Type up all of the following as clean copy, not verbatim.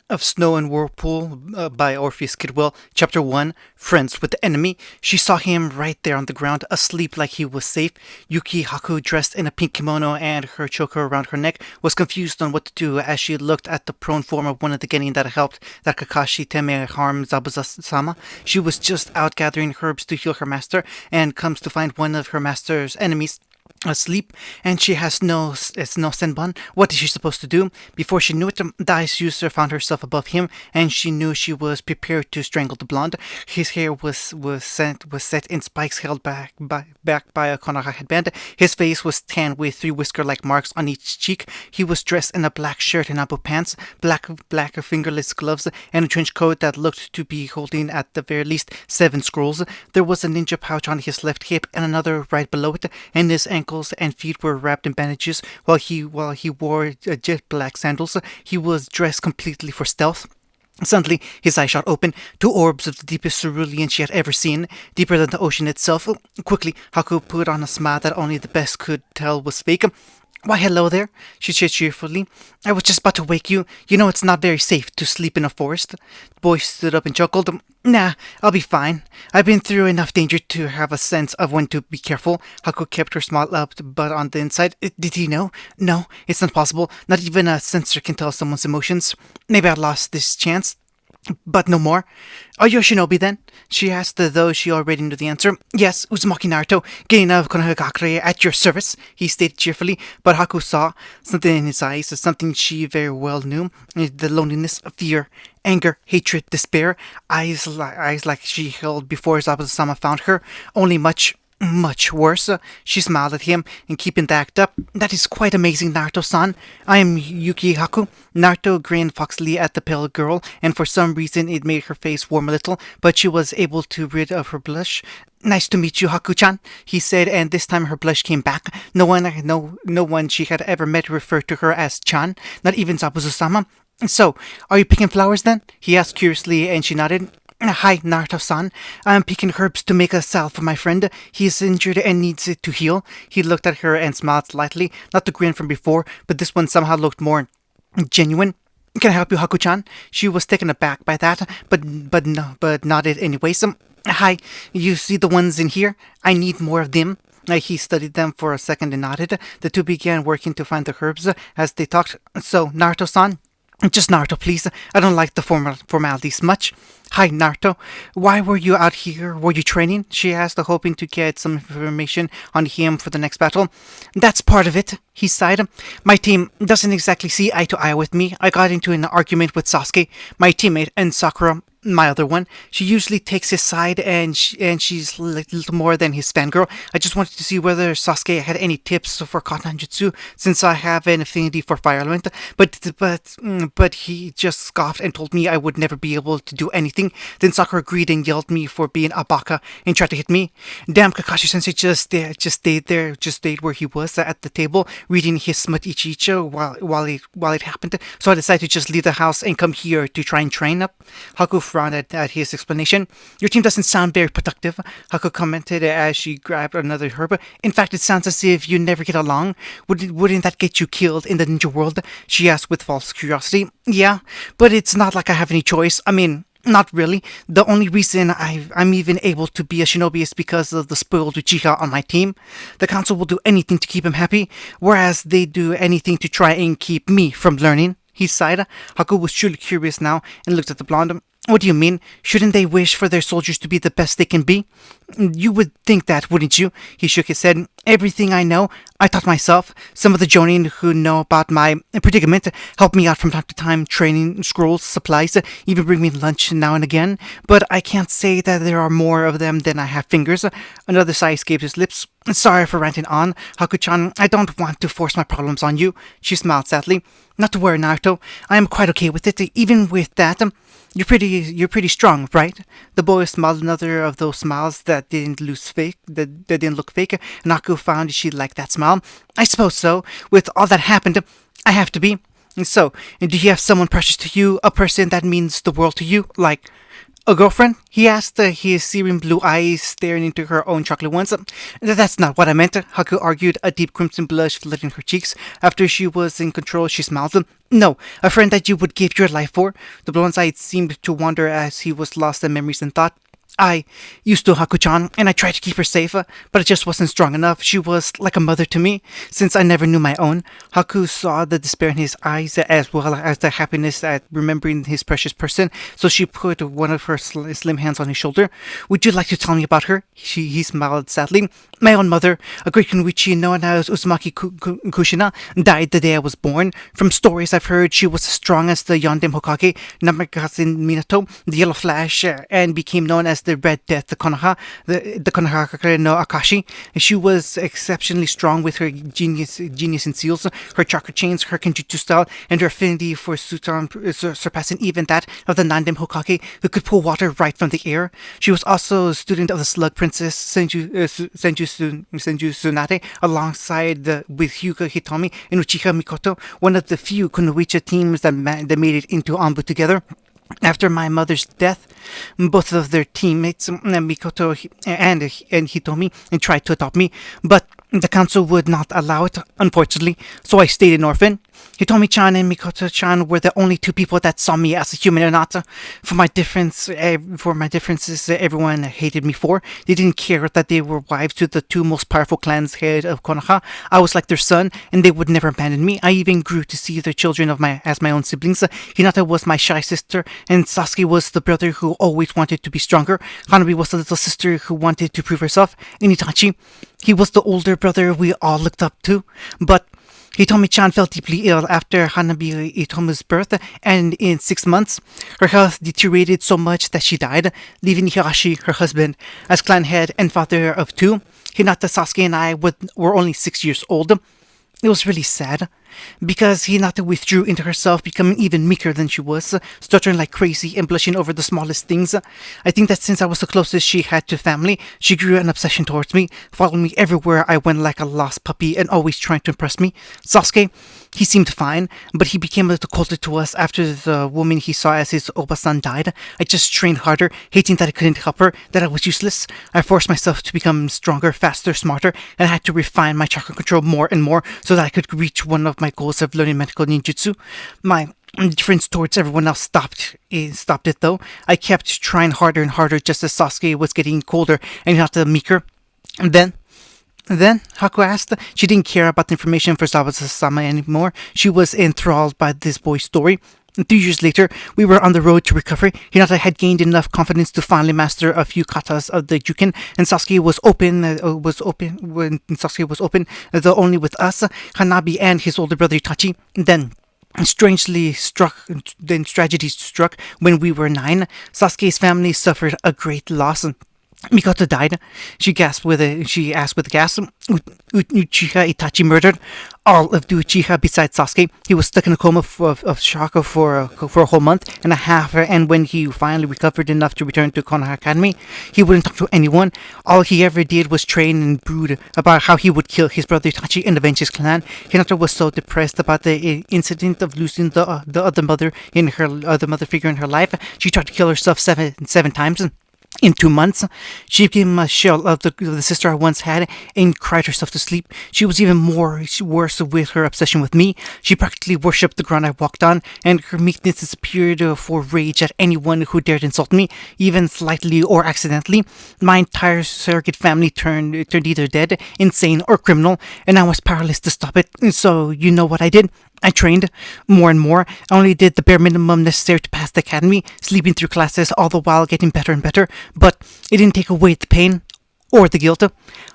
of Snow and Whirlpool by Orpheus Kidwell, Chapter 1, Friends with the Enemy. She saw him right there on the ground, asleep like he was safe. Yuki Haku, dressed in a pink kimono and her choker around her neck, was confused on what to do as she looked at the prone form of one of the genin that helped that Kakashi Teme harm Zabuza-sama. She was just out gathering herbs to heal her master and comes to find one of her master's enemies asleep, and she has no senbon. What is she supposed to do? Before she knew it, the ice user found herself above him, and she knew she was prepared to strangle the blonde. His hair was set in spikes held back by a Konoha headband. His face was tan with three whisker-like marks on each cheek. He was dressed in a black shirt and ample pants, black fingerless gloves, and a trench coat that looked to be holding at the very least 7 scrolls. There was a ninja pouch on his left hip and another right below it, and his ankles and feet were wrapped in bandages while he wore jet black sandals. He was dressed completely for stealth. Suddenly, his eyes shot open, 2 orbs of the deepest cerulean she had ever seen, deeper than the ocean itself. Quickly, Haku put on a smile that only the best could tell was fake. "Why, hello there," she said cheerfully. "I was just about to wake you. You know it's not very safe to sleep in a forest." The boy stood up and chuckled. "Nah, I'll be fine. I've been through enough danger to have a sense of when to be careful." Haku kept her smile up, but on the inside, "Did he know? No, it's not possible. Not even a sensor can tell someone's emotions. Maybe I lost this chance. But no more. Are you a shinobi then?" she asked, though she already knew the answer. "Yes, Uzumaki Naruto, genin of Konohagakure, at your service," he stated cheerfully, but Haku saw something in his eyes, something she very well knew. The loneliness, fear, anger, hatred, despair, eyes like she held before Zabuza-sama found her, only much worse. She smiled at him and keeping the act up. "That is quite amazing, Naruto-san. I am Yuki Haku." Naruto grinned foxily at the pale girl, and for some reason it made her face warm a little, but she was able to rid of her blush. "Nice to meet you, Haku-chan," he said, and this time her blush came back. No one she had ever met referred to her as Chan, not even Zabuza-sama. "So, are you picking flowers then?" he asked curiously, and she nodded. "Hi, Naruto-san. I'm picking herbs to make a salve for my friend. He is injured and needs it to heal." He looked at her and smiled slightly, not the grin from before, but this one somehow looked more genuine. "Can I help you, Haku-chan?" She was taken aback by that, but nodded anyways. "Hi, you see the ones in here? I need more of them." He studied them for a second and nodded. The two began working to find the herbs as they talked. "So, Naruto-san?" "Just Naruto, please. I don't like the formalities much." "Hi, Naruto. Why were you out here? Were you training?" she asked, hoping to get some information on him for the next battle. "That's part of it," he sighed. "My team doesn't exactly see eye to eye with me. I got into an argument with Sasuke, my teammate, and Sakura, my other one. She usually takes his side, and she's little more than his fangirl. I just wanted to see whether Sasuke had any tips for Katanjutsu, since I have an affinity for fire element. But he just scoffed and told me I would never be able to do anything. Then Sakura agreed and yelled me for being a baka and tried to hit me. Damn, Kakashi-sensei just stayed where he was at the table, reading his Smut Ichicho while it happened. So I decided to just leave the house and come here to try and train up." Haku frowned at his explanation. "Your team doesn't sound very productive," Haku commented as she grabbed another herb. "In fact, it sounds as if you never get along. Wouldn't that get you killed in the ninja world?" she asked with false curiosity. "Yeah, but it's not like I have any choice. I mean, not really. The only reason I'm even able to be a shinobi is because of the spoiled Uchiha on my team. The council will do anything to keep him happy, whereas they do anything to try and keep me from learning." He sighed. Haku was truly curious now and looked at the blonde. "What do you mean? Shouldn't they wish for their soldiers to be the best they can be?" "You would think that, wouldn't you?" He shook his head. "Everything I know, I taught myself. Some of the jonin who know about my predicament help me out from time to time, training, scrolls, supplies, even bring me lunch now and again. But I can't say that there are more of them than I have fingers." Another sigh escaped his lips. "Sorry for ranting on, Haku-chan. I don't want to force my problems on you." She smiled sadly. "Not to worry, Naruto. I am quite okay with it. Even with that, you're pretty strong, right?" The boy smiled another of those smiles that didn't look fake, and Haku found she liked that smile. "I suppose so. With all that happened, I have to be. So, do you have someone precious to you, a person that means the world to you? Like, A girlfriend? He asked, his searing blue eyes staring into her own chocolate ones. That's not what I meant, Haku argued, a deep crimson blush flooding her cheeks. After she was in control, she smiled. No, a friend that you would give your life for. The blonde's eyes seemed to wander as he was lost in memories and thought. I used to Haku-chan, and I tried to keep her safe, but it just wasn't strong enough. She was like a mother to me, since I never knew my own. Haku saw the despair in his eyes, as well as the happiness at remembering his precious person, so she put one of her slim hands on his shoulder. Would you like to tell me about her? He smiled sadly. My own mother, a great kunoichi known as Uzumaki Kushina, died the day I was born. From stories I've heard, she was as strong as the Yondem Hokage, Namikaze Minato, the Yellow Flash, and became known as the Red Death, the Konoha no Akashi. She was exceptionally strong with her genius in seals, her chakra chains, her kenjutsu style, and her affinity for Sutan surpassing even that of the Nandem Hokage, who could pull water right from the air. She was also a student of the Slug Princess Senju Tsunade, alongside with Hyuga Hitomi and Uchiha Mikoto, one of the few kunoichi teams that made it into Anbu together. After my mother's death, both of their teammates, Mikoto and Hitomi, tried to adopt me, but the council would not allow it, unfortunately, so I stayed an orphan. Hitomi-chan and Mikoto-chan were the only two people that saw me as a human or not. For my differences, everyone hated me for. They didn't care that they were wives to the two most powerful clans head of Konoha. I was like their son, and they would never abandon me. I even grew to see their children as my own siblings. Hinata was my shy sister, and Sasuke was the brother who always wanted to be stronger. Hanabi was the little sister who wanted to prove herself. And Itachi, he was the older brother we all looked up to. But Hitomi-chan fell deeply ill after Hanabi Itomu's birth, and in 6 months, her health deteriorated so much that she died, leaving Higashi, her husband, as clan head and father of two. Hinata, Sasuke, and I were only 6 years old. It was really sad, because Hinata withdrew into herself, becoming even meeker than she was, stuttering like crazy and blushing over the smallest things. I think that since I was the closest she had to family, she grew an obsession towards me, following me everywhere I went like a lost puppy and always trying to impress me. Sasuke, he seemed fine, but he became a little colder to us after the woman he saw as his Oba-san died. I just trained harder, hating that I couldn't help her, that I was useless. I forced myself to become stronger, faster, smarter, and I had to refine my chakra control more and more so that I could reach one of my goals of learning medical ninjutsu. My indifference towards everyone else stopped it though. I kept trying harder and harder just as Sasuke was getting colder and not meeker. And then, Haku asked. She didn't care about the information for Zabuza-sama anymore. She was enthralled by this boy's story. 2 years later, we were on the road to recovery. Hinata had gained enough confidence to finally master a few katas of the Juken, and Sasuke was open, though only with us, Hanabi, and his older brother Itachi. Then tragedy struck when we were 9. Sasuke's family suffered a great loss. Mikoto died. She asked with a gasp. Uchiha Itachi murdered all of the Uchiha besides Sasuke. He was stuck in a coma of shock for a whole month and a half, and when he finally recovered enough to return to Konoha Academy, he wouldn't talk to anyone. All he ever did was train and brood about how he would kill his brother Itachi and avenge his clan. Hinata was so depressed about the incident of losing the other mother figure in her life, she tried to kill herself seven times. In 2 months, she became a shell of the sister I once had and cried herself to sleep. She was even worse with her obsession with me. She practically worshipped the ground I walked on, and her meekness disappeared for rage at anyone who dared insult me, even slightly or accidentally. My entire surrogate family turned either dead, insane, or criminal, and I was powerless to stop it. So, you know what I did? I trained more and more. I only did the bare minimum necessary to pass the academy, sleeping through classes, all the while getting better and better, but it didn't take away the pain or the guilt.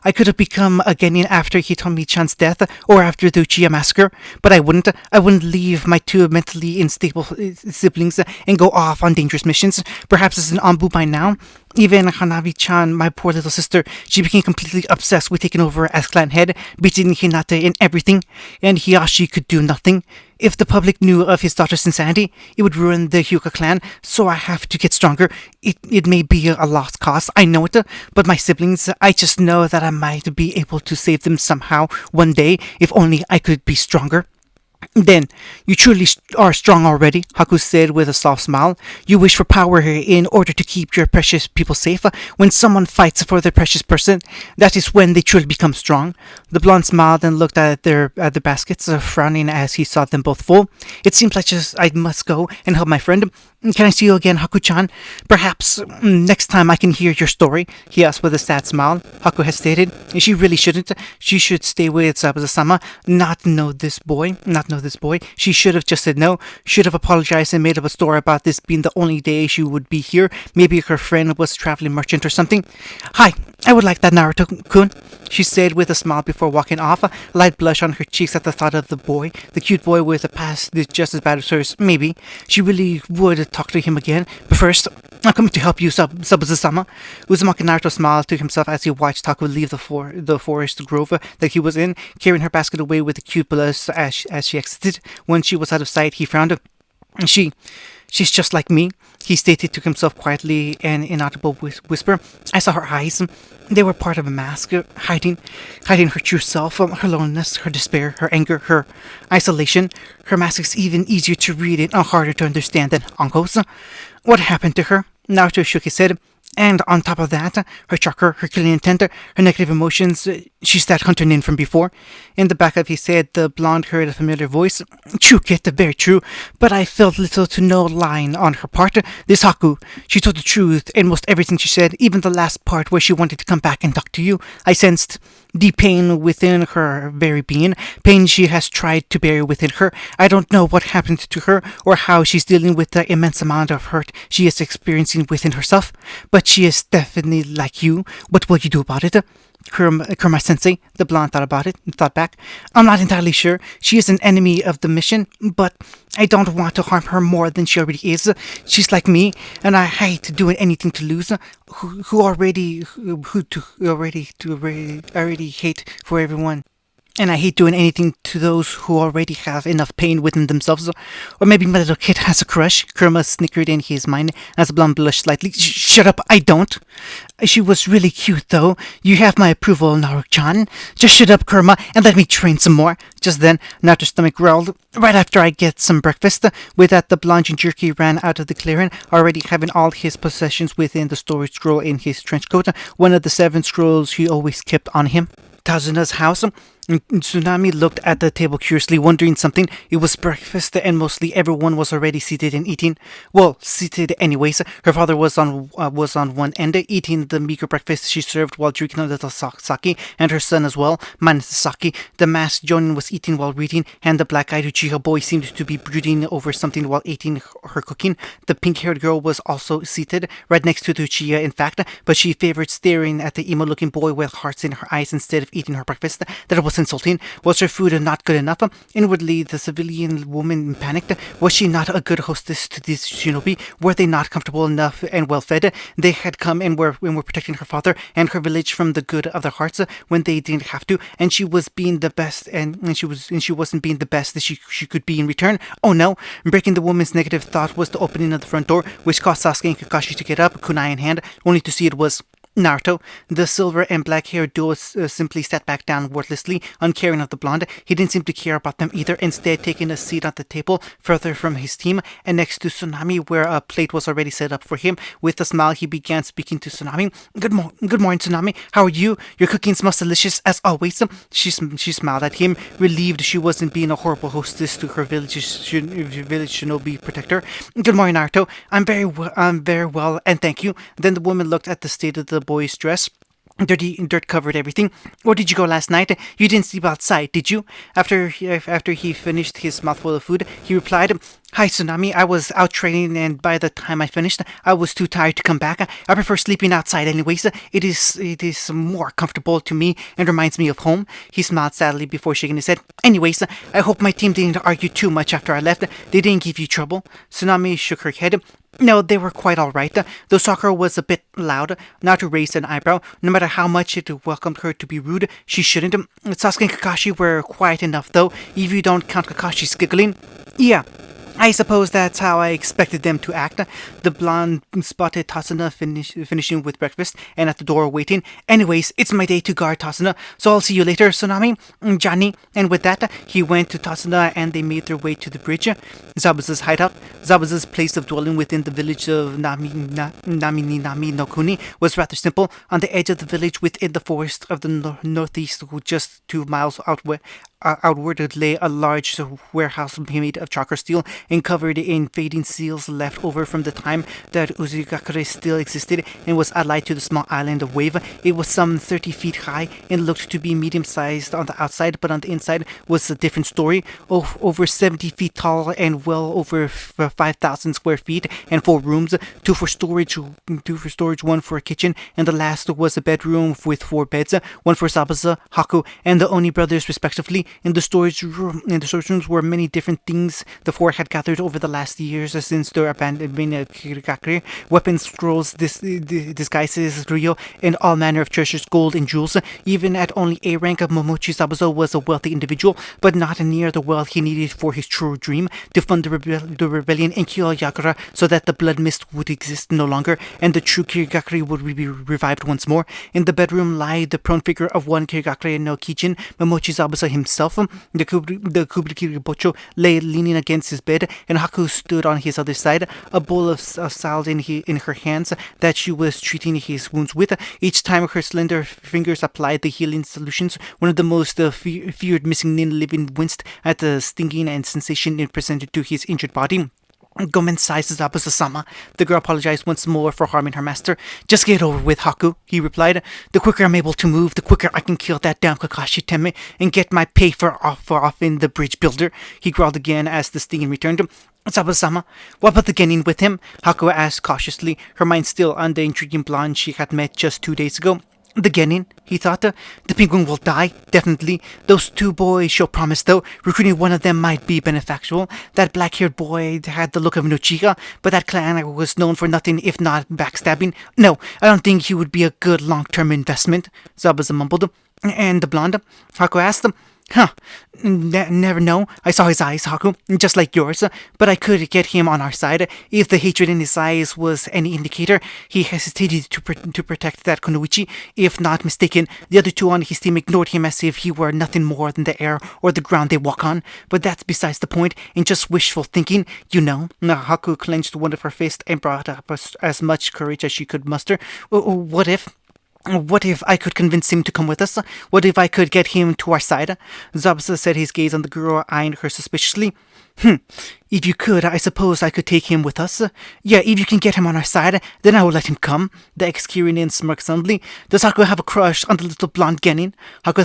I could have become a genin after Hitomi-chan's death or after the Uchiha massacre, but I wouldn't. I wouldn't leave my two mentally unstable siblings and go off on dangerous missions. Perhaps as an Anbu by now. Even Hanabi-chan, my poor little sister, she became completely obsessed with taking over as clan head, beating Hinata in everything, and Higashi could do nothing. If the public knew of his daughter's insanity, it would ruin the Hyuga clan, so I have to get stronger. It may be a lost cause, I know it, but my siblings, I just know that I might be able to save them somehow one day, if only I could be stronger. Then, you truly are strong already, Haku said with a soft smile. You wish for power in order to keep your precious people safe. When someone fights for their precious person, that is when they truly become strong. The blonde smiled and looked at the baskets, frowning as he saw them both full. It seems like just I must go and help my friend. Can I see you again, Haku-chan? Perhaps next time I can hear your story, he asked with a sad smile. Haku hesitated. She really shouldn't. She should stay with Sabuza-sama, not know this boy. She should have just said no, should have apologized and made up a story about this being the only day she would be here. Maybe her friend was a traveling merchant or something. Hi, I would like that, Naruto-kun, she said with a smile before walking off, a light blush on her cheeks at the thought of the boy, the cute boy with a past just as bad as hers. Maybe she really would talk to him again, but first, I'm coming to help you, Sabuza-sama. Uzumaki Naruto smiled to himself as he watched Taku leave the forest grove that he was in, carrying her basket away with the cute blush as she exited. When she was out of sight, he frowned. She's just like me, he stated to himself quietly, an inaudible whisper. I saw her eyes. They were part of a mask, hiding her true self, her loneliness, her despair, her anger, her isolation. Her mask is even easier to read and harder to understand than Anko's. What happened to her? Naruto shook his head. And on top of that, her chakra, her killing intent, her negative emotions, she's that hunter nin from before. In the back of his head, the blonde heard a familiar voice. True, Kit, very true, but I felt little to no lying on her part. This Haku, she told the truth in most everything she said, even the last part where she wanted to come back and talk to you. I sensed deep pain within her very being, pain she has tried to bury within her. I don't know what happened to her or how she's dealing with the immense amount of hurt she is experiencing within herself, but she is definitely like you. What will you do about it? Kurama-sensei, the blonde thought back. I'm not entirely sure. She is an enemy of the mission, but I don't want to harm her more than she already is. She's like me, and I hate doing anything to lose. Who already hate for everyone. And I hate doing anything to those who already have enough pain within themselves. Or maybe my little kid has a crush. Kurama snickered in his mind as the blonde blushed slightly. Shut up, I don't. She was really cute, though. You have my approval, Naruto-chan. Just shut up, Kurama, and let me train some more. Just then, Naruto's stomach growled. Right after I get some breakfast. With that, the blonde Jinchuriki ran out of the clearing, already having all his possessions within the storage scroll in his trench coat, one of the 7 scrolls he always kept on him. Tazuna's house. Tsunami looked at the table curiously, wondering something. It was breakfast, and mostly everyone was already seated and eating. Well, seated anyways. Her father was on one end, eating the meager breakfast she served while drinking a little sake, and her son as well, minus the sake. The masked Jonin was eating while reading, and the black-eyed Uchiha boy seemed to be brooding over something while eating her cooking. The pink-haired girl was also seated, right next to the Uchiha, in fact, but she favored staring at the emo-looking boy with hearts in her eyes instead of eating her breakfast. That was insulting. Was her food not good enough? Inwardly, the civilian woman panicked. Was she not a good hostess to these shinobi? Were they not comfortable enough and well fed? They had come and were protecting her father and her village from the good of their hearts when they didn't have to, and she was being the best, and she wasn't being the best that she could be in return. Oh no! Breaking the woman's negative thought was the opening of the front door, which caused Sasuke and Kakashi to get up, kunai in hand, only to see it was Naruto. The silver and black-haired duo simply sat back down wordlessly, uncaring of the blonde. He didn't seem to care about them either, instead taking a seat at the table further from his team and next to Tsunami, where a plate was already set up for him. With a smile, he began speaking to Tsunami. Good morning, Tsunami. How are you? Your cooking smells delicious as always. She smiled at him, relieved she wasn't being a horrible hostess to her village shinobi protector. Good morning, Naruto. I'm very well, and thank you. Then the woman looked at the state of the boy's dress. Dirt covered everything. Where did you go last night? You didn't sleep outside, did you? After he finished his mouthful of food, he replied, Hi, Tsunami. I was out training, and by the time I finished, I was too tired to come back. I prefer sleeping outside anyways. It is more comfortable to me and reminds me of home. He smiled sadly before shaking his head. Anyways, I hope my team didn't argue too much after I left. They didn't give you trouble. Tsunami shook her head. No, they were quite alright, though Sakura was a bit loud. Naruto raised an eyebrow. No matter how much it welcomed her to be rude, she shouldn't. Sasuke and Kakashi were quiet enough, though, if you don't count Kakashi's giggling. Yeah, I suppose that's how I expected them to act. The blonde spotted Tasuna finishing with breakfast and at the door waiting. Anyways, it's my day to guard Tasuna, so I'll see you later, Tsunami, Johnny. And with that, he went to Tasuna and they made their way to the bridge. Zabuza's hideout. Zabuza's place of dwelling within the village of Nami no Kuni was rather simple. On the edge of the village within the forest of the northeast, just 2 miles outward lay a large warehouse made of chakra steel and covered in fading seals left over from the time that Uzugakure still existed and was allied to the small island of Wave. It was some 30 feet high and looked to be medium-sized on the outside, but on the inside was a different story. Over 70 feet tall and well over 5,000 square feet and 4 rooms, 2 for storage, 1 for a kitchen, and the last was a bedroom with 4 beds, 1 for Zabuza, Haku, and the Oni brothers respectively. In the storage rooms were many different things the 4 had gathered over the last years since their abandonment of Kirigakure: weapons, scrolls, disguises, ryo, and all manner of treasures, gold and jewels. Even at only A rank, Momochi Zabuza was a wealthy individual, but not near the wealth he needed for his true dream: to fund the rebellion and kill Yakura so that the blood mist would exist no longer and the true Kirigakure would be revived once more. In the bedroom lay the prone figure of one Kirigakure no Kijin, Momochi Zabuza himself. The Kublikiri Bocho lay leaning against his bed, and Haku stood on his other side, a bowl of salad in her hands that she was treating his wounds with. Each time her slender fingers applied the healing solutions, one of the most feared missing nin living winced at the stinging and sensation it presented to his injured body. Gomen-sai, Zabuza-sama. The girl apologized once more for harming her master. Just get over with, Haku, he replied. The quicker I'm able to move, the quicker I can kill that damn Kakashi Teme and get my pay for off in the bridge builder. He growled again as the stinging returned. Zabuza-sama, what about the Genin with him? Haku asked cautiously, her mind still on the intriguing blonde she had met just 2 days ago. The Genin, he thought. The penguin will die, definitely. Those 2 boys show promise, though. Recruiting one of them might be beneficial. That black-haired boy had the look of an Uchiha, but that clan was known for nothing if not backstabbing. No, I don't think he would be a good long-term investment, Zabuza mumbled. And the blonde? Haku asked. Huh, never know. I saw his eyes, Haku, just like yours, but I could get him on our side. If the hatred in his eyes was any indicator, he hesitated to protect that Konoichi. If not mistaken, the other 2 on his team ignored him as if he were nothing more than the air or the ground they walk on. But that's besides the point, and just wishful thinking, you know. Haku clenched one of her fists and brought up as much courage as she could muster. What if I could convince him to come with us? What if I could get him to our side? Zabuza set his gaze on the girl, eyeing her suspiciously. If you could, I suppose I could take him with us. Yeah, if you can get him on our side, then I will let him come. The ex-Kirinin smirked suddenly. Does Haku have a crush on the little blonde Genin? Haku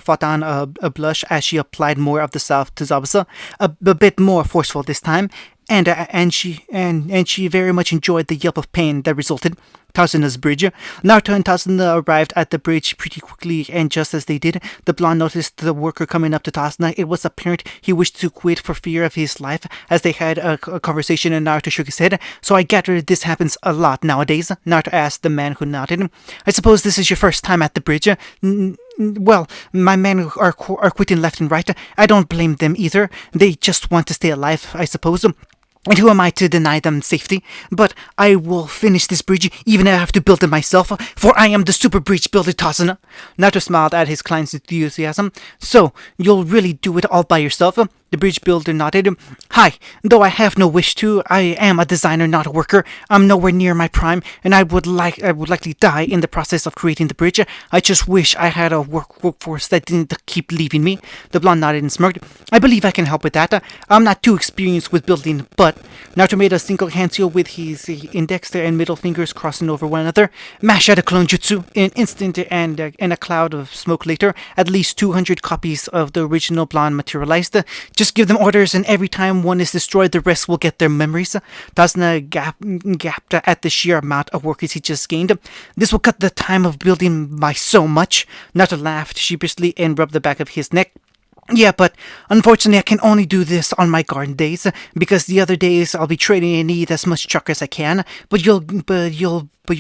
fought on a blush as she applied more of the salve to Zabuza, a bit more forceful this time, and she very much enjoyed the yelp of pain that resulted. Tasuna's bridge. Naruto and Tasuna arrived at the bridge pretty quickly, and just as they did, the blonde noticed the worker coming up to Tasuna. It was apparent he wished to quit for fear of his life. As they had a conversation, and Naruto shook his head. So I gather this happens a lot nowadays, Naruto asked the man who nodded. I suppose this is your first time at the bridge. Well, my men are quitting left and right. I don't blame them either. They just want to stay alive, I suppose. And who am I to deny them safety? But I will finish this bridge even if I have to build it myself, for I am the super bridge builder, Tasuna. Naruto smiled at his client's enthusiasm. So, you'll really do it all by yourself? The bridge builder nodded. Hi, though I have no wish to, I am a designer, not a worker. I'm nowhere near my prime, and I would likely die in the process of creating the bridge. I just wish I had a workforce that didn't keep leaving me. The blonde nodded and smirked. I believe I can help with that. I'm not too experienced with building, but Naruto made a single hand seal with his index and middle fingers crossing over one another. Mash out a clone jutsu. In an instant and a cloud of smoke later, at least 200 copies of the original blonde materialized. Just give them orders, and every time one is destroyed, the rest will get their memories. Tasuna gasped at the sheer amount of workers he just gained. This will cut the time of building by so much. Naruto laughed sheepishly and rubbed the back of his neck. Yeah, but unfortunately, I can only do this on my garden days because the other days I'll be training and eat as much chakra as I can. But you'll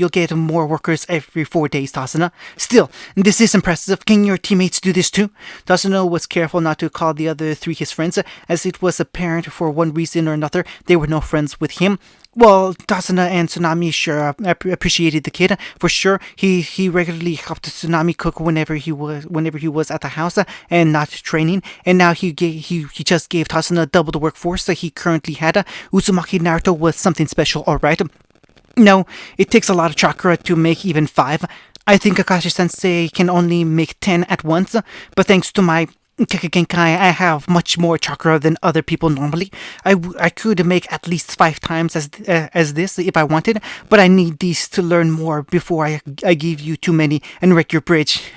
get more workers every 4 days, Tasana. Still, this is impressive. Can your teammates do this too? Tasano was careful not to call the other three his friends, as it was apparent for one reason or another they were no friends with him. Well, Tasana and Tsunami sure appreciated the kid for sure. He regularly helped Tsunami cook whenever he was at the house and not training. And now he just gave Tasana double the workforce that he currently had. Uzumaki Naruto was something special, all right. No, it takes a lot of chakra to make even 5. I think Kakashi Sensei can only make 10 at once, but thanks to my Genkai, I have much more chakra than other people normally. I could make at least 5 times as this if I wanted, but I need these to learn more before I give you too many and wreck your bridge.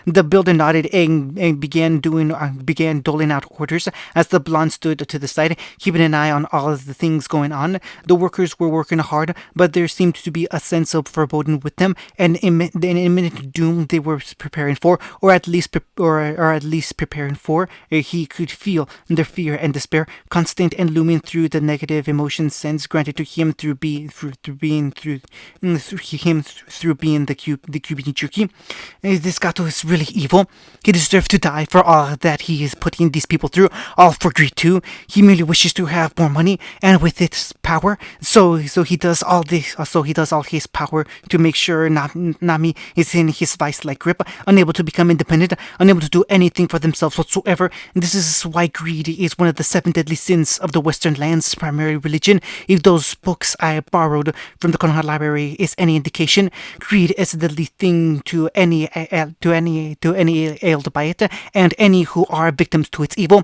The builder nodded and began doling out orders as the blonde stood to the side, keeping an eye on all of the things going on. The workers were working hard, but there seemed to be a sense of foreboding with them, and an imminent doom they were preparing for, or at least preparing for. He could feel their fear and despair, constant and looming through the negative emotion sense granted to him through being the Kyubi. This Gato is really evil. He deserves to die for all that he is putting these people through, all for greed too. He merely wishes to have more money, and with its power, so he does all this. So he does all his power to make sure Nami is in his vice-like grip, unable to become independent, unable to do anything for themselves whatsoever. And this is why greed is one of the 7 deadly sins of the Western land's primary religion. If those books I borrowed from the Konoha library is any indication, greed is a deadly thing to any ailed by it, and any who are victims to its evil.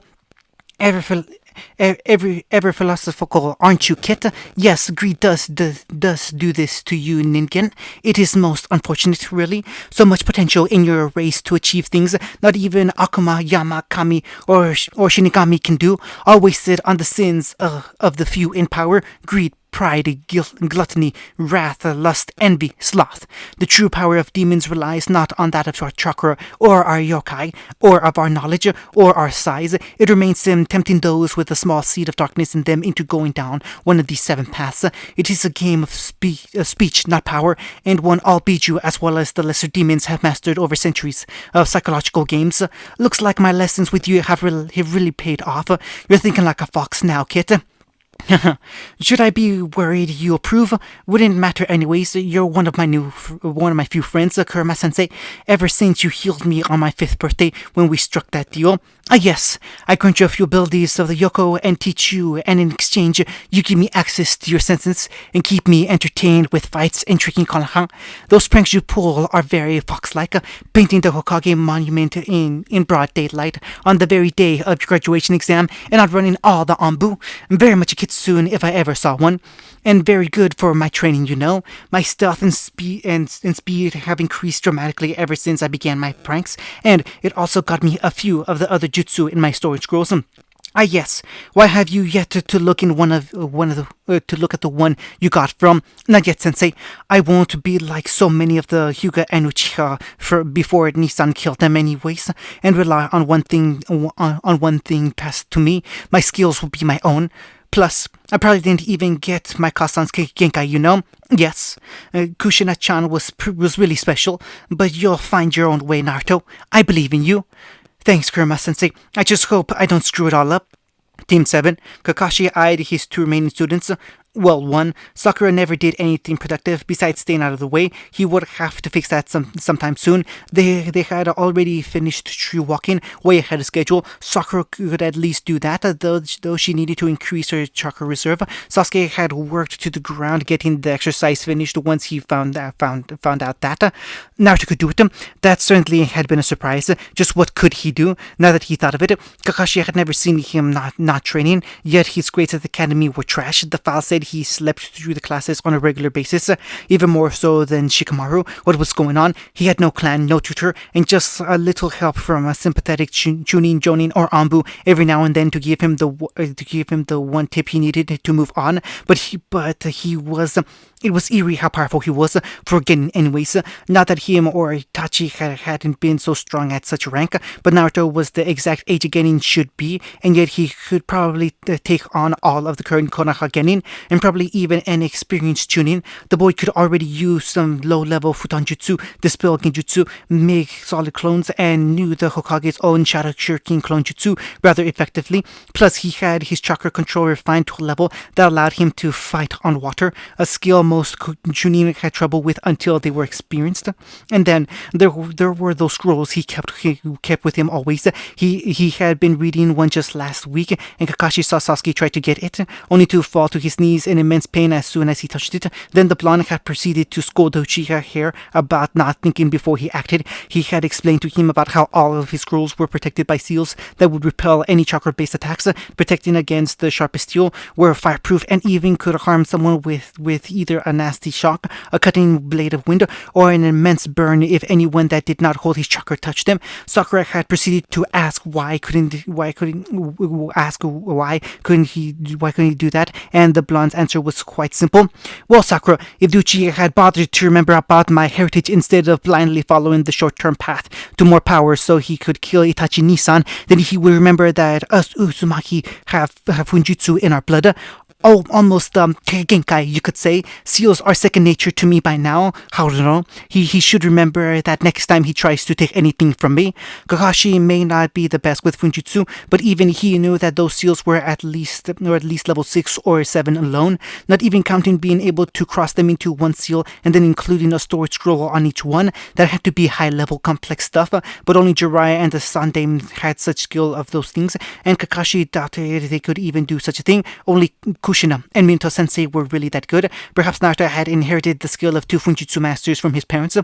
Ever philosophical, aren't you, Kit? Yes, greed does do this to you, Ningen. It is most unfortunate, really. So much potential in your race to achieve things not even Akuma, Yama, Kami, or Shinigami can do, all wasted on the sins of the few in power. Greed, pride, guilt, gluttony, wrath, lust, envy, sloth. The true power of demons relies not on that of our chakra, or our yokai, or of our knowledge, or our size. It remains tempting those with a small seed of darkness in them into going down one of these 7 paths. It is a game of speech, not power, and one all Biju as well as the lesser demons have mastered over centuries of psychological games. Looks like my lessons with you have really paid off. You're thinking like a fox now, Kit. Should I be worried you approve? Wouldn't matter anyways. You're one of my few friends, Kurama Sensei. Ever since you healed me on my 5th birthday when we struck that deal. Yes, I grant you a few abilities of the Yoko and teach you, and in exchange, you give me access to your senses and keep me entertained with fights and tricking Konoha. Those pranks you pull are very fox-like, painting the Hokage monument in broad daylight on the very day of your graduation exam and outrunning all the Anbu. Very much a kitsune if I ever saw one. And very good for my training, you know. My stealth and speed have increased dramatically ever since I began my pranks, and it also got me a few of the other jutsu in my storage scrolls. Yes. Why have you yet to look at the one you got from? Not yet, Sensei. I won't be like so many of the Hyuga and Uchiha before Nissan killed them anyways, and rely on one thing passed to me. My skills will be my own. Plus, I probably didn't even get my Kasan's Genkai, you know? Yes, Kushina-chan was really special, but you'll find your own way, Naruto. I believe in you. Thanks, Kurama-sensei. I just hope I don't screw it all up. Team 7, Kakashi eyed his 2 remaining students. Well, 1, Sakura never did anything productive besides staying out of the way. He would have to fix that sometime soon. They had already finished tree walking way ahead of schedule. Sakura could at least do that, though she needed to increase her chakra reserve. Sasuke had worked to the ground getting the exercise finished once he found out that Naruto could do it. That certainly had been a surprise. Just what could he do now that he thought of it? Kakashi had never seen him not training, yet his grades at the academy were trash. The file said Instead, he slept through the classes on a regular basis, even more so than Shikamaru. What was going on? He had no clan, no tutor, and just a little help from a sympathetic Chunin, Jonin, or Anbu every now and then to give him the one tip he needed to move on. It was eerie how powerful he was for Genin anyways. Not that him or Itachi hadn't been so strong at such a rank, but Naruto was the exact age a Genin should be, and yet he could probably take on all of the current Konoha Genin, and probably even an experienced Chunin. The boy could already use some low-level Futon Jutsu, dispel Genjutsu, make solid clones, and knew the Hokage's own Shadow Shuriken clone jutsu rather effectively. Plus, he had his chakra control refined to a level that allowed him to fight on water, a skill most Chunin had trouble with until they were experienced. And then there were those scrolls he kept with him always. He had been reading one just last week, and Kakashi saw Sasuke try to get it, only to fall to his knees in immense pain as soon as he touched it. Then the blonde had proceeded to scold the Uchiha hair about not thinking before he acted. He had explained to him about how all of his scrolls were protected by seals that would repel any chakra-based attacks, protecting against the sharpest steel, were fireproof, and even could harm someone with either a nasty shock, a cutting blade of wind, or an immense burn if anyone that did not hold his chakra touched them. Sakura had proceeded to ask why couldn't he do that, and the blonde's answer was quite simple. Well, Sakura, if Uchiha had bothered to remember about my heritage instead of blindly following the short-term path to more power so he could kill Itachi Nissan, then he would remember that us Uzumaki have Funjutsu in our blood. Oh, almost Genkai, you could say. Seals are second nature to me by now. How do you know? He should remember that next time he tries to take anything from me. Kakashi may not be the best with Funjutsu, but even he knew that those seals were at least level 6 or 7 alone, not even counting being able to cross them into one seal and then including a storage scroll on each one. That had to be high-level complex stuff, but only Jiraiya and the Sandame had such skill of those things, and Kakashi doubted they could even do such a thing. Only Kushina and Minato Sensei were really that good. Perhaps Naruto had inherited the skill of 2 Funjutsu masters from his parents.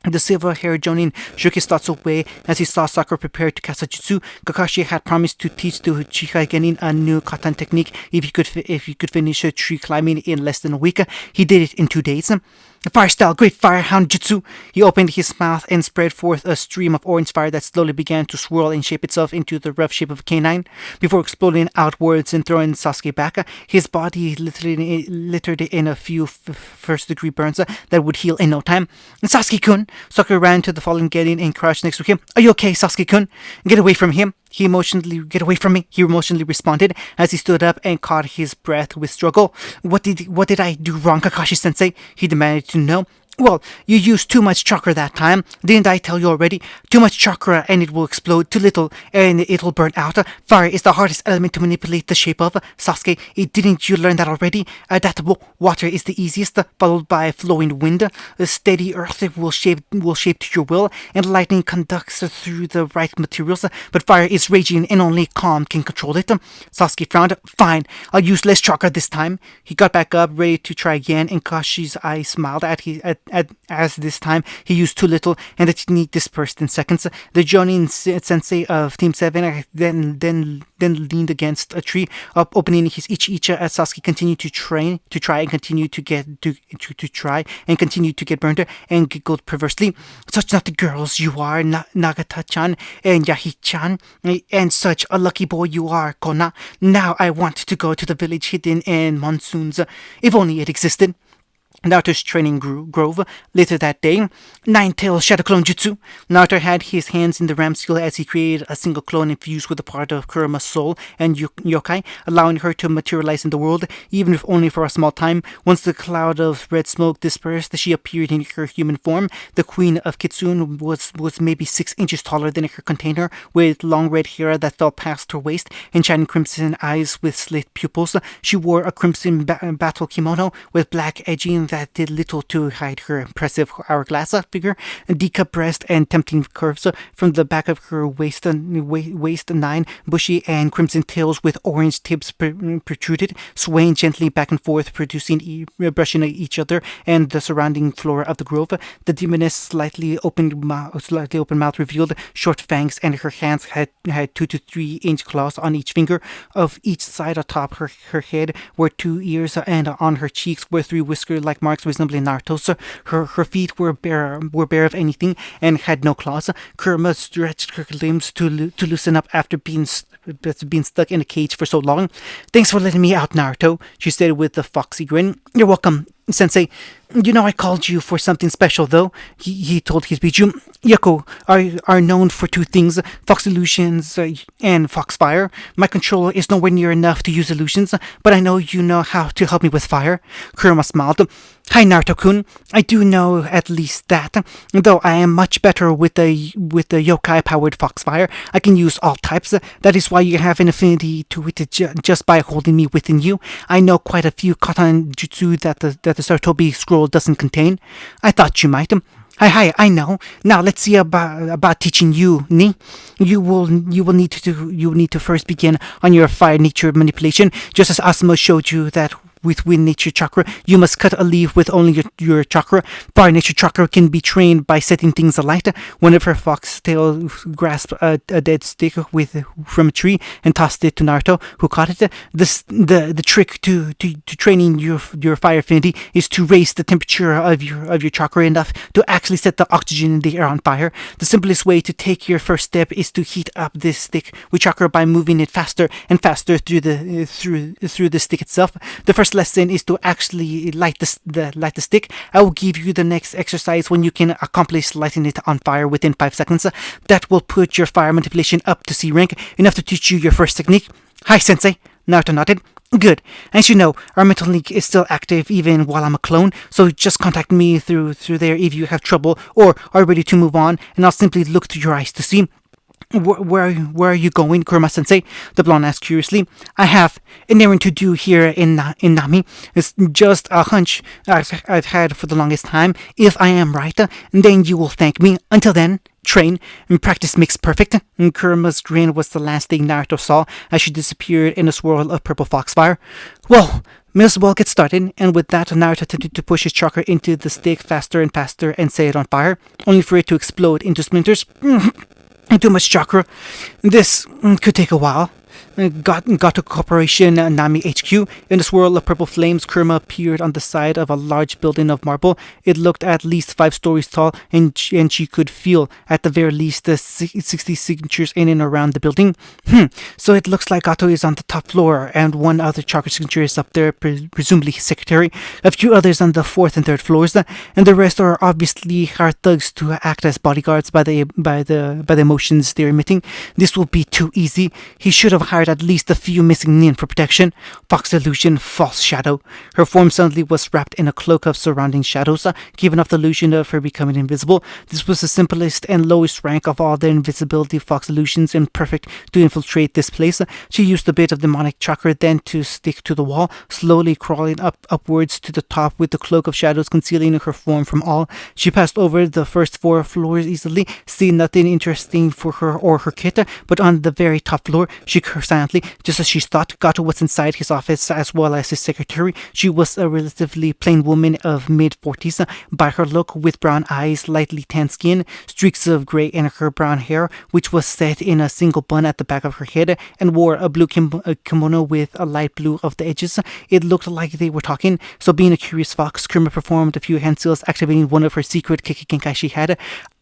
The silver-haired Jonin shook his thoughts away as he saw Sakura prepare to cast a jutsu. Kakashi had promised to teach the Uchiha Genin a new katan technique if he could finish a tree climbing in less than a week. He did it in 2 days. Fire style, great fire hound jutsu. He opened his mouth and spread forth a stream of orange fire that slowly began to swirl and shape itself into the rough shape of a canine before exploding outwards and throwing Sasuke back. His body littered in a few first-degree burns that would heal in no time. Sasuke-kun! Sakura ran to the fallen Genin and crouched next to him. Are you okay, Sasuke-kun? Get away from him. Get away from me, he emotionally responded as he stood up and caught his breath with struggle. What did I do wrong, Kakashi-sensei? He demanded to know. Well, you used too much chakra that time. Didn't I tell you already? Too much chakra and it will explode. Too little and it'll burn out. Fire is the hardest element to manipulate the shape of. Sasuke, didn't you learn that already? Adaptable water is the easiest, followed by flowing wind. A steady earth will shape to your will, and lightning conducts through the right materials. But fire is raging and only calm can control it. Sasuke frowned. Fine, I'll use less chakra this time. He got back up, ready to try again, and Kashi's eyes smiled as this time he used too little and the technique dispersed in seconds. The Jonin sensei of Team 7 then leaned against a tree, opening his ichi-icha as Sasuke continued to try and continue to get burned and giggled perversely. Such naughty girls you are, Nagata-chan and Yahi-chan, and such a lucky boy you are, Kona. Now I want to go to the village hidden in monsoons. If only it existed. Naruto's training grove. Later that day, Nine-Tail Shadow Clone Jutsu. Naruto had his hands in the ram skill as he created a single clone infused with a part of Kurama's soul and yokai, allowing her to materialize in the world, even if only for a small time. Once the cloud of red smoke dispersed, she appeared in her human form. The queen of Kitsune was maybe 6 inches taller than her container, with long red hair that fell past her waist and shining crimson eyes with slit pupils. She wore a crimson battle kimono with black edging that did little to hide her impressive hourglass figure, D-cup breast, and tempting curves from the back of her waist. Nine bushy and crimson tails with orange tips protruded, swaying gently back and forth, brushing each other and the surrounding floor of the grove. The demoness slightly open mouth revealed short fangs, and her hands had 2 to 3 inch claws on each finger of each side. Atop her head were 2 ears, and on her cheeks were 3 whisker-like marks resembling Naruto's. Her feet were bare of anything and had no claws. Kurama stretched her limbs to loosen up after being stuck in a cage for so long. "Thanks for letting me out, Naruto," she said with a foxy grin. "You're welcome, Sensei. You know I called you for something special, though," he told his Bijou. "Yoko are known for 2 things, Fox Illusions and Foxfire. My controller is nowhere near enough to use illusions, but I know you know how to help me with fire." Kurama smiled. "Hi, Naruto-kun. I do know at least that, though I am much better with the yokai-powered Foxfire. I can use all types. That is why you have an affinity to it just by holding me within you. I know quite a few katan jutsu that the Sarutobi scroll doesn't contain. I thought you might." Hi, I know. Now let's see about teaching you, Ni. You will need to first begin on your fire nature manipulation, just as Asuma showed you that with wind nature chakra. You must cut a leaf with only your chakra. Fire nature chakra can be trained by setting things alight. One of her foxtail grasped a dead stick from a tree and tossed it to Naruto, who caught it. The trick to training your fire affinity is to raise the temperature of your chakra enough to actually set the oxygen in the air on fire. The simplest way to take your first step is to heat up this stick with chakra by moving it faster and faster through the stick itself. The first lesson is to actually light the stick. I will give you the next exercise when you can accomplish lighting it on fire within 5 seconds. That will put your fire manipulation up to C rank, enough to teach you your first technique. Hi, Sensei. Naruto nodded. Good. As you know, our mental link is still active even while I'm a clone, so just contact me through there if you have trouble or are ready to move on, and I'll simply look through your eyes to see. Where are you going, Kurama-sensei? The blonde asked curiously. I have an errand to do here in Nami. It's just a hunch I've had for the longest time. If I am right, then you will thank me. Until then, train and practice makes perfect. And Kurama's grin was the last thing Naruto saw as she disappeared in a swirl of purple foxfire. Well, may as well get started, and with that, Naruto attempted to push his chakra into the stick faster and faster and set it on fire, only for it to explode into splinters. Too much chakra. This could take a while. Gato Corporation, Nami HQ. In a swirl of purple flames, Kurama appeared on the side of a large building of marble. It looked at least 5 stories tall, and she could feel, at the very least, the 60 signatures in and around the building. So it looks like Gato is on the top floor, and one other chakra signature is up there, presumably his secretary. A few others on the 4th and 3rd floors, and the rest are obviously hired thugs to act as bodyguards by the emotions they're emitting. This will be too easy. He should have hired at least a few missing nin for protection. Fox illusion, false shadow. Her form suddenly was wrapped in a cloak of surrounding shadows, giving off the illusion of her becoming invisible. This was the simplest and lowest rank of all the invisibility fox illusions, and perfect to infiltrate this place. She used a bit of demonic chakra then to stick to the wall, slowly crawling upwards to the top with the cloak of shadows concealing her form from all. She passed over the first 4 floors easily, seeing nothing interesting for her or her kit, but on the very top floor, she cursed silently. Just as she thought, Gato was inside his office as well as his secretary. She was a relatively plain woman of mid-40s, by her look, with brown eyes, lightly tanned skin, streaks of gray in her brown hair, which was set in a single bun at the back of her head, and wore a blue kimono with a light blue of the edges. It looked like they were talking, so being a curious fox, Kurama performed a few hand seals, activating one of her secret Kikigenkai she had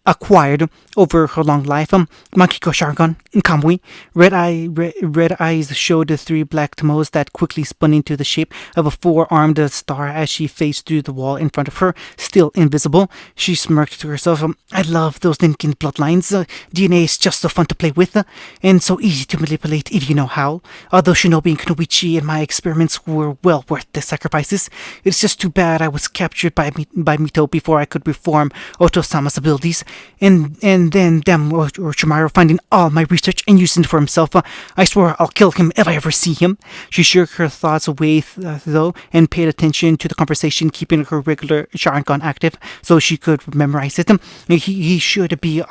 acquired over her long life. Makiko Sharingan, Kamui. Red eyes showed the 3 black toes that quickly spun into the shape of a 4-armed star as she faced through the wall in front of her, still invisible. She smirked to herself. I love those Ninkin bloodlines. DNA is just so fun to play with, and so easy to manipulate if you know how. Although Shinobi and Kunoichi and my experiments were well worth the sacrifices, it's just too bad I was captured by Mito before I could reform Oto-sama's abilities. and then them Orochimaru finding all my research and using it for himself. I swear I'll kill him if I ever see him. She shook her thoughts away though and paid attention to the conversation, keeping her regular Sharingan active so she could memorize it. He should be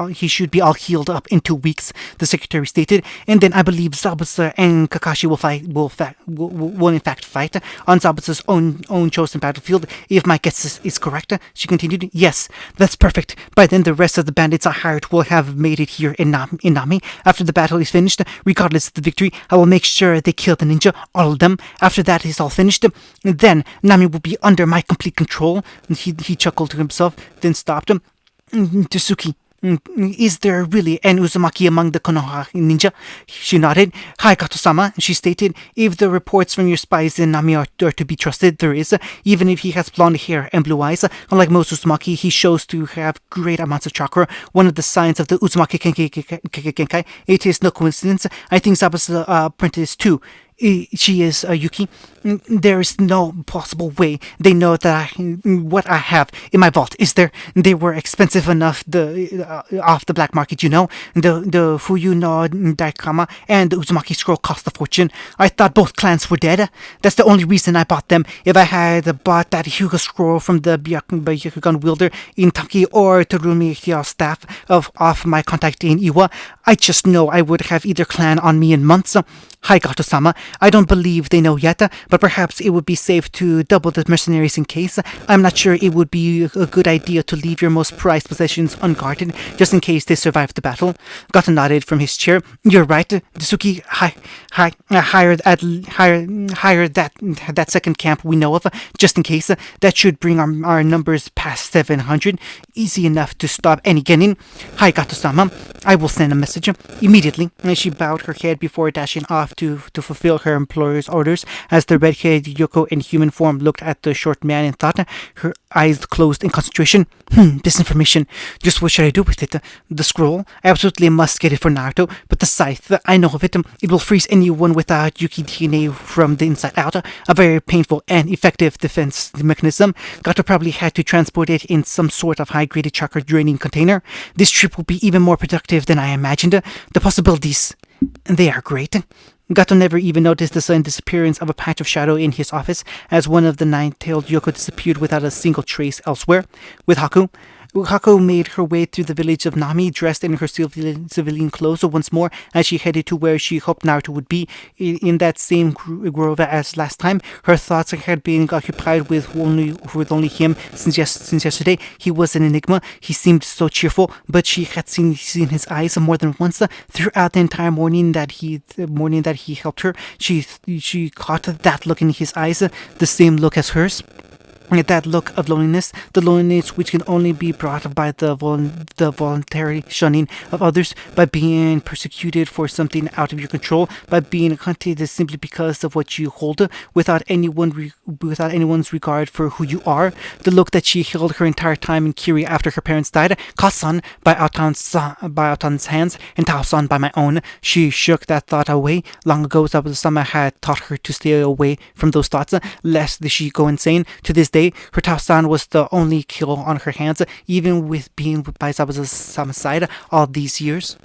all healed up in 2 weeks, the secretary stated, and then I believe Zabuza and Kakashi will in fact fight on Zabuza's own chosen battlefield. If my guess is correct, she continued. Yes, that's perfect. By then the rest of the bandits I hired will have made it here in Nami. After the battle is finished, regardless of the victory, I will make sure they kill the ninja, all of them. After that is all finished, then Nami will be under my complete control. He chuckled to himself, then stopped. Tsuki, is there really an Uzumaki among the Konoha ninja? She nodded. Hi, Kato-sama, she stated. If the reports from your spies in Nami are to be trusted, there is. Even if he has blonde hair and blue eyes, unlike most Uzumaki, he shows to have great amounts of chakra, one of the signs of the Uzumaki Kenkai. It is no coincidence. I think Zabu's apprentice too. She is Yuki. There is no possible way they know that what I have in my vault. Is there? They were expensive enough off the black market, you know. The Fuyu no Daikama and the Uzumaki scroll cost a fortune. I thought both clans were dead. That's the only reason I bought them. If I had bought that Hyuga scroll from the Byakugan wielder in Taki or Terumi Hya's staff off my contact in Iwa, I just know I would have either clan on me in months. Hi, Gato-sama. I don't believe they know yet, but perhaps it would be safe to double the mercenaries in case. I'm not sure it would be a good idea to leave your most prized possessions unguarded, just in case they survive the battle. Gato nodded from his chair. You're right. Tsuki hired that second camp we know of, just in case. That should bring our numbers past 700. Easy enough to stop any getting. Hi, Gato-sama. I will send a message immediately. And she bowed her head before dashing off to fulfill her employer's orders. As the red-haired Yoko in human form looked at the short man and thought, her eyes closed in concentration. This information. Just what should I do with it? The scroll? I absolutely must get it for Naruto, but the scythe, I know of it. It will freeze anyone without Yuki DNA from the inside out. A very painful and effective defense mechanism. Gato probably had to transport it in some sort of high-graded chakra draining container. This trip will be even more productive than I imagined. The possibilities, they are great. Gato never even noticed the sudden disappearance of a patch of shadow in his office as one of the nine-tailed Yoko disappeared without a single trace elsewhere. With Haku made her way through the village of Nami, dressed in her civilian clothes once more as she headed to where she hoped Naruto would be, in that same grove as last time. Her thoughts had been occupied with only him since yesterday. He was an enigma. He seemed so cheerful, but she had seen his eyes more than once throughout the entire morning that he helped her. She caught that look in his eyes, the same look as hers. That look of loneliness, the loneliness which can only be brought by the voluntary shunning of others, by being persecuted for something out of your control, by being hunted simply because of what you hold, without anyone's regard for who you are. The look that she held her entire time in Kiri after her parents died, Kasan by Aotan's hands, and Taosan by my own. She shook that thought away. Long ago, Zabuza-sama had taught her to stay away from those thoughts, lest she go insane. To this day, her Taosan was the only kill on her hands, even with being by Zabuza-sama's side all these years.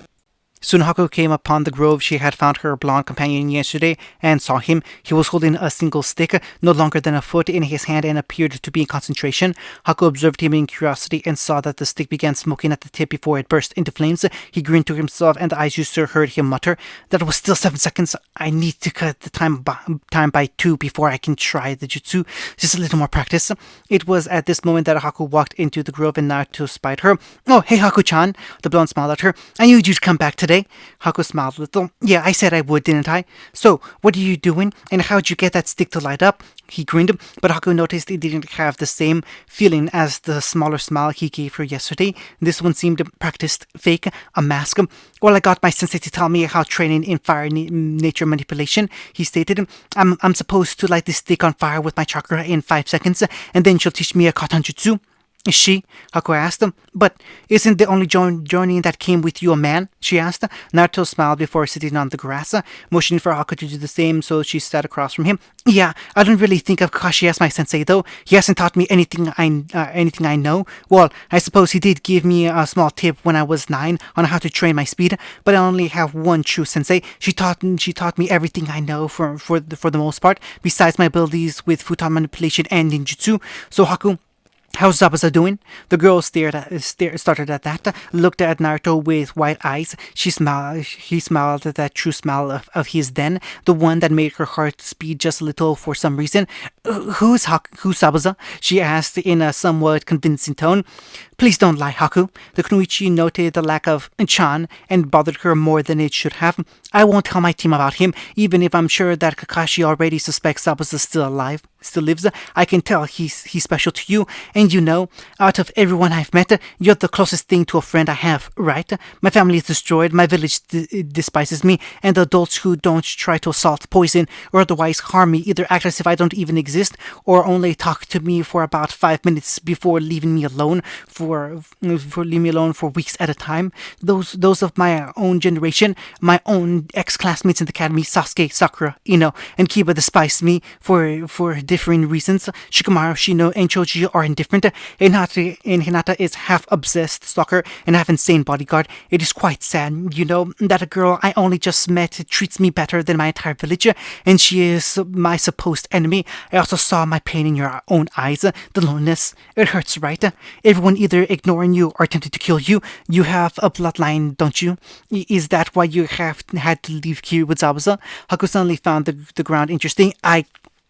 Soon Haku came upon the grove she had found her blonde companion yesterday and saw him. He was holding a single stick, no longer than a foot, in his hand and appeared to be in concentration. Haku observed him in curiosity and saw that the stick began smoking at the tip before it burst into flames. He grinned to himself and the Aijuster heard him mutter, "That was still 7 seconds. I need to cut the time by 2 before I can try the jutsu. Just a little more practice." It was at this moment that Haku walked into the grove and Naruto spied her. "Oh, hey Haku-chan." The blonde smiled at her. "I knew you'd come back today." Haku smiled a little. "Yeah, I said I would, didn't I? So, what are you doing? And how'd you get that stick to light up?" He grinned, but Haku noticed it didn't have the same feeling as the smaller smile he gave her yesterday. This one seemed practiced, fake, a mask. "Well, I got my sensei to tell me how training in fire nature manipulation," he stated. I'm supposed to light this stick on fire with my chakra in 5 seconds, and then she'll teach me a katanjutsu." Is she? Haku asked. But isn't the only journey that came with you a man? She asked. Naruto smiled before sitting on the grass, motioning for Haku to do the same, so she sat across from him. Yeah, I don't really think of Kakashi as my sensei, though. He hasn't taught me anything I know. Well, I suppose he did give me a small tip when I was 9 on how to train my speed, but I only have one true sensei. She taught me everything I know for the most part, besides my abilities with futon manipulation and ninjutsu. So Haku, how's Zabuza doing? The girl started at that, looked at Naruto with wide eyes. He smiled at that true smile of his then, the one that made her heart speed just a little for some reason. Who's Zabuza? She asked in a somewhat convincing tone. Please don't lie, Haku. The Kunoichi noted the lack of chan and bothered her more than it should have. I won't tell my team about him, even if I'm sure that Kakashi already suspects Zabuza still lives. I can tell he's special to you, and you know, out of everyone I've met, you're the closest thing to a friend I have, right? My family is destroyed, my village despises me, and the adults who don't try to assault, poison, or otherwise harm me either act as if I don't even exist, or only talk to me for about 5 minutes before leaving me alone for weeks at a time. Those of my own generation, my own ex-classmates in the academy, Sasuke, Sakura, Ino, and Kiba despise me for differing reasons. Shikamaru, Shino, and Choji are indifferent. Hinata is half obsessed stalker and half insane bodyguard. It is quite sad, you know, that a girl I only just met treats me better than my entire village, and she is my supposed enemy. I also saw my pain in your own eyes. The loneliness, it hurts, right? Everyone either ignoring you or attempting to kill you. You have a bloodline, don't you? Is that why you have had to leave here with Zabuza? Haku suddenly found the ground interesting.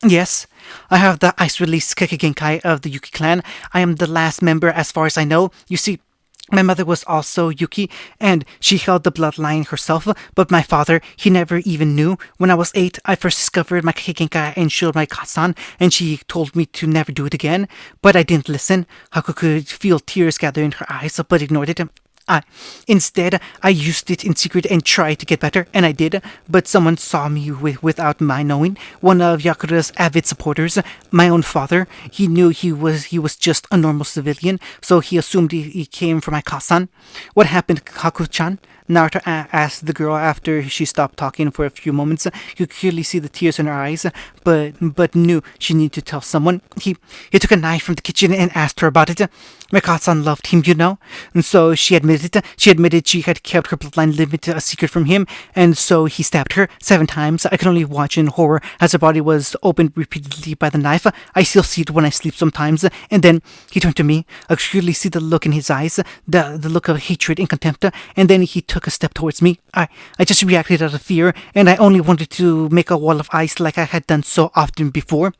Yes, I have the ice release Kekigenkai of the Yuki clan. I am the last member as far as I know. You see, my mother was also Yuki, and she held the bloodline herself, but my father, he never even knew. When I was 8, I first discovered my Kekigenkai and showed my Katsan, and she told me to never do it again. But I didn't listen. Haku could feel tears gather in her eyes, but ignored it. Instead, I used it in secret and tried to get better, and I did, but someone saw me without my knowing. One of Yakura's avid supporters, my own father, he knew he was just a normal civilian, so he assumed he came from my Kasan. What happened, Haku-chan? Naruto asked the girl after she stopped talking for a few moments. You could clearly see the tears in her eyes, but knew she needed to tell someone. He took a knife from the kitchen and asked her about it. Mikatsan loved him, you know, and so she admitted she had kept her bloodline limit a secret from him, and so he stabbed her 7 times. I could only watch in horror as her body was opened repeatedly by the knife. I still see it when I sleep sometimes. And then he turned to me. I could clearly see the look in his eyes, the look of hatred and contempt, and then he took a step towards me. I just reacted out of fear, and I only wanted to make a wall of ice like I had done so often before.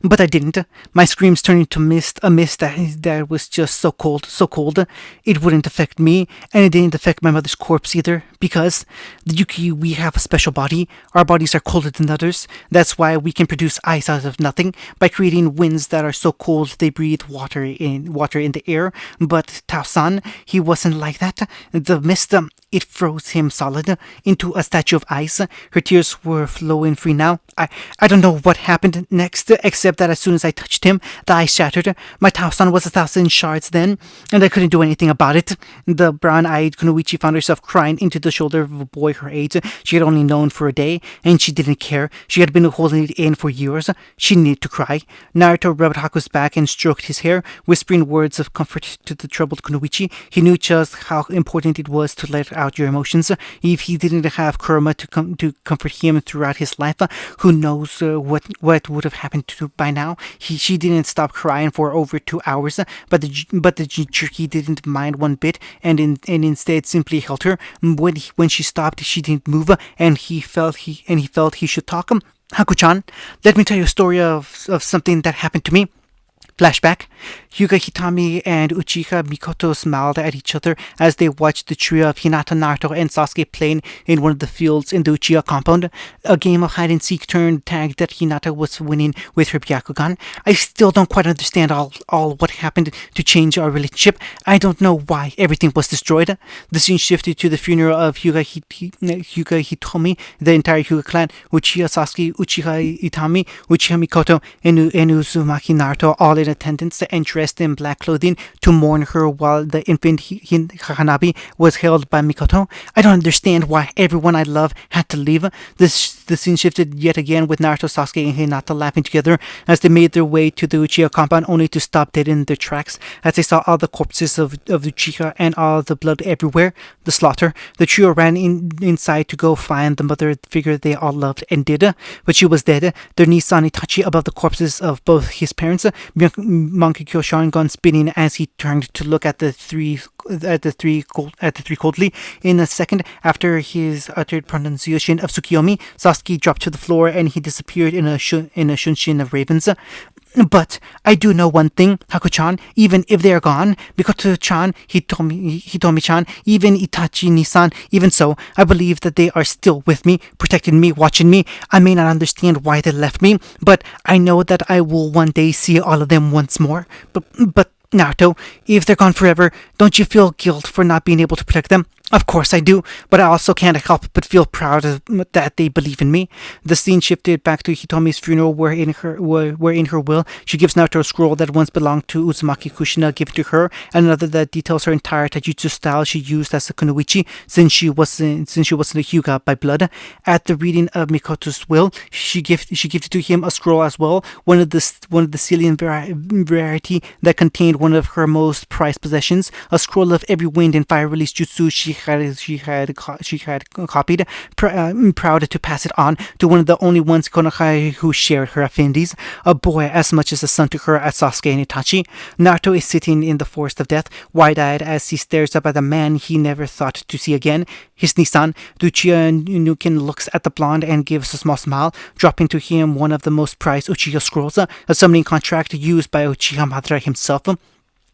But I didn't. My screams turned into mist, a mist that was just so cold. It wouldn't affect me, and it didn't affect my mother's corpse either, because the Yuki, we have a special body. Our bodies are colder than others. That's why we can produce ice out of nothing, by creating winds that are so cold they breathe water in the air. But Tao-san, he wasn't like that. The mist, it froze him solid into a statue of ice. Her tears were flowing free now. I don't know what happened next, except that as soon as I touched him, the ice shattered. My Tao-san was 1,000 shards then, and I couldn't do anything about it. The brown-eyed Kunoichi found herself crying into the shoulder of a boy her age she had only known for a day, and she didn't care. She had been holding it in for years. She needed to cry. Naruto rubbed Haku's back and stroked his hair, whispering words of comfort to the troubled Kunoichi. He knew just how important it was to let out your emotions. If he didn't have Kurama to comfort him throughout his life, who knows what would have happened to by now. She didn't stop crying for over 2 hours, but the jerky didn't mind one bit, and instead simply held her. When she stopped, she didn't move, and he felt he should talk. Haku-chan, let me tell you a story of something that happened to me. Flashback. Hyuga Hitami and Uchiha Mikoto smiled at each other as they watched the trio of Hinata, Naruto, and Sasuke playing in one of the fields in the Uchiha compound. A game of hide-and-seek turned tag that Hinata was winning with her Byakugan. I still don't quite understand all what happened to change our relationship. I don't know why everything was destroyed. The scene shifted to the funeral of Hyuga Hitomi, the entire Hyuga clan, Uchiha Sasuke, Uchiha Itami, Uchiha Mikoto, and Uzumaki Naruto, all in attendance and dressed in black clothing to mourn her while the infant Hanabi was held by Mikoto. I don't understand why everyone I love had to leave. The scene shifted yet again with Naruto, Sasuke, and Hinata laughing together as they made their way to the Uchiha compound, only to stop dead in their tracks as they saw all the corpses of Uchiha and all the blood everywhere. The slaughter. The trio ran inside to go find the mother figure they all loved and did, but she was dead. Their Nissan Itachi above the corpses of both his parents. Monkey Sharingan spinning as he turned to look at the three coldly. In a second after his uttered pronunciation of Tsukiyomi, Sasuke dropped to the floor and he disappeared in a shunshin of ravens. But I do know one thing, Haku-chan, even if they are gone, Mikoto-chan, Hitomi-chan, even Itachi Nissan, even so, I believe that they are still with me, protecting me, watching me. I may not understand why they left me, but I know that I will one day see all of them once more. But Naruto, if they're gone forever, don't you feel guilt for not being able to protect them? Of course I do, but I also can't help but feel proud that they believe in me. The scene shifted back to Hitomi's funeral, where in her will she gives Naruto a scroll that once belonged to Uzumaki Kushina, given to her, and another that details her entire taijutsu style she used as a kunoichi since she wasn't a Hyuga by blood. At the reading of Mikoto's will, she gifted to him a scroll as well, one of the Cillian variety that contained one of her most prized possessions, a scroll of every wind and fire release jutsu she had copied, proud to pass it on to one of the only ones Konoha who shared her affinities, a boy as much as a son to her as Sasuke and Itachi. Naruto is sitting in the forest of death, wide-eyed as he stares up at the man he never thought to see again, his Nissan. Uchiha Nukin looks at the blonde and gives a small smile, dropping to him one of the most prized Uchiha scrolls, a summoning contract used by Uchiha Madara himself.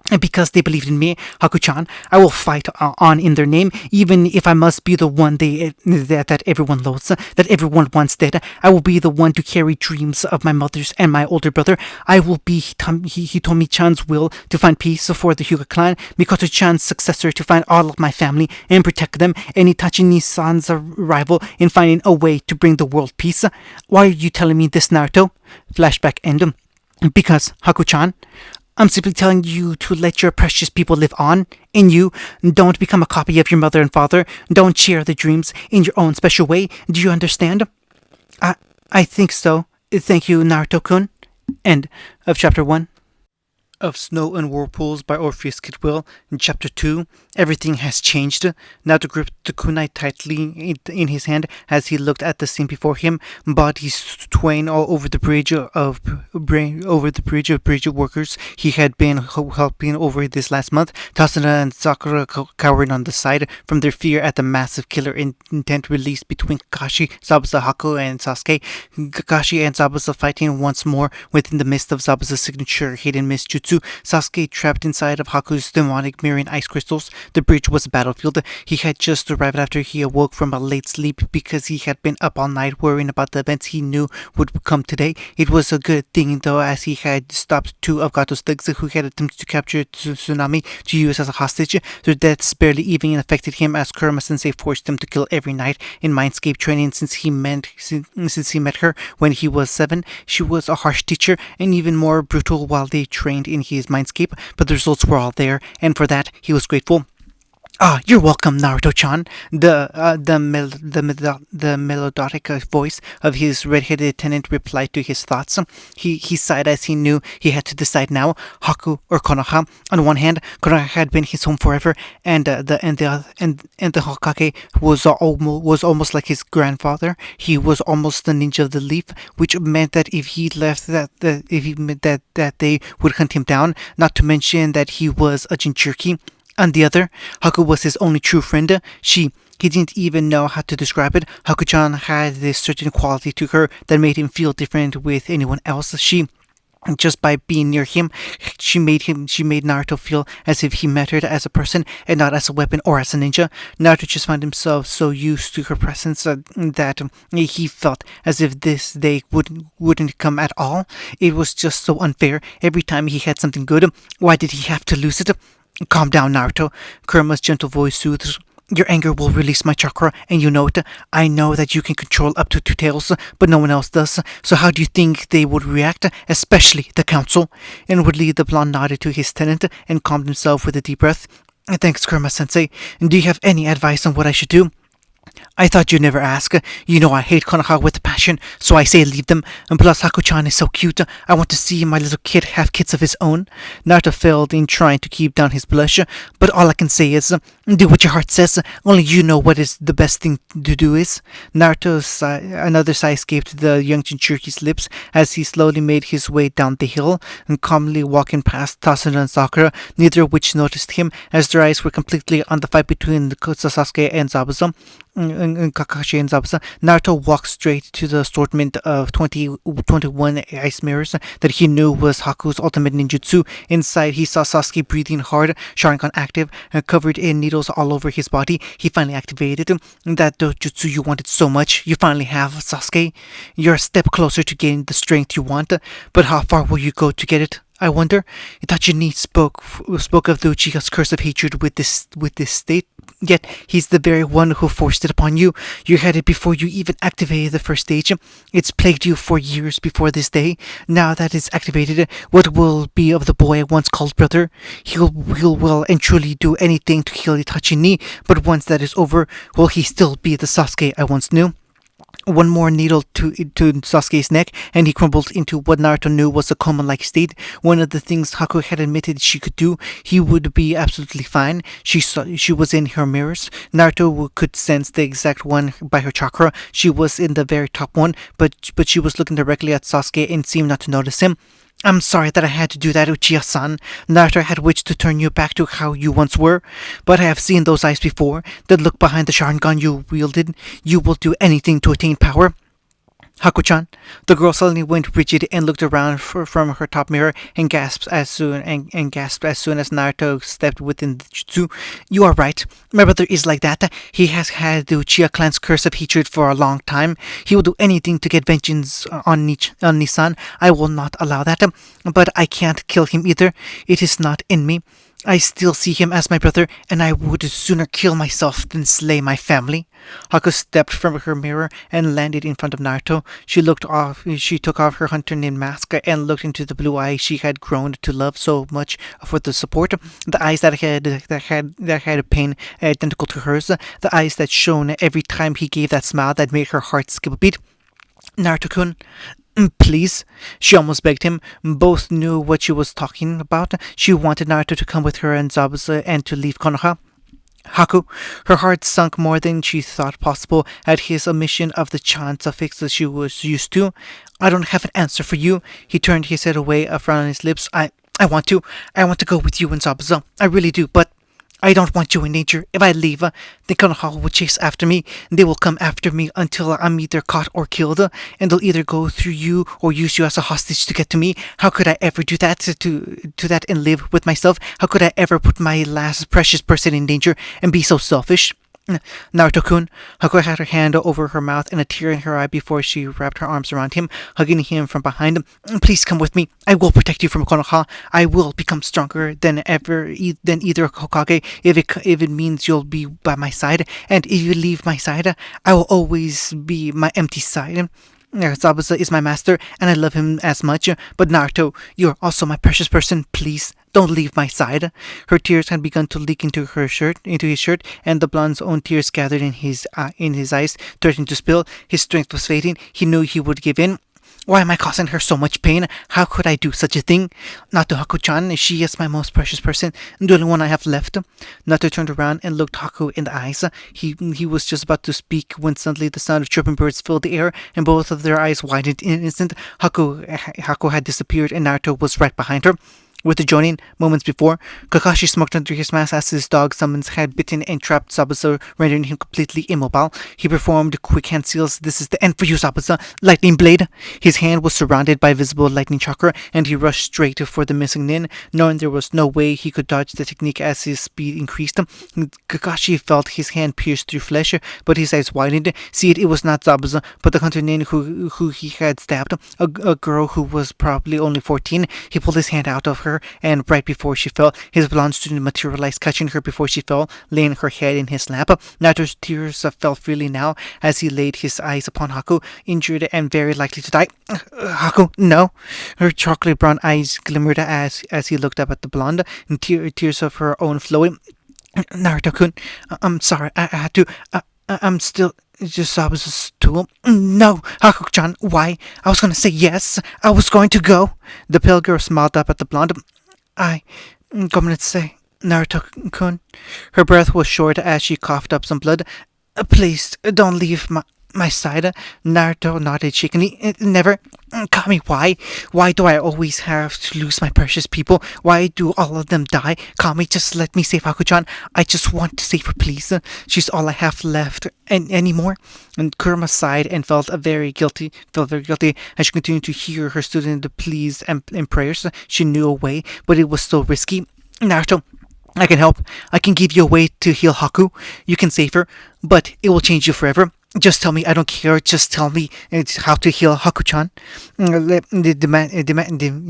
And because they believed in me, Haku-chan, I will fight on in their name, even if I must be the one that everyone loathes, that everyone wants dead. I will be the one to carry dreams of my mother's and my older brother. I will be Hitomi-chan's will to find peace for the Hyuga clan, Mikoto-chan's successor to find all of my family and protect them, and Itachi Nissan's rival in finding a way to bring the world peace. Why are you telling me this, Naruto? Flashback end. Because, Haku-chan, I'm simply telling you to let your precious people live on in you. Don't become a copy of your mother and father. Don't share the dreams in your own special way. Do you understand? I think so. Thank you, Naruto-kun. End of Chapter 1. Of Snow and Whirlpools by Orpheus Kidwill. In Chapter 2, everything has changed. Naruto gripped the kunai tightly in his hand as he looked at the scene before him. Bodies twain all over the bridge of bridge workers he had been helping over this last month. Tasuna and Sakura cowering on the side from their fear at the massive killer intent released between Kakashi, Zabuza, Haku, and Sasuke. Kakashi and Zabuza fighting once more within the midst of Zabuza's signature hidden mist jutsu. Sasuke trapped inside of Haku's demonic mirroring ice crystals. The bridge was a battlefield. He had just arrived after he awoke from a late sleep because he had been up all night worrying about the events he knew would come today. It was a good thing though, as he had stopped two of Gato's thugs who had attempted to capture Tsunami to use as a hostage. Their deaths barely even affected him, as Kurama-sensei forced them to kill every night in Mindscape training since he met her when he was 7. She was a harsh teacher and even more brutal while they trained in his Mindscape, but the results were all there, and for that he was grateful. Ah, you're welcome, Naruto-chan. The melodic voice of his red-headed attendant replied to his thoughts. He sighed as he knew he had to decide now, Haku or Konoha. On one hand, Konoha had been his home forever, and the Hokage was almost like his grandfather. He was almost the ninja of the leaf, which meant that if he left, that they would hunt him down. Not to mention that he was a Jinchuriki. On the other, Haku was his only true friend. He didn't even know how to describe it. Haku-chan had this certain quality to her that made him feel different with anyone else. Just by being near him, she made Naruto feel as if he mattered as a person and not as a weapon or as a ninja. Naruto just found himself so used to her presence that he felt as if this day wouldn't come at all. It was just so unfair. Every time he had something good, why did he have to lose it? Calm down, Naruto, Kurama's gentle voice soothed. Your anger will release my chakra, and you know it. I know that you can control up to two tails, but no one else does. So how do you think they would react, especially the council?" Inwardly, the blonde nodded to his tenant and calmed himself with a deep breath. "Thanks, Kurama-sensei. Do you have any advice on what I should do?" "I thought you'd never ask. You know I hate Konoha with a passion, so I say leave them. And plus, Haku-chan is so cute. I want to see my little kid have kids of his own." Naruto failed in trying to keep down his blush, but all I can say is, do what your heart says. Only you know what is the best thing to do is. Another sigh escaped the young Jinchuriki's lips as he slowly made his way down the hill and calmly walking past Tasuna and Sakura, neither of which noticed him, as their eyes were completely on the fight between Sasuke and Zabuza. Kakashi and Zabuza. Naruto walked straight to the assortment of 21 ice mirrors that he knew was Haku's ultimate ninjutsu. Inside, he saw Sasuke breathing hard, Sharingan active, and covered in needles all over his body. He finally activated that dojutsu you wanted so much. You finally have, Sasuke. You're a step closer to getting the strength you want, but how far will you go to get it? I wonder. Itachi spoke of the Uchiha's curse of hatred with this state. Yet he's the very one who forced it upon you. You had it before you even activated the first stage. It's plagued you for years before this day. Now that it's activated, what will be of the boy I once called brother? He'll well and truly do anything to kill Itachi, but once that is over, will he still be the Sasuke I once knew? One more needle to Sasuke's neck, and he crumbled into what Naruto knew was a coma-like state. One of the things Haku had admitted she could do. He would be absolutely fine. She was in her mirrors. Naruto could sense the exact one by her chakra. She was in the very top one, but she was looking directly at Sasuke and seemed not to notice him. "I'm sorry that I had to do that, Uchiha-san. Naruto had wished to turn you back to how you once were, but I have seen those eyes before, that look behind the Sharingan you wielded. You will do anything to attain power." "Haku-chan." The girl suddenly went rigid and looked around from her top mirror and gasped as soon as Naruto stepped within the jutsu. "You are right. My brother is like that. He has had the Uchiha clan's curse of hatred for a long time. He will do anything to get vengeance on Nissan. I will not allow that. But I can't kill him either. It is not in me. I still see him as my brother, and I would sooner kill myself than slay my family." Haku stepped from her mirror and landed in front of Naruto. She took off her hunter-named mask and looked into the blue eyes she had grown to love so much for the support. The eyes that had a pain identical to hers. The eyes that shone every time he gave that smile that made her heart skip a beat. "Naruto-kun, please," she almost begged him. Both knew what she was talking about. She wanted Naruto to come with her and Zabuza and to leave Konoha. "Haku." Her heart sunk more than she thought possible at his omission of the chan suffix that she was used to. "I don't have an answer for you." He turned his head away, a frown on his lips. I want to go with you and Zabuza. I really do, but I don't want you in danger. If I leave, the Konoha will chase after me. They will come after me until I'm either caught or killed, and they'll either go through you or use you as a hostage to get to me. How could I ever do that to that and live with myself? How could I ever put my last precious person in danger and be so selfish? "Naruto-kun." Haku had her hand over her mouth and a tear in her eye before she wrapped her arms around him, hugging him from behind. "Please come with me. I will protect you from Konoha. I will become stronger than either Hokage if it means you'll be by my side. And if you leave my side, I will always be my empty side. Zabuza is my master, and I love him as much. But Naruto, you're also my precious person. Please, don't leave my side." Her tears had begun to leak into his shirt, and the blonde's own tears gathered in his eyes, threatening to spill. His strength was fading. He knew he would give in. "Why am I causing her so much pain? How could I do such a thing? Not to Haku-chan. She is my most precious person, the only one I have left." Naruto turned around and looked Haku in the eyes. He was just about to speak when suddenly the sound of chirping birds filled the air, and both of their eyes widened in an instant. Haku had disappeared, and Naruto was right behind her. With the joining, moments before, Kakashi smoked under his mask as his dog summons had bitten and trapped Zabuza, rendering him completely immobile. He performed quick hand seals. "This is the end for you, Zabuza. Lightning blade!" His hand was surrounded by visible lightning chakra, and he rushed straight for the missing nin, knowing there was no way he could dodge the technique as his speed increased. Kakashi felt his hand pierce through flesh, but his eyes widened. See it was not Zabuza, but the hunter nin who he had stabbed, a girl who was probably only 14. He pulled his hand out of her her, and right before she fell, his blonde student materialized, catching her before she fell, laying her head in his lap. Naruto's tears fell freely now as he laid his eyes upon Haku, injured and very likely to die. Haku, no. Her chocolate brown eyes glimmered as he looked up at the blonde, and tears of her own flowing. Naruto-kun, I'm sorry, I had to. I'm still just I was a stool. No, Haku-chan, why? I was gonna say yes. I was going to go. The pale girl smiled up at the blonde. I'm going to say, Naruto-kun. Her breath was short as she coughed up some blood. Please, don't leave my side. Naruto nodded shakily. Never. Kami, why? Why do I always have to lose my precious people? Why do all of them die? Kami, just let me save Haku-chan. I just want to save her, please. She's all I have left anymore. And Kurama sighed and felt very guilty as she continued to hear her student pleas and prayers. She knew a way, but it was so risky. Naruto, I can help. I can give you a way to heal Haku. You can save her, but it will change you forever. Just tell me, I don't care. Just tell me how to heal Haku-chan.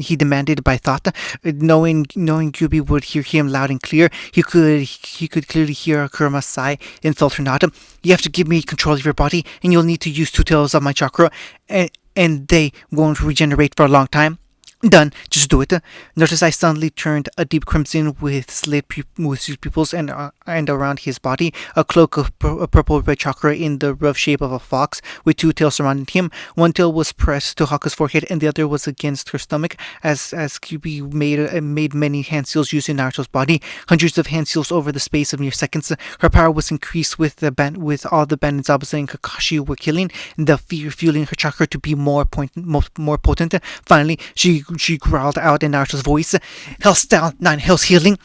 He demanded by thought. Knowing Gyubi would hear him loud and clear, he could clearly hear Kurama sigh and felt her nod. You have to give me control of your body, and you'll need to use 2 tails of my chakra, and they won't regenerate for a long time. Done. Just do it. Naruto's eyes suddenly turned a deep crimson with slit pupils and around his body a cloak of purple red chakra in the rough shape of a fox with 2 tails surrounding him. One tail was pressed to Haku's forehead and the other was against her stomach as Kyuubi made many hand seals using Naruto's body. Hundreds of hand seals over the space of mere seconds. Her power was increased with all the bandits Zabuza and Kakashi were killing, the fear fueling her chakra to be more potent. Finally, she growled out in Naruto's voice, Hellstyle, 9 hells healing.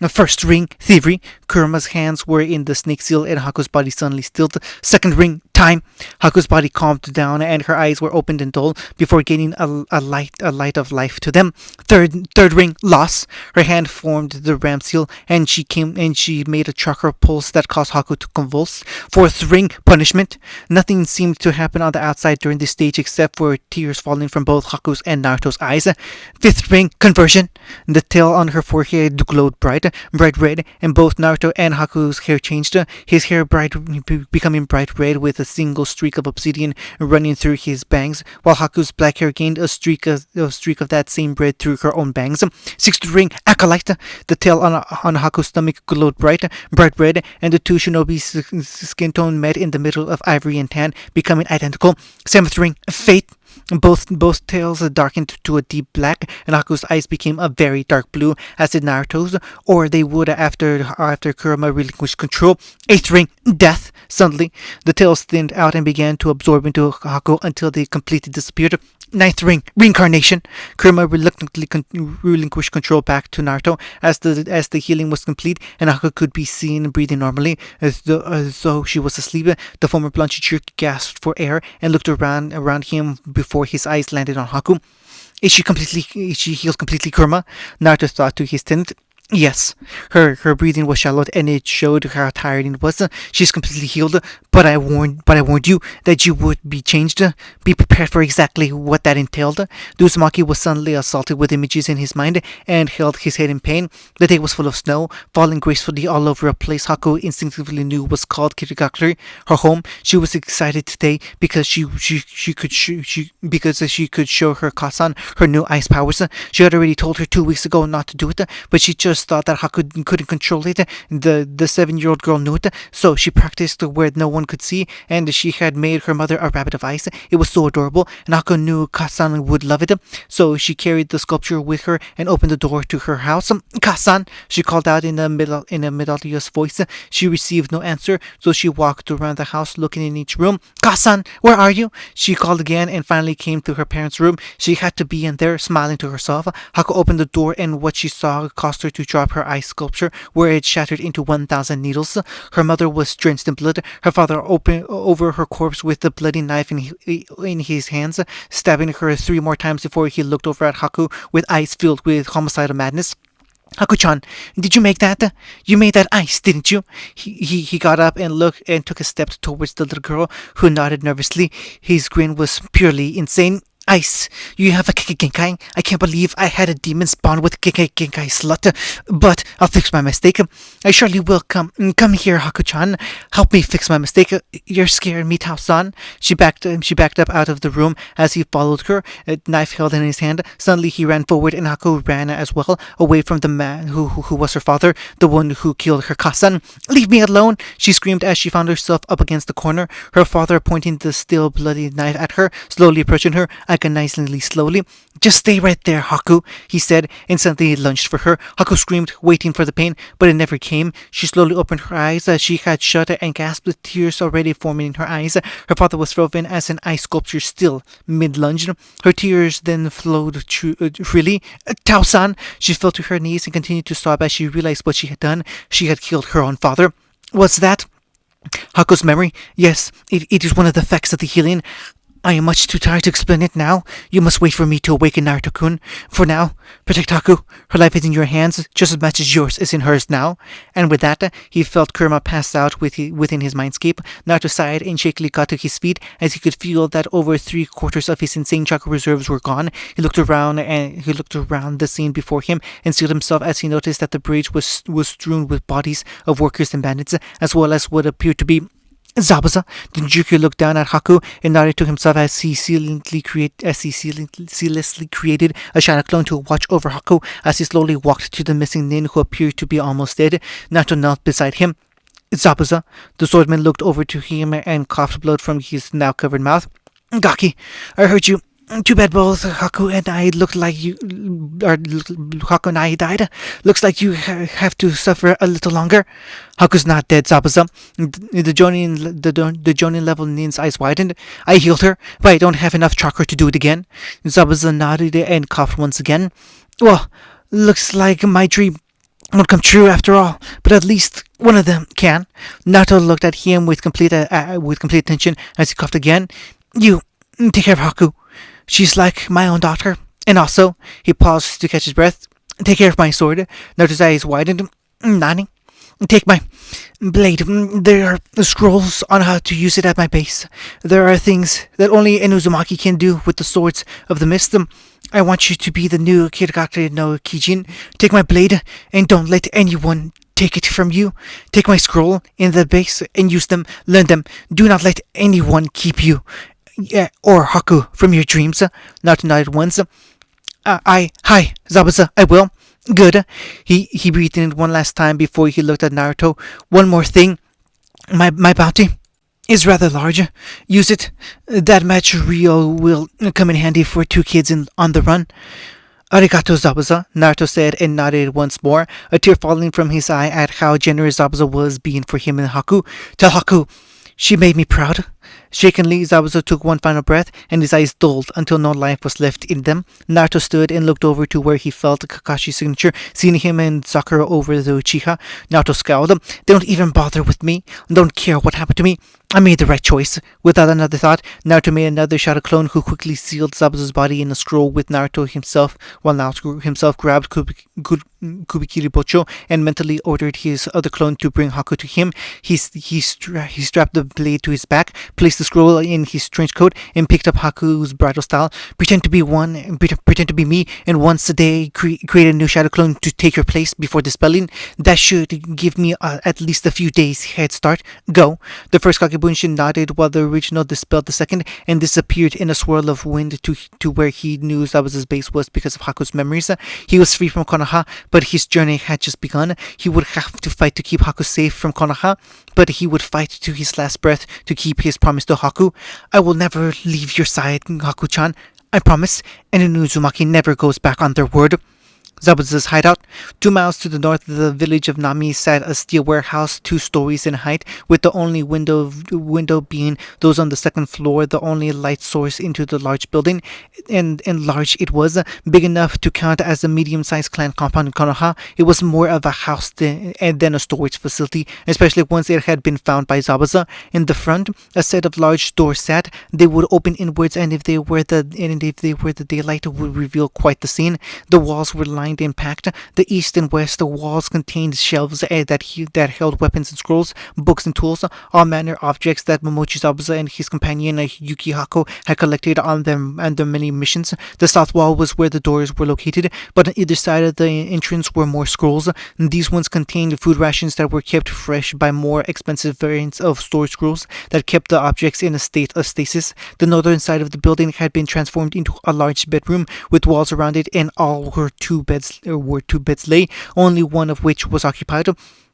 First ring, thievery. Kurama's hands were in the snake seal and Haku's body suddenly stilled. Second ring, time. Haku's body calmed down and her eyes were opened and dull before gaining a light of life to them. Third ring, loss. Her hand formed the ram seal and she made a chakra pulse that caused Haku to convulse. Fourth ring, punishment. Nothing seemed to happen on the outside during this stage except for tears falling from both Haku's and Naruto's eyes. Fifth ring, conversion. The tail on her forehead glowed bright red, and both Naruto and Haku's hair changed. His hair becoming bright red with a single streak of obsidian running through his bangs, while Haku's black hair gained a streak of that same red through her own bangs. Sixth ring, acolyte. The tail on Haku's stomach glowed bright red, and the 2 shinobi's skin tone met in the middle of ivory and tan, becoming identical. Seventh ring, fate. Both tails darkened to a deep black, and Haku's eyes became a very dark blue, as did Naruto's, or they would after Kurama relinquished control. Eighth ring, death. Suddenly, the tails thinned out and began to absorb into Haku until they completely disappeared. Ninth ring, reincarnation. Kurama reluctantly relinquished control back to Naruto as the healing was complete and Haku could be seen breathing normally as though she was asleep. The former blonde teacher gasped for air and looked around him before his eyes landed on Haku. Is she healed completely, Kurama? Naruto thought to his tenant. Yes, her breathing was shallow and it showed how tired it was. She's completely healed, but I warned you that you would be changed. Be prepared for exactly what that entailed. The Uzumaki was suddenly assaulted with images in his mind and held his head in pain. The day was full of snow, falling gracefully all over a place Haku instinctively knew was called Kirigakure, her home. She was excited today because she could show her Kasan her new ice powers. She had already told her 2 weeks ago not to do it, but she just thought that Haku couldn't control it. The 7-year-old girl knew it, so she practiced where no one could see, and she had made her mother a rabbit of ice. It was so adorable, and Haku knew Kasan would love it, so she carried the sculpture with her and opened the door to her house. Kasan, she called out in a melodious voice. She received no answer, so she walked around the house looking in each room. Kasan, where are you? She called again and finally came to her parents' room. She had to be in there, smiling to herself. Haku opened the door, and what she saw caused her to drop her ice sculpture, where it shattered into 1,000 needles. Her mother was drenched in blood. Her father opened over her corpse with the bloody knife in his hands, stabbing her 3 more times before he looked over at Haku with eyes filled with homicidal madness. Haku-chan, did you make that? You made that ice, didn't you? He got up and took a step towards the little girl, who nodded nervously. His grin was purely insane. Ice, you have a Genkai? I can't believe I had a demon spawn with Genkai slut, but I'll fix my mistake. I surely will. Come here, Haku-chan. Help me fix my mistake. You're scaring me, Tao-san. She backed up out of the room as he followed her, a knife held in his hand. Suddenly he ran forward, and Haku ran as well, away from the man who was her father, the one who killed her cousin. Leave me alone! She screamed as she found herself up against the corner, her father pointing the still bloody knife at her, slowly approaching her, agonizingly slowly. Just stay right there, Haku, he said, and suddenly lunged for her. Haku screamed, waiting for the pain, but it never came. She slowly opened her eyes. She had shut and gasped, with tears already forming in her eyes. Her father was frozen as an ice sculpture, still mid-lunge. Her tears then flowed freely. Tao-san! She fell to her knees and continued to sob as she realized what she had done. She had killed her own father. What's that? Haku's memory? Yes, it is one of the effects of the healing. I am much too tired to explain it now. You must wait for me to awaken Naruto-kun. For now, protect Haku. Her life is in your hands, just as much as yours is in hers now. And with that, he felt Kurama pass out within his mindscape. Naruto sighed and shakily got to his feet as he could feel that over 3/4 of his insane chakra reserves were gone. He looked around the scene before him and steeled himself as he noticed that the bridge was strewn with bodies of workers and bandits, as well as what appeared to be Zabuza. The Jinchuriki looked down at Haku and nodded to himself as he seamlessly created a shadow clone to watch over Haku as he slowly walked to the missing nin who appeared to be almost dead. Naruto knelt beside him. Zabuza. The swordsman looked over to him and coughed blood from his now covered mouth. Gaki, I heard you. Too bad both Haku and I died. Looks like you have to suffer a little longer. Haku's not dead, Zabuza. The Jonin level nin's eyes widened. I healed her, but I don't have enough chakra to do it again. Zabuza nodded and coughed once again. Well, looks like my dream won't come true after all, but at least one of them can. Naruto looked at him with complete attention as he coughed again. You take care of Haku. She's like my own daughter. And also, he paused to catch his breath. Take care of my sword. Naruto's eyes widened. Nani? Take my blade. There are scrolls on how to use it at my base. There are things that only Inuzumaki can do with the swords of the mist. I want you to be the new Kirigakure no Kijin. Take my blade and don't let anyone take it from you. Take my scroll in the base and use them. Learn them. Do not let anyone keep you. Or Haku from your dreams. Naruto nodded once. Hi, Zabuza, I will. Good. He breathed in one last time before he looked at Naruto. One more thing. My bounty is rather large. Use it. That match Rio will come in handy for 2 kids on the run. Arigato, Zabuza, Naruto said and nodded once more, a tear falling from his eye at how generous Zabuza was being for him and Haku. Tell Haku, she made me proud. Shakenly, Zabuza took one final breath, and his eyes dulled until no life was left in them. Naruto stood and looked over to where he felt Kakashi's signature, seeing him and Sakura over the Uchiha. Naruto scowled. They don't even bother with me. Don't care what happened to me. I made the right choice. Without another thought, Naruto made another shadow clone who quickly sealed Zabuza's body in a scroll with Naruto himself, while Naruto himself grabbed Kubikiri Bocho and mentally ordered his other clone to bring Haku to him. He strapped the blade to his back, placed the scroll in his trench coat, and picked up Haku's bridal style. Pretend to be me, and once a day create a new shadow clone to take your place before dispelling. That should give me at least a few days head start. Go. The first Kagebunshin nodded while the original dispelled the second and disappeared in a swirl of wind to where he knew Zabuza's base was because of Haku's memories. He was free from Konoha, but his journey had just begun. He would have to fight to keep Haku safe from Konoha, but he would fight to his last breath to keep his promise to Haku. I will never leave your side, Haku-chan. I promise. And Inuzumaki never goes back on their word. Zabuza's hideout. 2 miles to the north of the village of Nami sat a steel warehouse 2 stories in height, with the only window being those on the second floor, the only light source into the large building. And large it was, big enough to count as a medium-sized clan compound in Konoha. It was more of a house than a storage facility, especially once it had been found by Zabuza. In the front, a set of large doors sat. They would open inwards, and if they were the daylight, would reveal quite the scene. The walls were lined lined and packed. The east and west walls contained shelves that held weapons and scrolls, books and tools, all manner of objects that Momochi Zabuza and his companion Yuki Hako had collected on them and their many missions. The south wall was where the doors were located, but on either side of the entrance were more scrolls. These ones contained food rations that were kept fresh by more expensive variants of storage scrolls that kept the objects in a state of stasis. The northern side of the building had been transformed into a large bedroom with walls around it, and all were two beds lay, only one of which was occupied.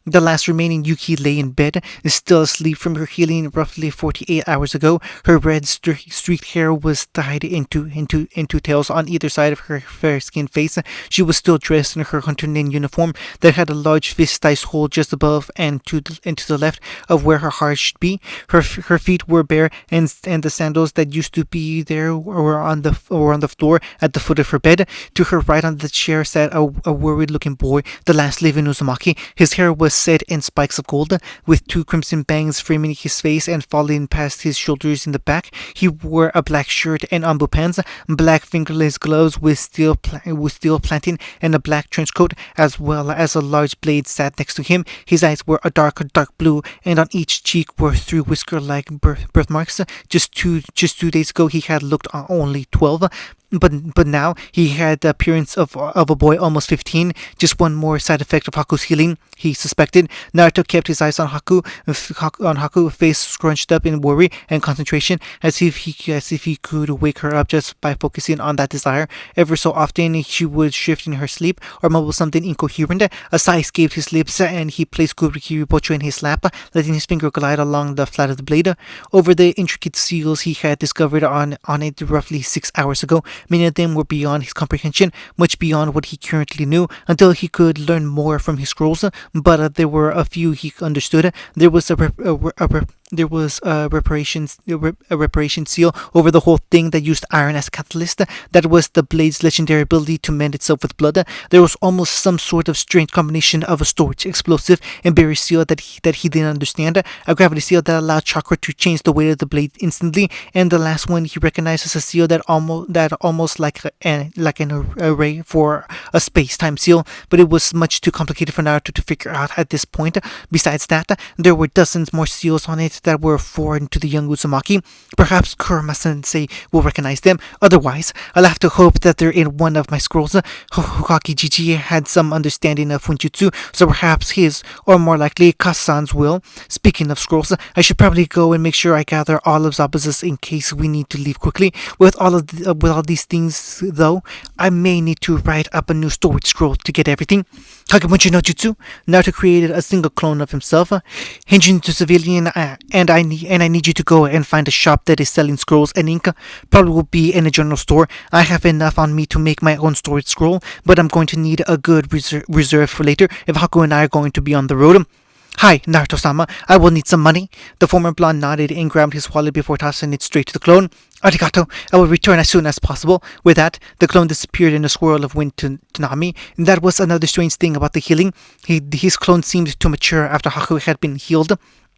The last remaining Yuki lay in bed, still asleep from her healing roughly 48 hours ago. Her red streaked hair was tied into tails on either side of her fair-skinned face. She was still dressed in her hunter nin uniform that had a large fist-sized hole just above and to the left of where her heart should be. Her feet were bare, and the sandals that used to be there were on the floor at the foot of her bed. To her right on the chair sat a worried-looking boy, the last living Uzumaki. His hair was set in spikes of gold, with two crimson bangs framing his face and falling past his shoulders in the back. He wore a black shirt and ambu pants, black fingerless gloves with steel planting, and a black trench coat, as well as a large blade sat next to him. His eyes were a dark blue, and on each cheek were three whisker-like birthmarks. Just two days ago, he had looked only 12. But now he had the appearance of a boy almost 15. Just one more side effect of Haku's healing, he suspected. Naruto kept his eyes on Haku, face scrunched up in worry and concentration, as if he could wake her up just by focusing on that desire. Ever so often, she would shift in her sleep or mumble something incoherent. A sigh escaped his lips, and he placed Kubikiri in his lap, letting his finger glide along the flat of the blade. Over the intricate seals he had discovered on it roughly 6 hours ago, many of them were beyond his comprehension, much beyond what he currently knew, until he could learn more from his scrolls. But there were a few he understood. There was a reparation seal over the whole thing that used iron as a catalyst. That was the blade's legendary ability to mend itself with blood. There was almost some sort of strange combination of a storage explosive and barrier seal that he didn't understand, a gravity seal that allowed chakra to change the weight of the blade instantly, and the last one he recognized as a seal that almost like an array for a space-time seal, but it was much too complicated for Naruto to figure out at this point. Besides that, there were dozens more seals on it that were foreign to the young Uzumaki. Perhaps Kurama-sensei will recognize them. Otherwise, I'll have to hope that they're in one of my scrolls. Hokage Jiji had some understanding of Funjutsu, so perhaps his, or more likely Kasan's, will. Speaking of scrolls, I should probably go and make sure I gather all of Zabuza's in case we need to leave quickly. With all these things, though, I may need to write up a new storage scroll to get everything. Kagemunchi no Jutsu. Naruto created a single clone of himself. Hinging to civilian, and I need you to go and find a shop that is selling scrolls and ink. Probably will be in a general store. I have enough on me to make my own storage scroll, but I'm going to need a good reserve for later if Haku and I are going to be on the road. Hi, Naruto-sama. I will need some money. The former blonde nodded and grabbed his wallet before tossing it straight to the clone. Arigato. I will return as soon as possible. With that, the clone disappeared in a swirl of wind to Nami. And that was another strange thing about the healing. His clone seemed to mature after Haku had been healed.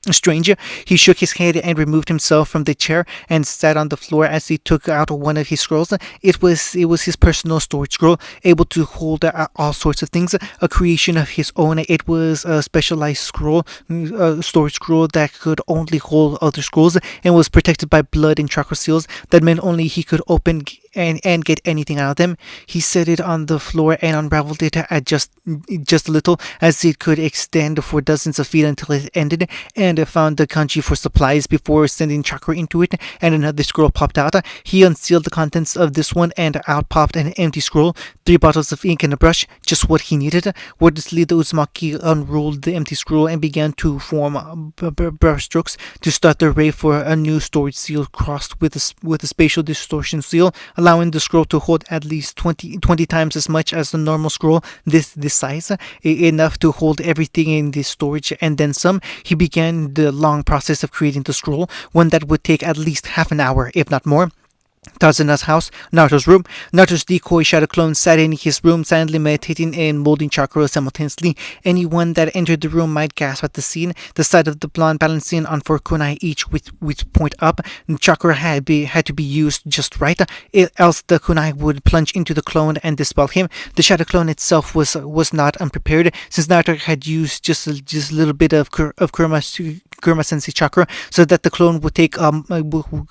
Strange. He shook his head and removed himself from the chair and sat on the floor as he took out one of his scrolls. It was his personal storage scroll, able to hold all sorts of things, a creation of his own. It was a specialized storage scroll that could only hold other scrolls and was protected by blood and chakra seals that meant only he could open and get anything out of them. He set it on the floor and unraveled it at just a little, as it could extend for dozens of feet until it ended, and found the kanji for supplies before sending chakra into it, and another scroll popped out. He unsealed the contents of this one, and out popped an empty scroll, 3 bottles of ink and a brush, just what he needed. Wordlessly, the Uzumaki unrolled the empty scroll and began to form brush strokes to start the array for a new storage seal crossed with a spatial distortion seal, allowing the scroll to hold at least 20 times as much as the normal scroll this size, enough to hold everything in this storage and then some. He began the long process of creating the scroll, one that would take at least half an hour, if not more. Tazuna's house, Naruto's room. Naruto's decoy shadow clone sat in his room, silently meditating and molding chakra simultaneously. Anyone that entered the room might gasp at the scene. The sight of the blonde balancing on four kunai, each with point up. Chakra had to be used just right, else the kunai would plunge into the clone and dispel him. The shadow clone itself was not unprepared, since Naruto had used just a little bit of Kurama Sensei chakra, so that the clone would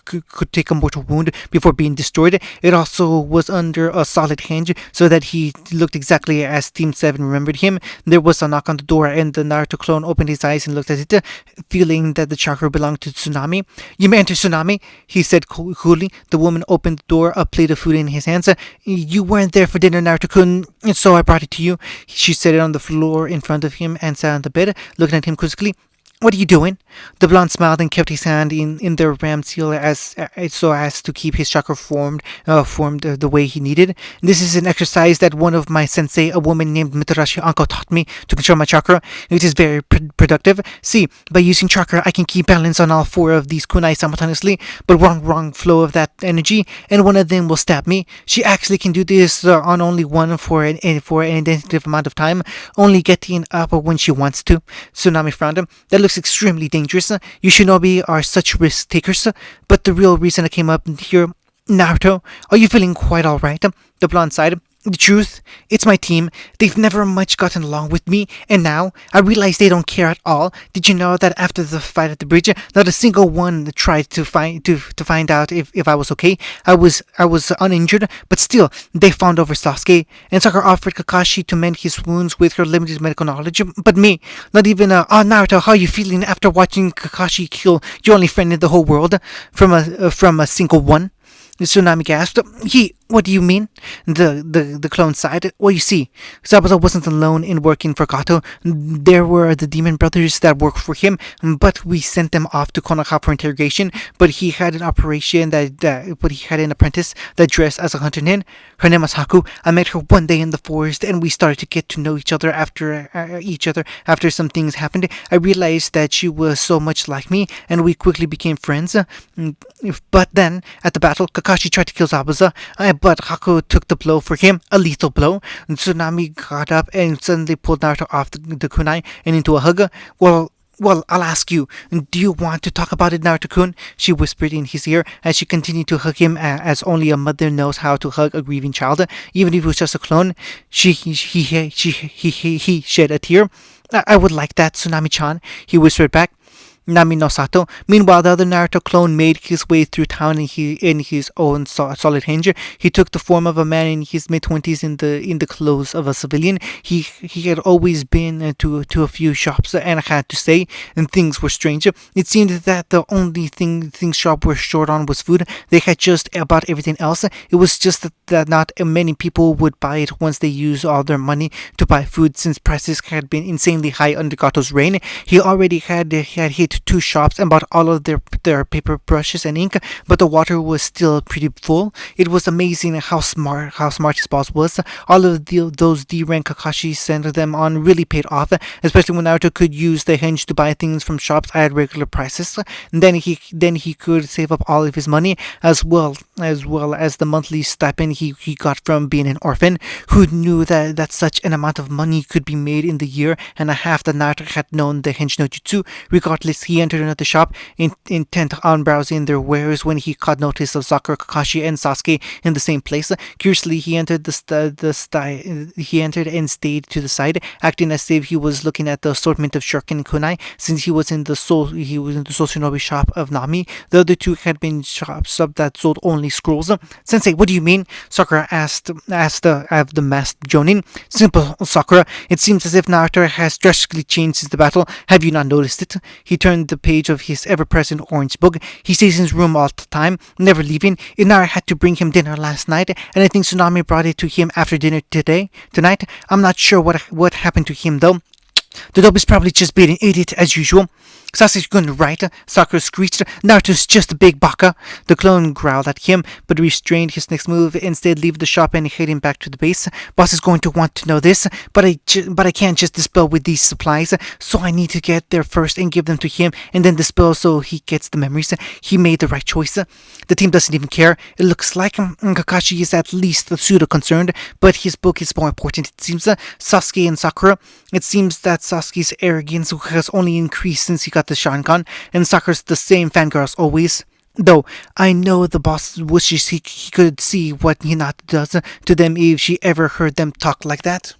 could take a mortal wound before being destroyed. It also was under a solid hinge, so that he looked exactly as Team 7 remembered him. There was a knock on the door, and the Naruto clone opened his eyes and looked at it, feeling that the chakra belonged to Tsunami. "You may enter, Tsunami," he said coolly. The woman opened the door, a plate of food in his hands. "You weren't there for dinner, Naruto-kun, so I brought it to you." She set it on the floor in front of him and sat on the bed, looking at him quizzically. "What are you doing?" The blonde smiled and kept his hand in the ram seal so as to keep his chakra formed the way he needed. "This is an exercise that one of my sensei, a woman named Mitarashi Anko, taught me to control my chakra. It is very productive. See, by using chakra, I can keep balance on all four of these kunai simultaneously, but wrong flow of that energy, and one of them will stab me. She actually can do this on only one for an indefinite amount of time, only getting up when she wants to." Tsunami frowned. "That looks extremely dangerous. You shinobi are such risk takers. But the real reason I came up here, Naruto, are you feeling quite alright?" The blonde sighed. "The truth, it's my team. They've never much gotten along with me, and now I realize they don't care at all. Did you know that after the fight at the bridge, not a single one tried to find out if I was okay? I was uninjured, but still they fawned over Sasuke, and Sakura offered Kakashi to mend his wounds with her limited medical knowledge. But me, not even Naruto, how are you feeling after watching Kakashi kill your only friend in the whole world from a single one?" Tsunami gasped. What do you mean?" The clone sighed. "Well, you see, Zabuza wasn't alone in working for Gato. There were the demon brothers that worked for him, but we sent them off to Konoha for interrogation. But he had an apprentice that dressed as a hunter nin. Her name was Haku. I met her one day in the forest, and we started to get to know each other after some things happened. I realized that she was so much like me, and we quickly became friends. But then, at the battle, Kakashi tried to kill Zabuza. But Haku took the blow for him, a lethal blow. Tsunami got up and suddenly pulled Naruto off the kunai and into a hug. Well, I'll ask you, do you want to talk about it, Naruto-kun?" She whispered in his ear as she continued to hug him as only a mother knows how to hug a grieving child. Even if it was just a clone, he shed a tear. I would like that, Tsunami-chan," he whispered back. Nami no Sato. Meanwhile, the other Naruto clone made his way through town in his own solid hinge. He took the form of a man in his mid-20s in the clothes of a civilian. He had always been to a few shops and had to say, and things were strange. It seemed that the only thing things shop were short on was food. They had just about everything else. It was just that not many people would buy it once they used all their money to buy food, since prices had been insanely high under Gato's reign. He already had hit 2 shops and bought all of their paper brushes and ink, but the water was still pretty full. It was amazing how smart his boss was. All of those D-rank Kakashi sent them on really paid off, especially when Naruto could use the hinge to buy things from shops at regular prices. And then he could save up all of his money, as well as the monthly stipend he got from being an orphan. Who knew that such an amount of money could be made in the year and a half that Naruto had known the hench no jutsu? Regardless, he entered another shop, intent on browsing their wares, when he caught notice of Sakura, Kakashi, and Sasuke in the same place. Curiously, he entered and stayed to the side, acting as if he was looking at the assortment of shuriken and kunai, since he was in the Soshinobi shop of Nami. The other two had been shops that sold only scrolls. "Sensei, what do you mean?" Sakura asked of the masked Jonin. "Simple, Sakura. It seems as if Naruto has drastically changed since the battle. Have you not noticed it?" He turned the page of his ever-present orange book. "He stays in his room all the time, never leaving. Inara had to bring him dinner last night, and I think Tsunami brought it to him after dinner tonight. I'm not sure what happened to him, though. The dope is probably just being an idiot as usual." Sasuke's going right, Sakura screeched. Naruto's just a big baka. The clone growled at him, but restrained his next move, instead leaving the shop and heading back to the base. Boss is going to want to know this, but I can't just dispel with these supplies, so I need to get there first and give them to him, and then dispel so he gets the memories. He made the right choice. The team doesn't even care. It looks like Kakashi is at least pseudo-concerned, but his book is more important, it seems. Sasuke and Sakura. It seems that Sasuke's arrogance has only increased since he got the Sharingan, and Sakura's the same fangirl as always. Though, I know the boss wishes he could see what Hinata does to them if she ever heard them talk like that.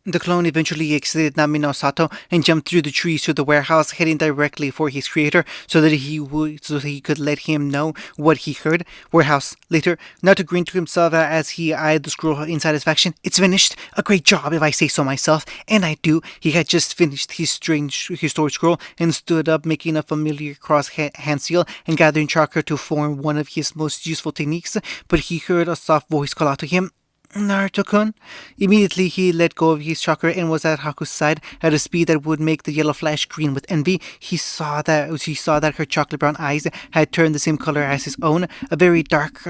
The clone eventually exited Namino Sato and jumped through the trees to the warehouse, heading directly for his creator so that he could let him know what he heard. Warehouse. Later, Naruto grinned to himself as he eyed the scroll inside his faction. It's finished. A great job, if I say so myself. And I do. He had just finished his storage scroll and stood up, making a familiar cross hand seal and gathering chakra to form one of his most useful techniques. But he heard a soft voice call out to him. Naruto-kun. Immediately he let go of his chakra and was at Haku's side at a speed that would make the yellow flash green with envy. She saw that her chocolate brown eyes had turned the same color as his own, a very dark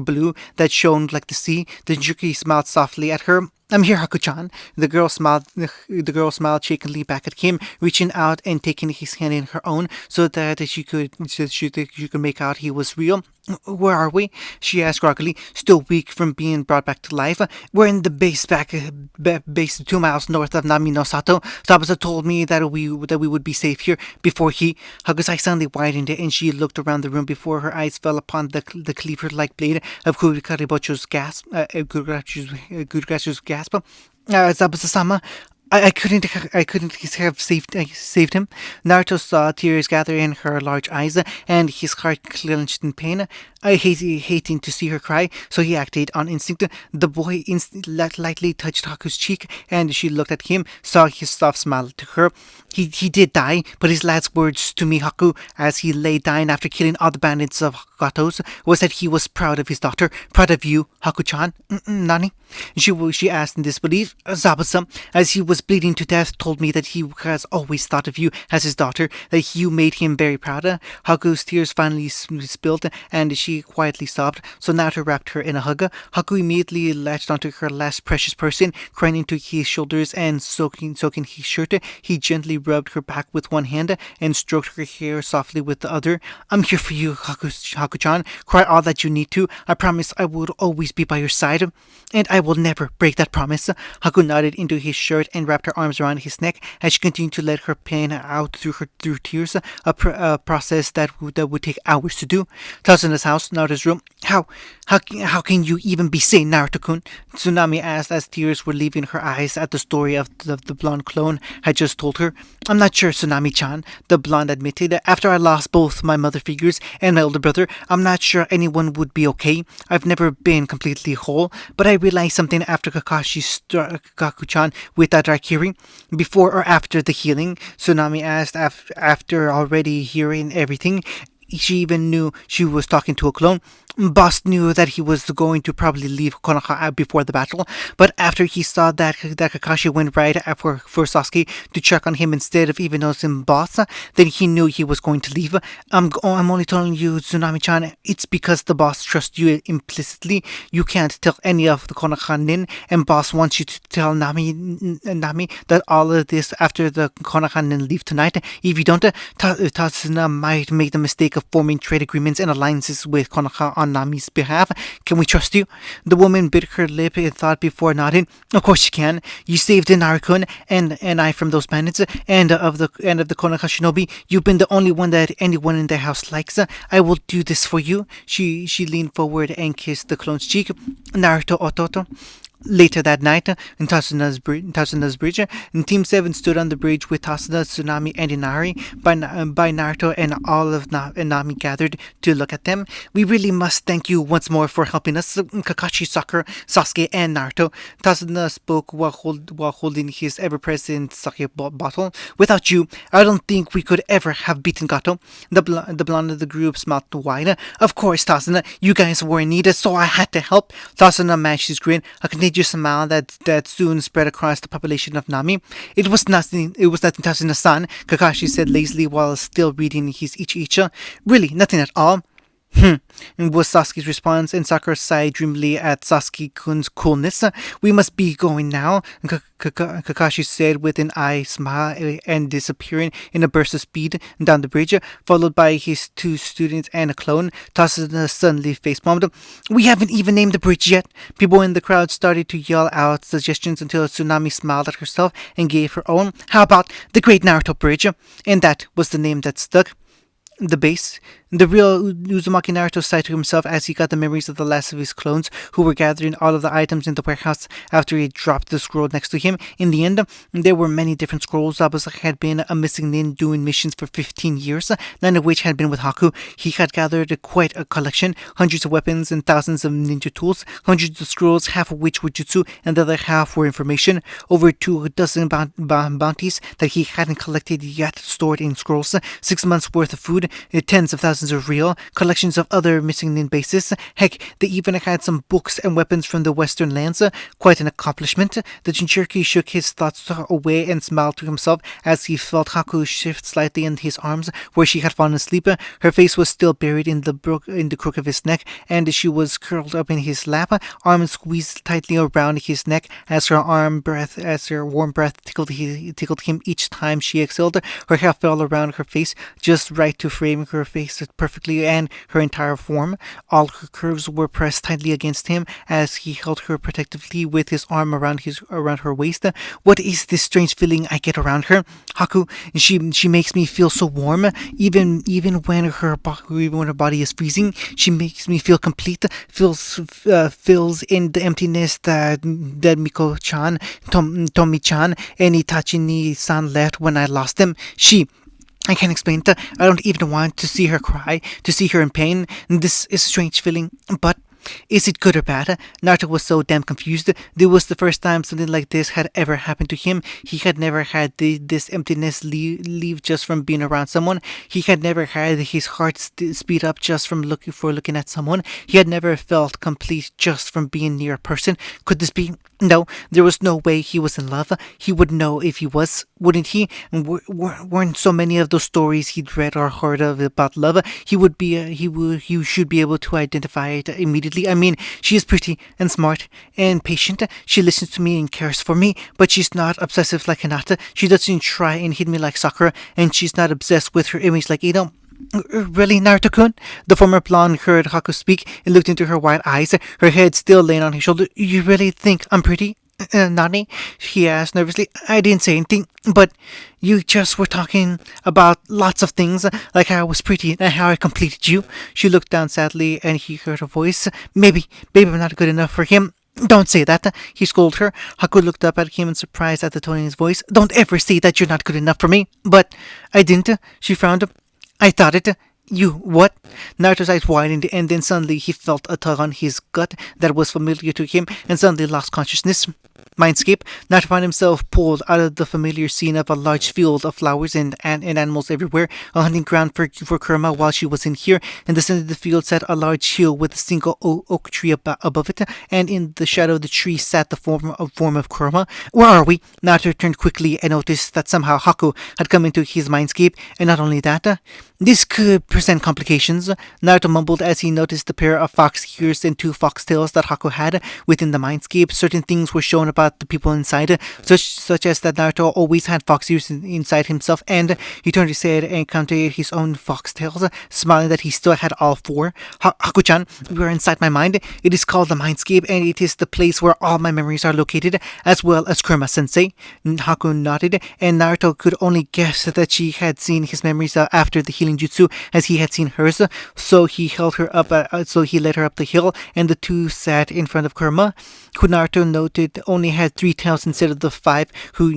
blue that shone like the sea. The Juki smiled softly at her. I'm here, Haku-chan. The girl smiled shakily back at him, reaching out and taking his hand in her own so that she could make out he was real. Where are we? She asked groggily, still weak from being brought back to life. We're in the base 2 miles north of Namino Sato. Sabasa told me that we would be safe here before he... Haku's eyes suddenly widened and she looked around the room before her eyes fell upon the cleaver-like blade of Kurikaribocho's gasp. Zabasa-sama, I couldn't have saved him. Naruto saw tears gather in her large eyes, and his heart clenched in pain. Hating to see her cry, so he acted on instinct. The boy lightly touched Haku's cheek, and she looked at him, saw his soft smile to her. He did die, but his last words to me, Haku, as he lay dying after killing all the bandits of Gatos, was that he was proud of his daughter. Proud of you, Haku-chan. Nani? She asked in disbelief. Zabasa, as he was bleeding to death, told me that he has always thought of you as his daughter, that you made him very proud. Haku's tears finally spilled, and she quietly sobbed, so Naruto wrapped her in a hug. Haku immediately latched onto her last precious person, crying into his shoulders and soaking his shirt. He gently rubbed her back with one hand and stroked her hair softly with the other. I'm here for you, Haku-chan. Cry all that you need to. I promise I will always be by your side. And I will never break that promise. Haku nodded into his shirt and wrapped her arms around his neck as she continued to let her pain out through tears, a process that would take hours to do. Tasuna's house, Naruto's room. How can you even be sane, Naruto-kun? Tsunami asked as tears were leaving her eyes at the story of the blonde clone had just told her. I'm not sure, Tsunami-chan, the blonde admitted. After I lost both my mother figures and my older brother, I'm not sure anyone would be okay. I've never been completely whole, but I realized something after Kakashi struck Kaku-chan with that dark hearing. Before or after the healing? Tsunami asked after already hearing everything. She even knew she was talking to a clone. Boss knew that he was going to probably leave Konoha before the battle, but after he saw that Kakashi went right for Sasuke to check on him instead of even noticing Boss, then he knew he was going to leave. I'm only telling you, Tsunami-chan, it's because the boss trusts you implicitly. You can't tell any of the Konoha nin, and Boss wants you to tell Nami that all of this after the Konoha nin leave tonight. If you don't, Tatsuna might make the mistake of forming trade agreements and alliances with Konoha on Nami's behalf. Can we trust you? The woman bit her lip in thought before nodding. Of course you can. You saved Naruto and I from those bandits, and of the Konoha shinobi. You've been the only one that anyone in their house likes. I will do this for you. She leaned forward and kissed the clone's cheek. Naruto Ototo. Later that night, in Tasuna's bridge, Team 7 stood on the bridge with Tasuna, Tsunami, and Inari. By Naruto and all of Nami gathered to look at them. We really must thank you once more for helping us, Kakashi, Sakura, Sasuke, and Naruto. Tasuna spoke while holding his ever-present sake bottle. Without you, I don't think we could ever have beaten Gato. The blonde of the group smiled wide. Of course, Tasuna, you guys were in need, so I had to help. Tasuna matched his grin. A major smile that soon spread across the population of Nami. It was nothing. It was nothing, Tasuno-san, Kakashi said lazily while still reading his Ichi-Icha. Really, nothing at all. Was Sasuke's response, and Sakura sighed dreamily at Sasuke-kun's coolness. We must be going now, Kakashi said with an eye smile and disappearing in a burst of speed down the bridge, followed by his two students and a clone. Tasuno suddenly face-palmed. We haven't even named the bridge yet. People in the crowd started to yell out suggestions until Tsunami smiled at herself and gave her own. How about the Great Naruto Bridge? And that was the name that stuck. The base. The real Uzumaki Naruto sighed to himself as he got the memories of the last of his clones who were gathering all of the items in the warehouse after he dropped the scroll next to him. In the end, there were many different scrolls. Zabuza had been a missing nin doing missions for 15 years, none of which had been with Haku. He had gathered quite a collection, hundreds of weapons and thousands of ninja tools, hundreds of scrolls, half of which were jutsu and the other half were information, over 24 bounties that he hadn't collected yet stored in scrolls, 6 months worth of food, tens of thousands of real, collections of other missing nin bases. Heck, they even had some books and weapons from the western lands. Quite an accomplishment. The Jinchuriki shook his thoughts away and smiled to himself as he felt Haku shift slightly in his arms where she had fallen asleep. Her face was still buried in the crook of his neck, and she was curled up in his lap, arms squeezed tightly around his neck as her warm breath tickled him each time she exhaled. Her hair fell around her face, just right to frame her face perfectly and her entire form. All her curves were pressed tightly against him as he held her protectively with his arm around her waist. What is this strange feeling I get around her? Haku, she makes me feel so warm, even when her body is freezing. She makes me feel complete, fills in the emptiness that Miko-chan, Tomi-chan, and Itachi-san left when I lost them. I can't explain it. I don't even want to see her cry, to see her in pain. This is a strange feeling, but is it good or bad? Naruto was so damn confused. This was the first time something like this had ever happened to him. He had never had this emptiness leave just from being around someone. He had never had his heart speed up just from looking at someone. He had never felt complete just from being near a person. Could this be? No, there was no way he was in love. He would know if he was, wouldn't he? Weren't so many of those stories he'd read or heard of about love? He should be able to identify it immediately. I mean, she is pretty and smart and patient. She listens to me and cares for me, but she's not obsessive like Hinata. She doesn't try and hit me like Sakura, and she's not obsessed with her image like Ito. Really, Naruto-kun? The former blonde heard Haku speak and looked into her wide eyes, her head still laying on his shoulder. You really think I'm pretty? Nani? He asked nervously. I didn't say anything, but you just were talking about lots of things, like how I was pretty and how I completed you. She looked down sadly and he heard her voice. Maybe I'm not good enough for him. Don't say that, he scolded her. Haku looked up at him in surprise at the tone in his voice. Don't ever say that you're not good enough for me. But I didn't, she frowned. I thought it. You, what? Naruto's eyes widened, and then suddenly he felt a tug on his gut that was familiar to him, and suddenly lost consciousness. Mindscape. Naruto found himself pulled out of the familiar scene of a large field of flowers and animals everywhere, a hunting ground for Kurama while she was in here. In the center of the field sat a large hill with a single oak tree above it, and in the shadow of the tree sat the form of Kurama. Where are we? Naruto turned quickly and noticed that somehow Haku had come into his mindscape, and not only that, this could present complications. Naruto mumbled as he noticed the pair of fox ears and 2 fox tails that Haku had within the mindscape. Certain things were shown about the people inside, such as that Naruto always had fox ears inside himself, and he turned his head and counted his own fox tails, smiling that he still had all 4. Haku-chan, we are inside my mind. It is called the mindscape, and it is the place where all my memories are located, as well as Kurama-sensei. Haku nodded, and Naruto could only guess that she had seen his memories after the healing jutsu, as he had seen hers. So he held her up. So he led her up the hill, and the 2 sat in front of Kurama, who Naruto noted only had 3 tails instead of the 5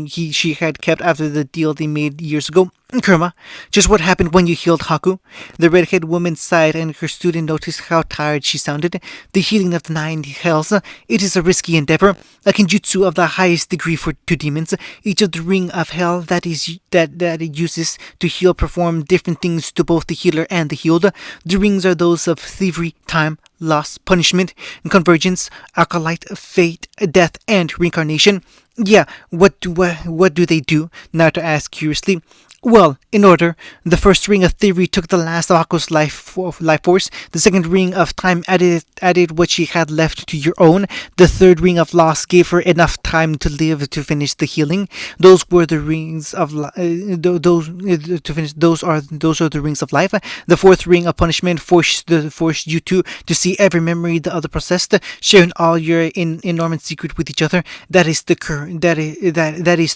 she had kept after the deal they made years ago. Kurama, just what happened when you healed Haku? The redhead woman sighed and her student noticed how tired she sounded. The healing of the 9 hells, it is a risky endeavor, a kenjutsu of the highest degree for 2 demons. Each of the ring of hell that it uses to heal perform different things to both the healer and the healed. The rings are those of thievery, time, loss, punishment, convergence, acolyte, fate, death, and reincarnation. Yeah, what do they do? Naruto asked curiously. Well, in order, the first ring of theory took the last of Haku's life force. The second ring of time added what she had left to your own. The third ring of loss gave her enough time to live to finish the healing. Those were the rings of those to finish. Those are the rings of life. The fourth ring of punishment forced you to see every memory the other possessed, sharing all your enormous secret with each other. That is the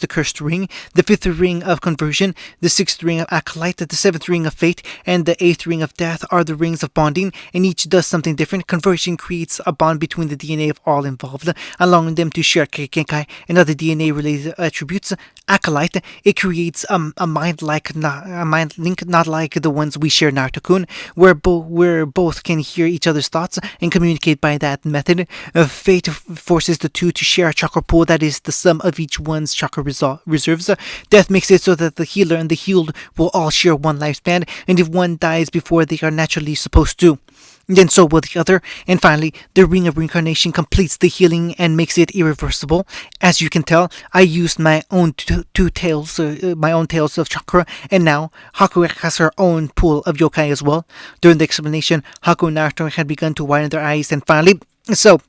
cursed ring. The fifth ring of conversion, the sixth ring of acolyte, the seventh ring of fate, and the eighth ring of death are the rings of bonding, and each does something different. Conversion creates a bond between the DNA of all involved, allowing them to share Keikenkai and other DNA-related attributes. Acolyte, it creates a mind link, not like the ones we share Naruto-kun, where both can hear each other's thoughts and communicate by that method. Fate forces the two to share a chakra pool that is the sum of each one's chakra reserves. Death makes it so that the healer and the healed will all share one lifespan, and if one dies before they are naturally supposed to, then so will the other. And finally, the ring of reincarnation completes the healing and makes it irreversible. As you can tell, I used my own tails of chakra, and now Haku has her own pool of yokai as well. During the explanation, Haku and Naruto had begun to widen their eyes, and finally, so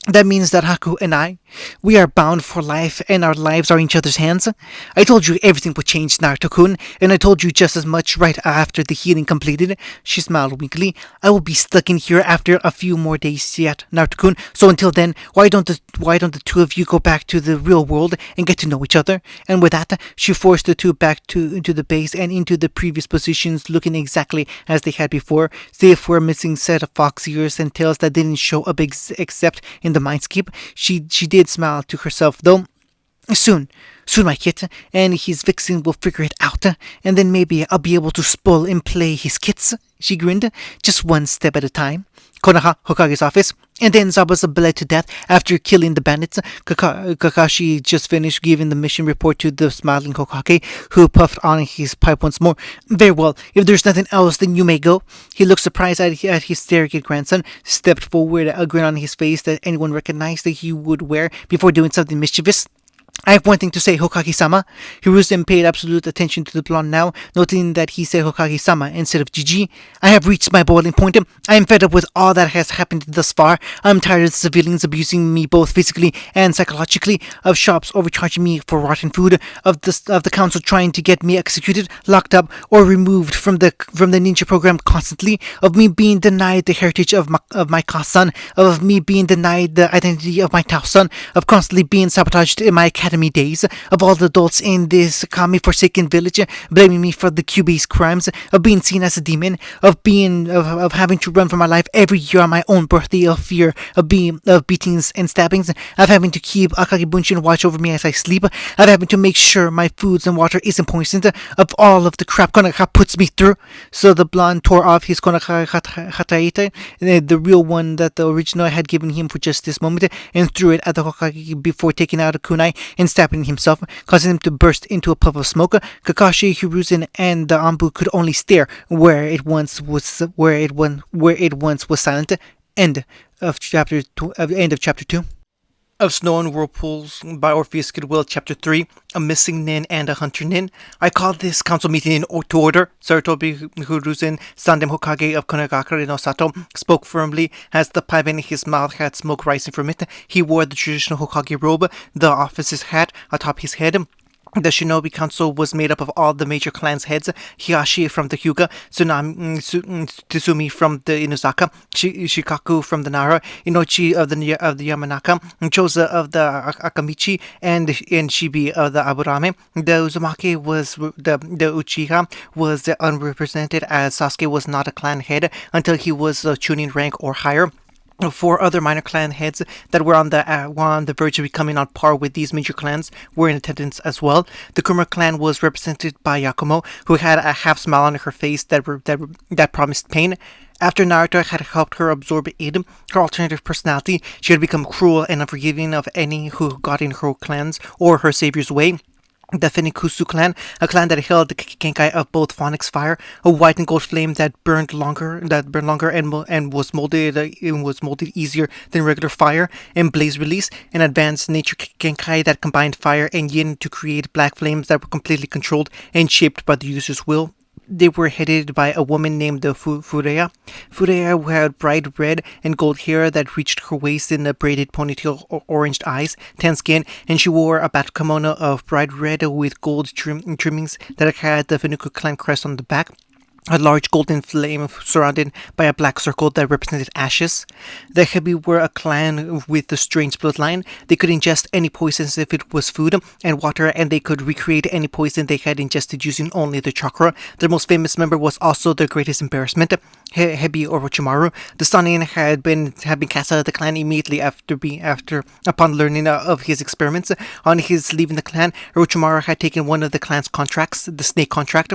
that means that Haku and we are bound for life, and our lives are in each other's hands. I told you everything would change, Naruto-kun, and I told you just as much right after the healing completed. She smiled weakly. I will be stuck in here after a few more days yet, Naruto-kun, so until then, why don't the two of you go back to the real world and get to know each other? And with that, she forced the two back into the base and into the previous positions, looking exactly as they had before, save for a missing set of fox ears and tails that didn't show up except in the mindscape. She did smile to herself, though. Soon, my kid, and his vixen will figure it out, and then maybe I'll be able to spoil and play his kits. She grinned, just one step at a time. Konoha, Hokage's office, and then Zabuza bled to death after killing the bandits. Kakashi just finished giving the mission report to the smiling Hokage, who puffed on his pipe once more. Very well, if there's nothing else, then you may go. He looked surprised at his surrogate grandson, stepped forward, a grin on his face that anyone recognized that he would wear before doing something mischievous. I have one thing to say, Hokage-sama. Hiruzen paid absolute attention to the blonde now, noting that he said Hokage-sama instead of Gigi. I have reached my boiling point. I am fed up with all that has happened thus far. I am tired of the civilians abusing me both physically and psychologically, of shops overcharging me for rotten food, of the council trying to get me executed, locked up, or removed from the ninja program constantly, of me being denied the heritage of my Ka-san, of me being denied the identity of my Tao-san, of constantly being sabotaged in my academy days, of all the adults in this kami-forsaken village blaming me for the QB's crimes, of being seen as a demon, of having to run for my life every year on my own birthday, of fear, of beatings and stabbings, of having to keep Akagi Bunshin watch over me as I sleep, of having to make sure my foods and water isn't poisoned, of all of the crap Konoha puts me through. So the blonde tore off his Konoha Hataite, the real one that the original had given him for just this moment, and threw it at the Hokage before taking out a kunai and stabbing himself, causing him to burst into a puff of smoke. Kakashi, Hiruzen, and the Anbu could only stare where it once was silent. End of chapter 2. Of Snow and Whirlpools by Orpheus Goodwill, Chapter 3, A Missing Nin and a Hunter Nin. I call this council meeting to order. Sarutobi Hiruzen, Sandem Hokage of Konagakure no Sato, spoke firmly as the pipe in his mouth had smoke rising from it. He wore the traditional Hokage robe, the officer's hat atop his head. The Shinobi Council was made up of all the major clans' heads: Hiyashi from the Hyuga, Tsuzumi from the Inuzaka, Shikaku from the Nara, Inochi of the Yamanaka, Choza of the Akamichi, and Shibi of the Aburame. The Uzumaki the Uchiha was unrepresented, as Sasuke was not a clan head until he was a Chunin rank or higher. Four other minor clan heads that were on the verge of becoming on par with these major clans were in attendance as well. The Kuruma clan was represented by Yakumo, who had a half smile on her face that promised pain. After Naruto had helped her absorb Id, her alternative personality, she had become cruel and unforgiving of any who got in her clan's or her savior's way. The Fenikusu clan, a clan that held the Kenkai of both Phoenix Fire, a white and gold flame that burned longer, and was molded easier than regular fire, and Blaze Release, an advanced nature Kenkai that combined fire and yin to create black flames that were completely controlled and shaped by the user's will. They were headed by a woman named Fureya. Fureya, who had bright red and gold hair that reached her waist in a braided ponytail, oranged eyes, tan skin, and she wore a bat kimono of bright red with gold trimmings that had the Venuku clan crest on the back. A large golden flame surrounded by a black circle that represented ashes. The Hebi were a clan with a strange bloodline. They could ingest any poisons if it was food and water, and they could recreate any poison they had ingested using only the chakra. Their most famous member was also their greatest embarrassment, Hebi Orochimaru. The Sannin had been cast out of the clan immediately upon learning of his experiments. On his leaving the clan, Orochimaru had taken one of the clan's contracts, the snake contract.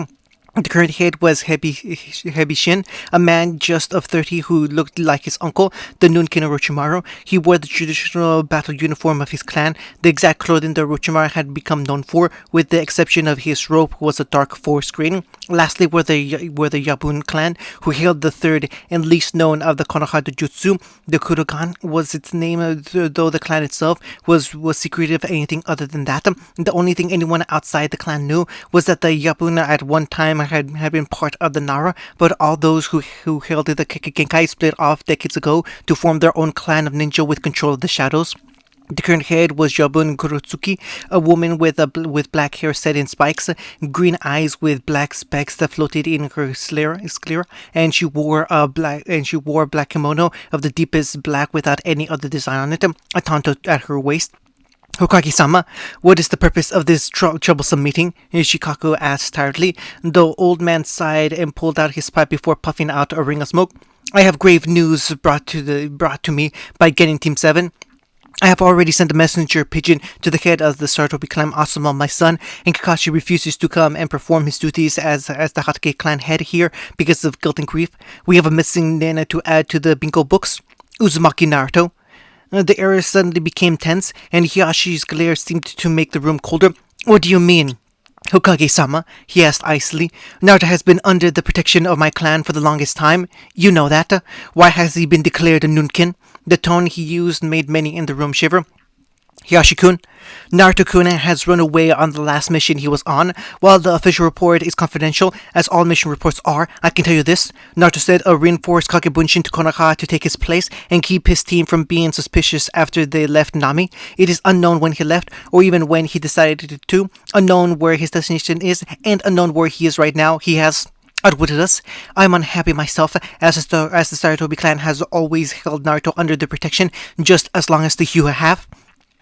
The current head was Hebi Shin, a man just of 30 who looked like his uncle, the Nunkin Orochimaru. He wore the traditional battle uniform of his clan, the exact clothing that Orochimaru had become known for, with the exception of his robe was a dark forest green. Lastly were the Yabun clan, who hailed the third and least known of the Konoha Jutsu. The Kurogan was its name, though the clan itself was secretive of anything other than that. The only thing anyone outside the clan knew was that the Yabun at one time had been part of the Nara, but all those who hailed the Genkai split off decades ago to form their own clan of ninja with control of the shadows. The current head was Yabun Kurotsuki, a woman with black hair set in spikes, green eyes with black specks that floated in her sclera, and she wore a black kimono of the deepest black without any other design on it, a tanto at her waist. Hokage-sama, what is the purpose of this troublesome meeting? Shikaku asked tiredly. The old man sighed and pulled out his pipe before puffing out a ring of smoke. I have grave news brought to me by Genin Team 7. I have already sent a messenger pigeon to the head of the Sarutobi clan, Asuma, my son, and Kakashi refuses to come and perform his duties as the Hatake clan head here because of guilt and grief. We have a missing Nana to add to the bingo books. Uzumaki Naruto. The air suddenly became tense, and Hiyashi's glare seemed to make the room colder. What do you mean? Hokage-sama, he asked icily. Naruto has been under the protection of my clan for the longest time. You know that. Why has he been declared a Nunkin? The tone he used made many in the room shiver. Hiyashi-kun, Naruto-kun has run away on the last mission he was on. While the official report is confidential, as all mission reports are, I can tell you this. Naruto said a reinforced Kagebunshin to Konoha to take his place and keep his team from being suspicious after they left Nami. It is unknown when he left, or even when he decided to, unknown where his destination is, and unknown where he is right now. He has outwitted us. I am unhappy myself, as the Sarutobi clan has always held Naruto under their protection, just as long as the Hyuga have.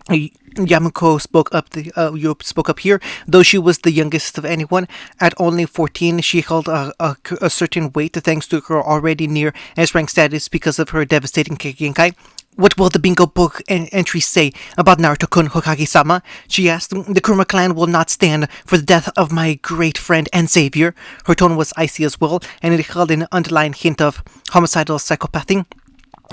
Yamako spoke up here. Though she was the youngest of anyone, at only 14, she held a certain weight thanks to her already near S-rank status because of her devastating Genkai. What will the bingo book entry say about Naruto-kun, Hokage-sama? She asked. The Kuruma clan will not stand for the death of my great friend and savior. Her tone was icy as well, and it held an underlying hint of homicidal psychopathy.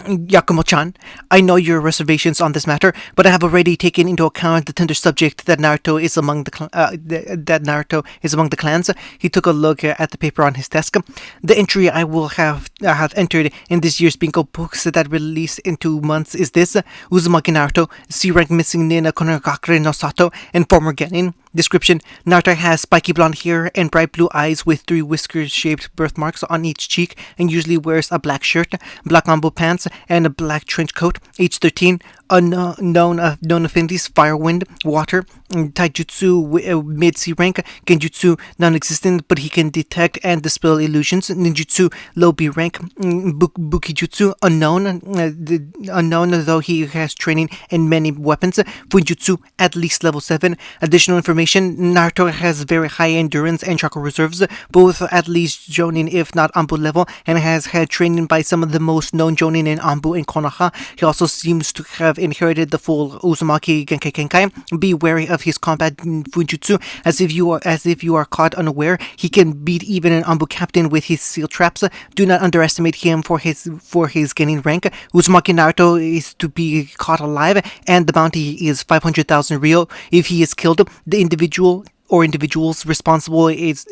Yakumo-chan, I know your reservations on this matter, but I have already taken into account the tender subject that Naruto is among the clans. He took a look at the paper on his desk. The entry I will have entered in this year's bingo books that release in 2 months is this: Uzumaki Naruto, C-rank missing Nina Konogakure no Sato, and former Genin. Description: Naruto has spiky blonde hair and bright blue eyes with 3 whiskers-shaped birthmarks on each cheek, and usually wears a black shirt, black ambo pants, and a black trench coat. Age 13. known affinities: Fire, Wind, Water. Taijutsu mid-sea rank. Genjutsu non-existent, but he can detect and dispel illusions. Ninjutsu low B rank. Bukijutsu unknown, though he has training in many weapons. Fuinjutsu at least level 7. Additional information: Naruto has very high endurance and chakra reserves, both at least Jonin if not Anbu level, and has had training by some of the most known Jonin in Anbu and Konoha. He also seems to have inherited the full Uzumaki Genkai Kenkai. Be wary of his combat Fuinjutsu, as if you are caught unaware. He can beat even an Anbu captain with his seal traps. Do not underestimate him for his gaining rank. Uzumaki Naruto is to be caught alive, and the bounty is 500,000 Ryo. If he is killed, the individual or individuals responsible is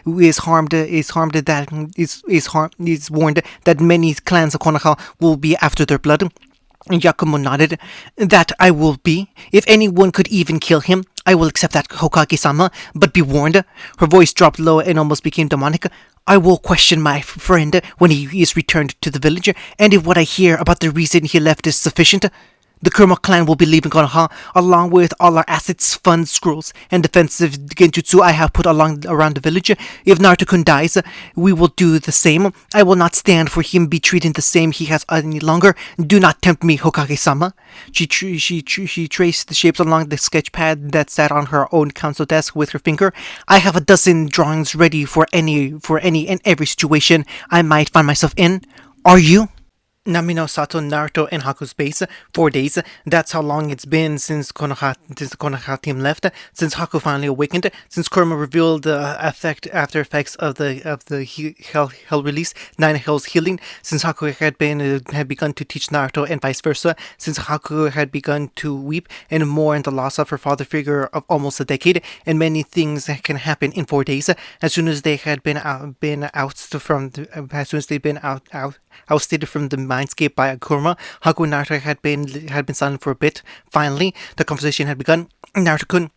warned that many clans of Konoha will be after their blood. Yakumo nodded. That I will be. If anyone could even kill him, I will accept that, Hokage-sama, but be warned. Her voice dropped low and almost became demonic. I will question my friend when he is returned to the village, and if what I hear about the reason he left is sufficient, the Kurama clan will be leaving Konoha, along with all our assets, funds, scrolls, and defensive genjutsu I have put around the village. If Naruto-kun dies, we will do the same. I will not stand for him be treated the same he has any longer. Do not tempt me, Hokage-sama. She traced the shapes along the sketch pad that sat on her own council desk with her finger. I have a dozen drawings ready for any and every situation I might find myself in. Are you? Namino Sato, Naruto and Haku's base. 4 days. That's how long it's been since the Konoha team left. Since Haku finally awakened. Since Kurama revealed the after effects of the hell release, 9 hells healing. Since Haku had begun to teach Naruto and vice versa. Since Haku had begun to weep and mourn in the loss of her father figure of almost a decade. And many things can happen in 4 days. As soon as they had been ousted from the mindscape by Kurama, Haku and Naruto had been silent for a bit. Finally, the conversation had begun. Naruto-kun,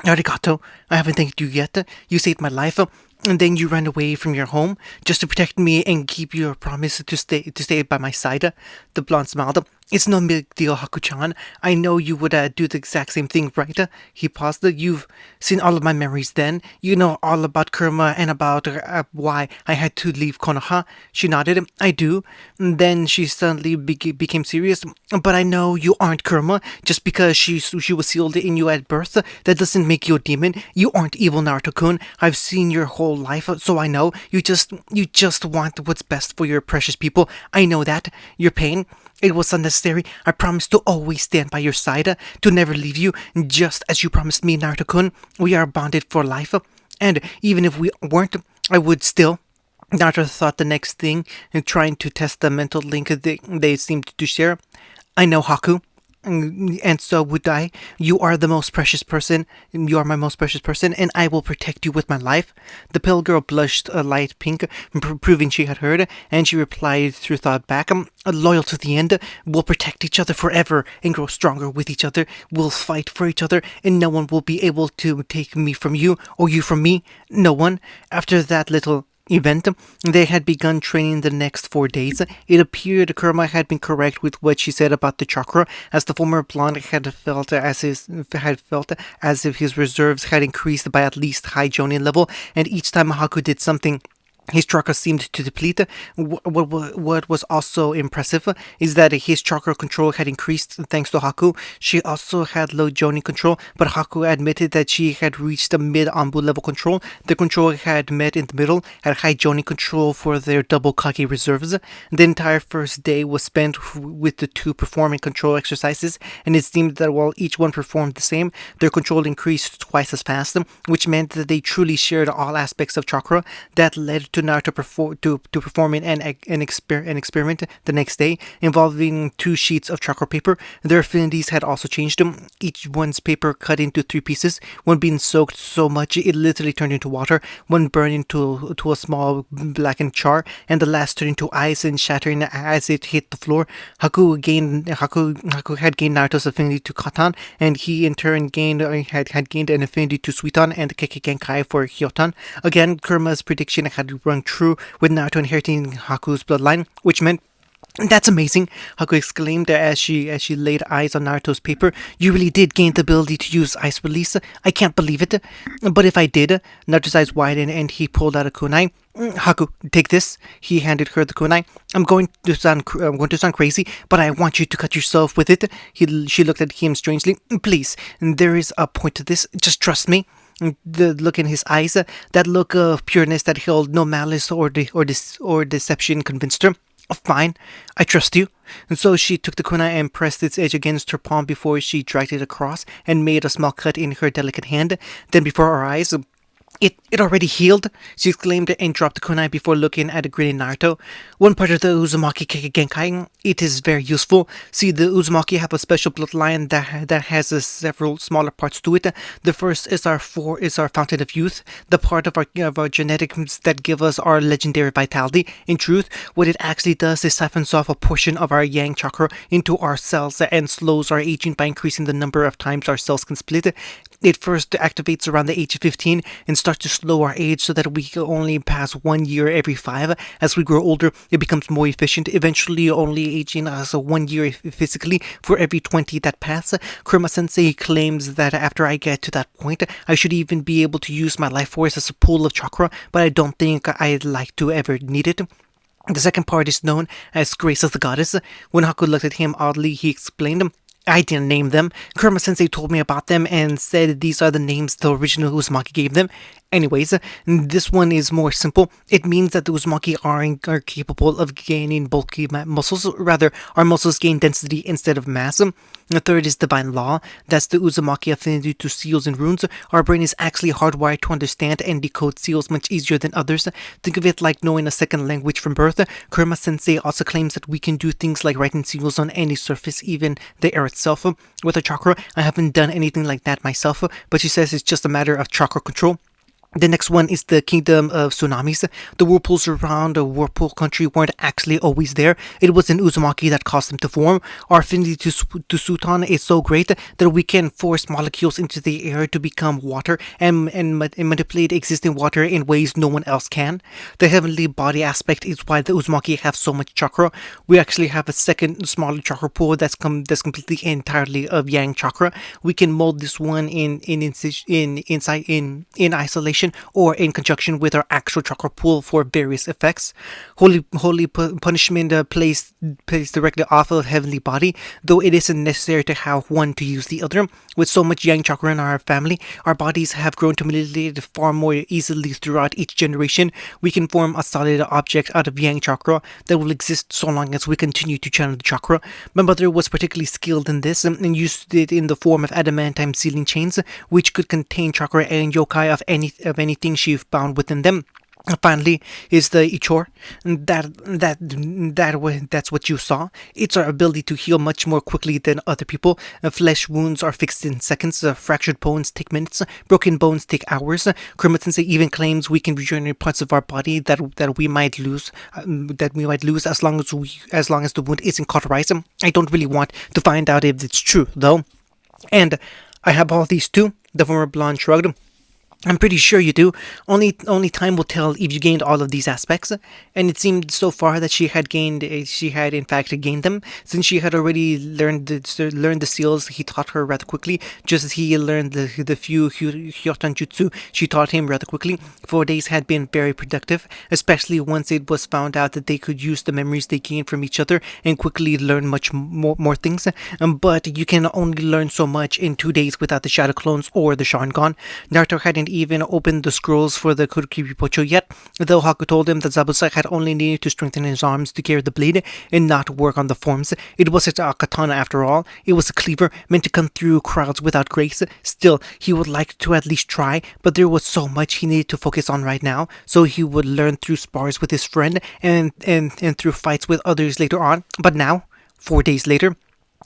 arigato. I haven't thanked you yet. You saved my life. And then you ran away from your home just to protect me and keep your promise to stay by my side. The blonde smiled. It's no big deal, Haku-chan. I know you would do the exact same thing, right? He paused. You've seen all of my memories then. You know all about Kurama and about why I had to leave Konoha. She nodded. I do. And then she suddenly became serious. But I know you aren't Kurama. Just because she was sealed in you at birth, that doesn't make you a demon. You aren't evil, Naruto-kun. I've seen your whole life, so I know. You just want what's best for your precious people. I know that. Your pain, it was unnecessary. I promised to always stand by your side, to never leave you, just as you promised me, Naruto-kun. We are bonded for life, and even if we weren't, I would still. Naruto thought the next thing, trying to test the mental link they seemed to share. I know, Haku. And so would I. You are the most precious person. You are my most precious person, and I will protect you with my life. The pale girl blushed a light pink, proving she had heard, and she replied through thought back, loyal to the end. We'll protect each other forever and grow stronger with each other. We'll fight for each other, and no one will be able to take me from you or you from me. No one. After that little event, they had begun training the next 4 days. It appeared Kurama had been correct with what she said about the chakra, as the former blonde had felt as if his reserves had increased by at least high Jonin level, and each time Haku did something, his chakra seemed to deplete. What was also impressive is that his chakra control had increased thanks to Haku. She also had low Jonin control, but Haku admitted that she had reached a mid-Anbu level control. The control had met in the middle, had high Jonin control for their double Kage reserves. The entire first day was spent with the two performing control exercises, and it seemed that while each one performed the same, their control increased twice as fast, which meant that they truly shared all aspects of chakra. That led to Naruto performing an experiment the next day involving 2 sheets of chakra paper. Their affinities had also changed. Each one's paper cut into 3 pieces, one being soaked so much it literally turned into water, one burned into a small blackened char, and the last turned into ice and shattering as it hit the floor. Haku had gained Naruto's affinity to Katan, and he in turn had gained an affinity to Suiton and Kekkei for Hyotan. Again, Kurama's prediction had rung true, with Naruto inheriting Haku's bloodline, which meant That's amazing, Haku exclaimed as she laid eyes on Naruto's paper. You really did gain the ability to use ice release. I can't believe it. But if I did, Naruto's eyes widened and he pulled out a kunai. Haku, take this. He handed her the kunai. I'm going to sound crazy, but I want you to cut yourself with it. She looked at him strangely. Please, there is a point to this. Just trust me. The look in his eyes, that look of pureness that held no malice or deception, convinced her. Oh, fine, I trust you. And so she took the kunai and pressed its edge against her palm before she dragged it across and made a small cut in her delicate hand. Then before our eyes, it already healed, she exclaimed and dropped the kunai before looking at a grinning Naruto. One part of the Uzumaki Genkai, it is very useful. See, the Uzumaki have a special bloodline that has several smaller parts to it. The first is our fountain of youth, the part of our genetics that give us our legendary vitality. In truth, what it actually does is siphons off a portion of our yang chakra into our cells and slows our aging by increasing the number of times our cells can split. It first activates around the age of 15 and starts to slow our age so that we can only pass 1 year every 5. As we grow older, it becomes more efficient, eventually only aging us 1 year physically for every 20 that pass. Kurama Sensei claims that after I get to that point, I should even be able to use my life force as a pool of chakra, but I don't think I'd like to ever need it. The second part is known as Grace of the Goddess. When Haku looked at him oddly, he explained, I didn't name them. Kurama Sensei told me about them and said these are the names the original Uzumaki gave them. Anyways, this one is more simple. It means that the Uzumaki are capable of gaining bulky muscles. Rather, our muscles gain density instead of mass. The third is Divine Law. That's the Uzumaki affinity to seals and runes. Our brain is actually hardwired to understand and decode seals much easier than others. Think of it like knowing a second language from birth. Kurama Sensei also claims that we can do things like writing seals on any surface, even the air itself. With a chakra, I haven't done anything like that myself, but she says it's just a matter of chakra control. The next one is the Kingdom of Tsunamis. The whirlpools around a whirlpool country weren't actually always there. It was an Uzumaki that caused them to form. Our affinity to Suton is so great that we can force molecules into the air to become water and manipulate existing water in ways no one else can. The heavenly body aspect is why the Uzumaki have so much chakra. We actually have a second smaller chakra pool that's completely entirely of yang chakra. We can mold this one in isolation or in conjunction with our actual chakra pool for various effects. Holy punishment plays directly off of heavenly body, though it isn't necessary to have one to use the other. With so much yang chakra in our family, our bodies have grown to manipulate it far more easily throughout each generation. We can form a solid object out of yang chakra that will exist so long as we continue to channel the chakra. My mother was particularly skilled in this and used it in the form of adamantine sealing chains, which could contain chakra and yokai of anything she found within them. Finally is the Ichor. That's what you saw. It's our ability to heal much more quickly than other people. Flesh wounds are fixed in seconds. Fractured bones take minutes. Broken bones take hours. Kurama Sensei even claims we can regenerate parts of our body that we might lose. As long as the wound isn't cauterized. I don't really want to find out if it's true though. And I have all these too. The former blonde shrugged. I'm pretty sure you do. Only time will tell if you gained all of these aspects. And it seemed so far that she had in fact gained them, since she had already learned the seals he taught her rather quickly, just as he learned the few Hyotan Jutsu she taught him rather quickly. 4 days had been very productive, especially once it was found out that they could use the memories they gained from each other and quickly learn much more things. But you can only learn so much in 2 days without the Shadow Clones or the Sharingan. Naruto hadn't even opened the scrolls for the Kurikiri Pocho yet, though Haku told him that Zabuza had only needed to strengthen his arms to carry the blade and not work on the forms. It wasn't a katana after all. It was a cleaver meant to come through crowds without grace. Still, he would like to at least try, but there was so much he needed to focus on right now, so he would learn through spars with his friend and through fights with others later on. But now, 4 days later,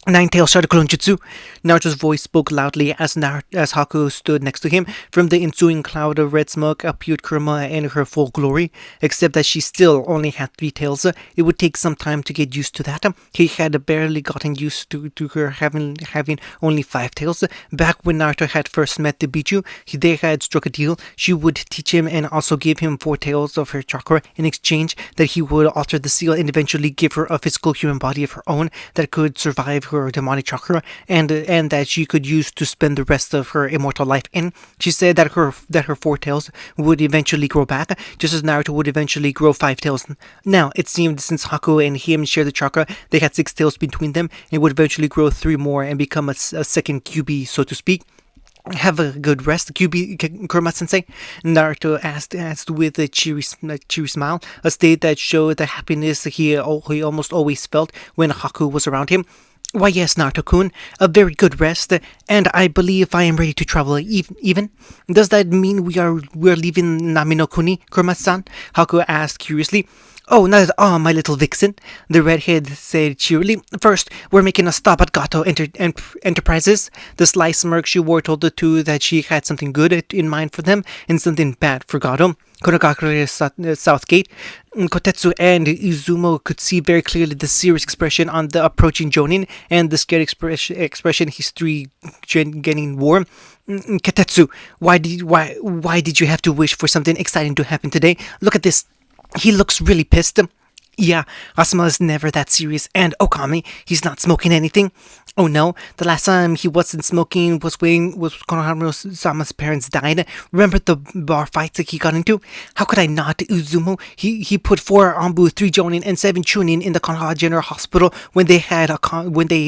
Nine-tailed started Jutsu. Naruto's voice spoke loudly as Haku stood next to him. From the ensuing cloud of red smoke appeared Kurama in her full glory, except that she still only had three tails. It would take some time to get used to that. He had barely gotten used to her having only five tails. Back when Naruto had first met the Biju, they had struck a deal. She would teach him and also give him four tails of her chakra in exchange that he would alter the seal and eventually give her a physical human body of her own that could survive her demonic chakra and that she could use to spend the rest of her immortal life in. She said that her four tails would eventually grow back, just as Naruto would eventually grow five tails. Now, it seemed since Haku and him shared the chakra, they had six tails between them and would eventually grow three more and become a second QB, so to speak. Have a good rest, QB Kurama-sensei, Naruto asked with a cheery smile, a state that showed the happiness he almost always felt when Haku was around him. Why yes, Naruto-kun, a very good rest, and I believe I am ready to travel even. Does that mean we're leaving Nami-no-Kuni, Kurama-san? Haku asked curiously. Oh, not at all, my little vixen, the redhead said cheerily. First, we're making a stop at Gato Enterprises. The sly smirk she wore told the two that she had something good in mind for them and something bad for Gato. Konogakure South Gate. Kotetsu and Izumo could see very clearly the serious expression on the approaching Jonin and the scared expression his three genin wore. Kotetsu, why did you have to wish for something exciting to happen today? Look at this. He looks really pissed. Yeah, Asuma is never that serious, and Okami, he's not smoking anything. Oh no, the last time he wasn't smoking was when Konohamaru-sama's parents died. Remember the bar fights that he got into? How could I not, Uzumo? He put 4 Anbu, 3 Jonin, and 7 Chunin in the Konoha General Hospital when they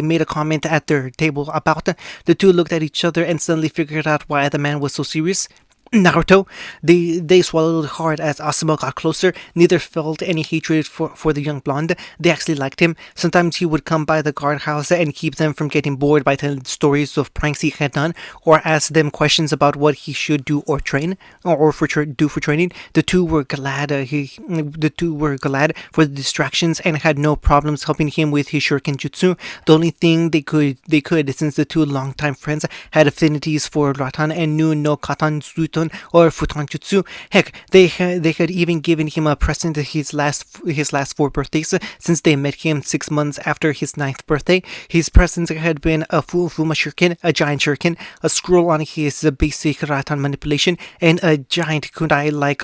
made a comment at their table about it. The two looked at each other and suddenly figured out why the man was so serious. Naruto. They swallowed hard as Asuma got closer. Neither felt any hatred for the young blonde. They actually liked him. Sometimes he would come by the guardhouse and keep them from getting bored by telling stories of pranks he had done, or ask them questions about what he should do or train, or do for training. The two were glad for the distractions and had no problems helping him with his shuriken jutsu. The only thing they could, since the two longtime friends had affinities for Ratan and knew no Katan Zuton or Futon Jutsu. Heck, they had even given him a present his last 4 birthdays, since they met him 6 months after his 9th birthday. His presents had been a full Fuma shuriken, a giant shuriken, a scroll on his basic Ratan manipulation, and a giant kunai like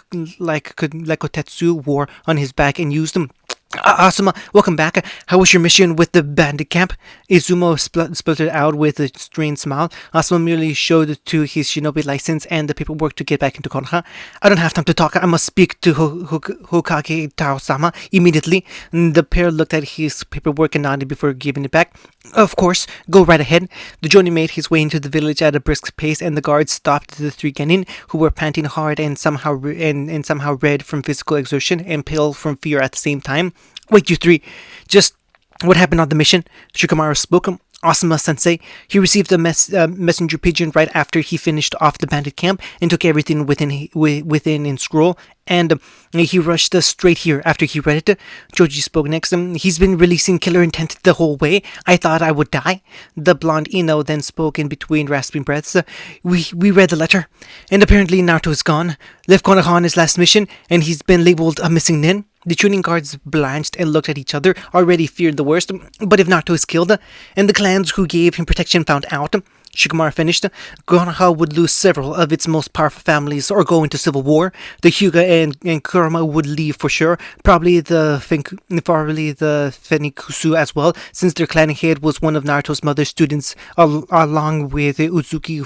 Kotetsu wore on his back and used them. Asuma, welcome back. How was your mission with the bandit camp? Izumo spluttered out with a strained smile. Asuma merely showed to his shinobi license and the paperwork to get back into Konoha. I don't have time to talk. I must speak to Hokage Tao-sama immediately. The pair looked at his paperwork and nodded before giving it back. Of course, go right ahead. The journey made his way into the village at a brisk pace, and the guards stopped the 3 genin, who were panting hard and somehow red from physical exertion and pale from fear at the same time. Wait, you 3, just what happened on the mission? Shikamaru spoke. Asuma-sensei, he received a messenger pigeon right after he finished off the bandit camp and took everything within in scroll, and he rushed us straight here after he read it. Joji spoke next. He's been releasing killer intent the whole way. I thought I would die. The blonde Ino then spoke in between rasping breaths. We read the letter, and apparently Naruto is gone. Left Konoha on his last mission, and he's been labeled a missing nin. The tuning guards blanched and looked at each other, already feared the worst. But if Naruto is killed, and the clans who gave him protection found out, Shikamaru finished, Konoha would lose several of its most powerful families or go into civil war. The Hyuga and Kurama would leave for sure, probably the Fenikusu as well, since their clan head was one of Naruto's mother's students, along with Uzuki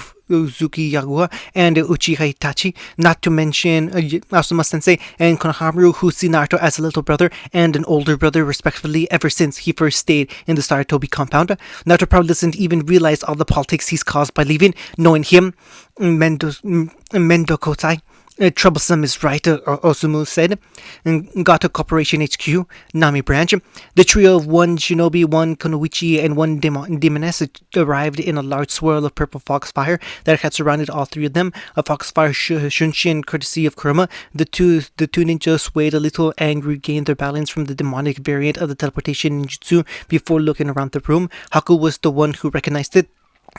Yagua and Uchiha Itachi, not to mention Asuma-sensei and Konohamaru, who see Naruto as a little brother and an older brother respectively ever since he first stayed in the Sarutobi compound. Naruto probably doesn't even realize all the politics he's caused by leaving, knowing him, Mendo Kotai. Troublesome is right, Osumu said. Gato Corporation HQ, Nami Branch. The trio of one shinobi, one kunoichi, and one demoness arrived in a large swirl of purple foxfire that had surrounded all three of them. A foxfire shunshin courtesy of Kurama. The two ninjas swayed a little and regained their balance from the demonic variant of the teleportation ninjutsu before looking around the room. Haku was the one who recognized it.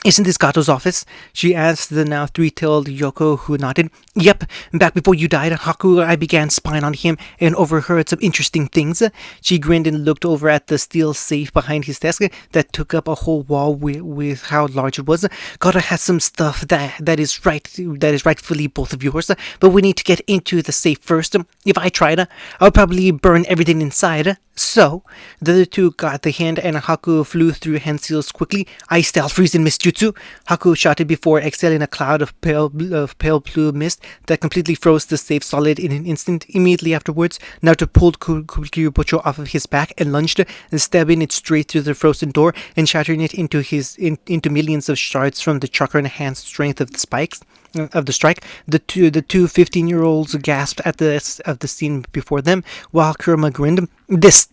Isn't this Gato's office? She asked the now three-tailed Yoko, who nodded. Yep, back before you died, Haku, I began spying on him and overheard some interesting things. She grinned and looked over at the steel safe behind his desk that took up a whole wall with how large it was. Gato has some stuff that is rightfully both of yours, but we need to get into the safe first. If I tried, I'll probably burn everything inside. So, the other two got the hand and Haku flew through hand seals quickly. I stealth freezing Miss Jutsu, Haku shouted before exhaling a cloud of pale blue mist that completely froze the safe solid in an instant. Immediately afterwards, Naruto pulled Kyubocho off of his back and lunged, stabbing it straight through the frozen door and shattering it into millions of shards from the chakra-enhanced strength of the spikes. Of the strike, the two 15-year-olds gasped at the scene before them, while Kurama grinned. This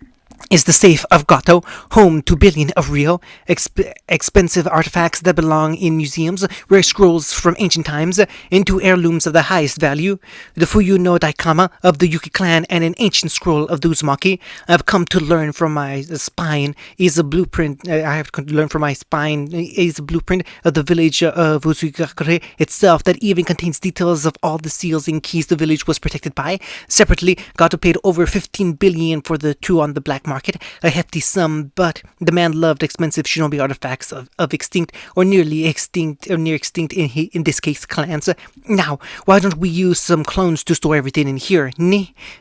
is the safe of Gato, home to billion of real, expensive artifacts that belong in museums, rare scrolls from ancient times, into heirlooms of the highest value. The Fuyu no Daikama of the Yuki clan and an ancient scroll of the Uzumaki. I've come to learn from my spine is a blueprint. I have to learn from my spine is a blueprint of the village of Uzugakure itself that even contains details of all the seals and keys the village was protected by. Separately, Gato paid over 15 billion for the two on the black market, a hefty sum, but the man loved expensive shinobi artifacts of extinct or near extinct in this case clans. Now, why don't we use some clones to store everything in here?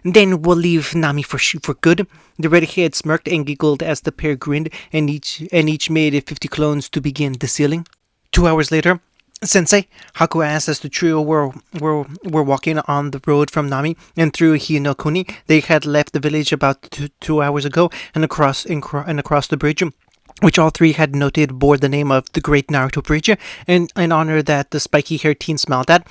Then we'll leave Nami for good. The redhead smirked and giggled as the pair grinned, and each made 50 clones to begin the sealing. 2 hours later, Sensei, Haku asked as the trio were walking on the road from Nami and through Hinokuni. They had left the village about 2 hours ago and across the bridge, which all three had noted bore the name of the Great Naruto Bridge, and in honor that the spiky-haired teen smiled at.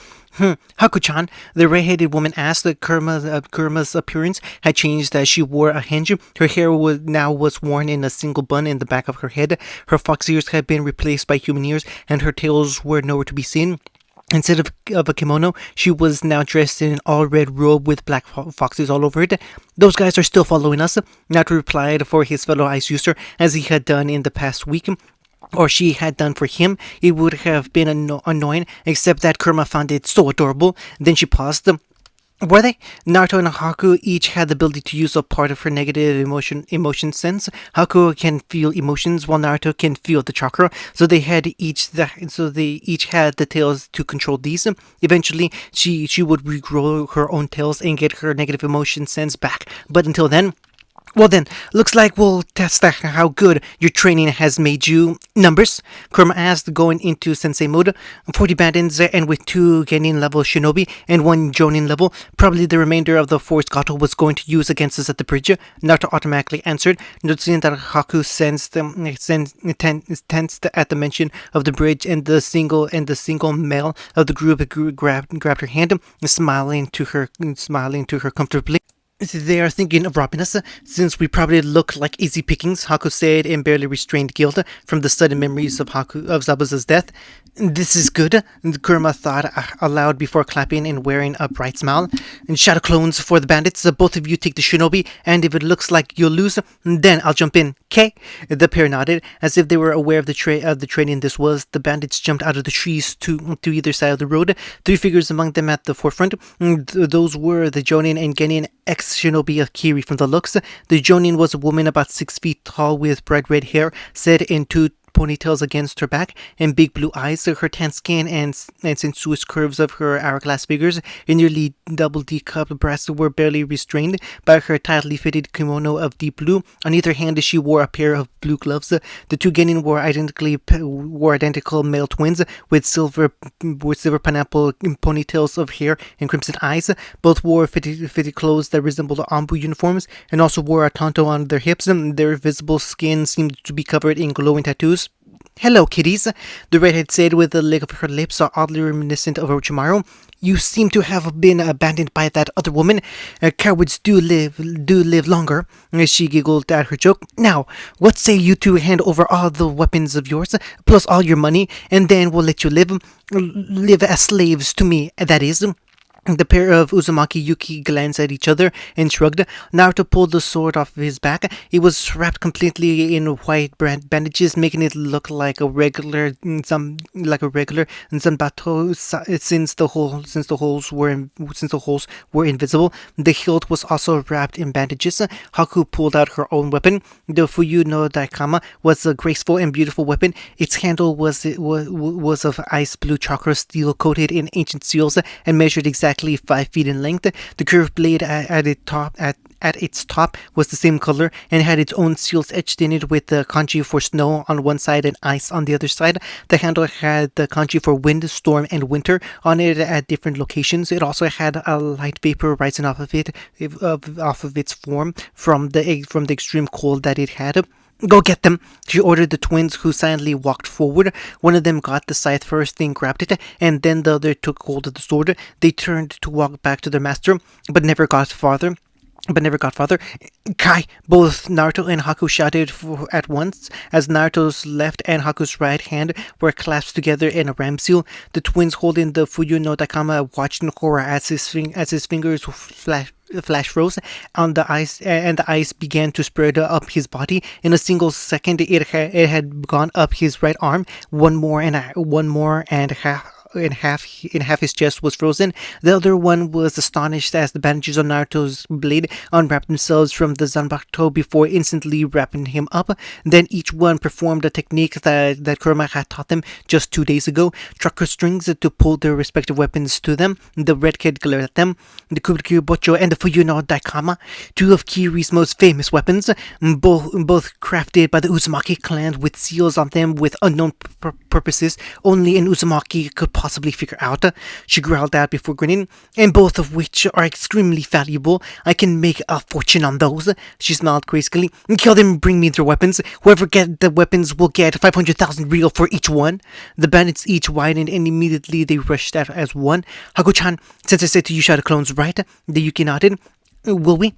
Haku-chan, the red-headed woman asked. Kurama's appearance had changed as she wore a henge. Her hair was worn in a single bun in the back of her head. Her fox ears had been replaced by human ears, and her tails were nowhere to be seen. Instead of a kimono, she was now dressed in an all-red robe with black foxes all over it. Those guys are still following us, Naruto replied for his fellow ice user, as he had done in the past week. Or she had done for him. It would have been annoying, except that Kurama found it so adorable. Then she paused. Were they? Naruto and Haku each had the ability to use a part of her negative emotion sense. Haku can feel emotions, while Naruto can feel the chakra. So they each had the tails to control these. Eventually, she would regrow her own tails and get her negative emotion sense back. But until then. Well then, looks like we'll test how good your training has made you. Numbers? Kurama asked, going into sensei mode. 40 bandits and with 2 Genin level shinobi and 1 Jonin level. Probably the remainder of the force Gato was going to use against us at the bridge. Naruto automatically answered, noticing that Haku tensed at the mention of the bridge, and the single male of the group grabbed her hand, smiling to her comfortably. They are thinking of robbing us, since we probably look like easy pickings, Haku said in barely restrained guilt from the sudden memories of Zabuza's death. This is good, Kurama thought aloud before clapping and wearing a bright smile. And shadow clones for the bandits, both of you take the shinobi, and if it looks like you'll lose, then I'll jump in, okay? The pair nodded, as if they were aware of the training this was. The bandits jumped out of the trees to either side of the road, 3 figures among them at the forefront. Those were the Jonin and Genin ex-shinobi Akiri from the looks. The Jonin was a woman about 6 feet tall with bright red hair set in 2 ponytails against her back, and big blue eyes. Her tan skin and sensuous curves of her hourglass figures and nearly double D-cup breasts were barely restrained by her tightly fitted kimono of deep blue. On either hand, she wore a pair of blue gloves. The 2 Genin were identical male twins with silver pineapple ponytails of hair and crimson eyes. Both wore fitted clothes that resembled Ambu uniforms, and also wore a tanto on their hips. Their visible skin seemed to be covered in glowing tattoos. Hello, kiddies, the redhead said with a lick of her lips oddly reminiscent of Orochimaru. You seem to have been abandoned by that other woman. Cowards do live longer. She giggled at her joke. Now, what say you two hand over all the weapons of yours, plus all your money, and then we'll let you live as slaves to me, that is. The pair of Uzumaki Yuki glanced at each other and shrugged. Naruto pulled the sword off his back. It was wrapped completely in white bandages, making it look like a regular zanbato. Since the holes were invisible. The hilt was also wrapped in bandages. Haku pulled out her own weapon. The Fuyu no Daikama was a graceful and beautiful weapon. Its handle was of ice blue chakra steel coated in ancient seals and measured exactly 5 feet in length. The curved blade at its top was the same color and had its own seals etched in it with the kanji for snow on one side and ice on the other side. The handle had the kanji for wind, storm, and winter on it at different locations. It also had a light vapor rising off of its form from the extreme cold that it had. Go get them, she ordered the twins, who silently walked forward. One of them got the scythe first, then grabbed it, and then the other took hold of the sword. They turned to walk back to their master, but never got farther. Kai! Both Naruto and Haku shouted at once, as Naruto's left and Haku's right hand were clasped together in a ram seal. The twins holding the Fuyu no Daikama watched in horror as his fingers flash froze on the ice, and the ice began to spread up his body. In a single second, it had gone up his right arm. One more and half his chest was frozen. The other one was astonished as the bandages on Naruto's blade unwrapped themselves from the zanbato before instantly wrapping him up. Then each one performed a technique that Kurama had taught them just 2 days ago. Trucker strings to pull their respective weapons to them. The red kid glared at them. The Kubikyu Bocho and the Fuyu no Daikama, two of Kiri's most famous weapons, both crafted by the Uzumaki clan with seals on them with unknown purposes only an Uzumaki could possibly figure out. She growled out before grinning. And both of which are extremely valuable. I can make a fortune on those. She smiled gracefully. Kill them and bring me their weapons. Whoever gets the weapons will get 500,000 real for each one. The bandits each widened and immediately they rushed out as one. Haku-chan, since I said to you shadow clones, right? The Yuki nodded. Will we?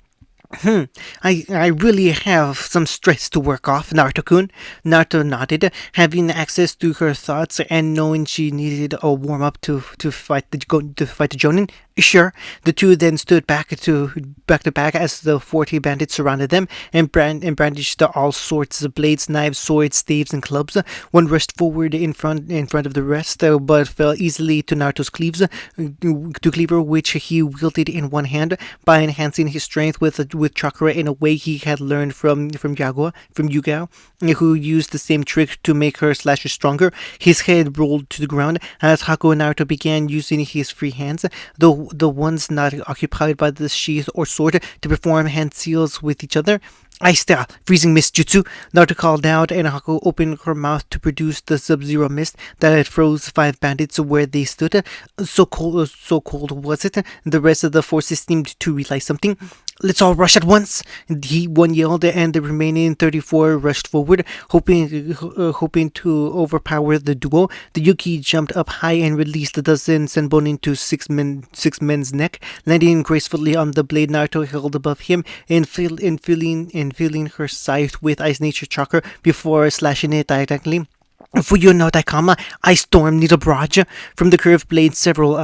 I really have some stress to work off, Naruto-kun. Naruto nodded, having access to her thoughts and knowing she needed a warm-up to fight the Jonin. Sure. The two then stood back to back as the 40 bandits surrounded them and brandished all sorts of blades, knives, swords, staves, and clubs. One rushed forward in front of the rest, but fell easily to Naruto's cleaver, which he wielded in one hand by enhancing his strength with chakra in a way he had learned from Yugao, who used the same trick to make her slashes stronger. His head rolled to the ground as Haku and Naruto began using his free hands, the ones not occupied by the sheath or sword, to perform hand seals with each other. Ice there, freezing mist jutsu, Naruto called out, and Haku opened her mouth to produce the sub-zero mist that had froze 5 bandits where they stood. So cold was it. The rest of the forces seemed to realize something. Let's all rush at once, one yelled, and the remaining 34 rushed forward, hoping to overpower the duo. The Yuki jumped up high and released a dozen senbon into six men's neck, landing gracefully on the blade Naruto held above him, and filling her scythe with ice nature chakra before slashing it diagonally. Fuyu no Daikama, Ice Storm, Needle Barrage. From the curved blade, several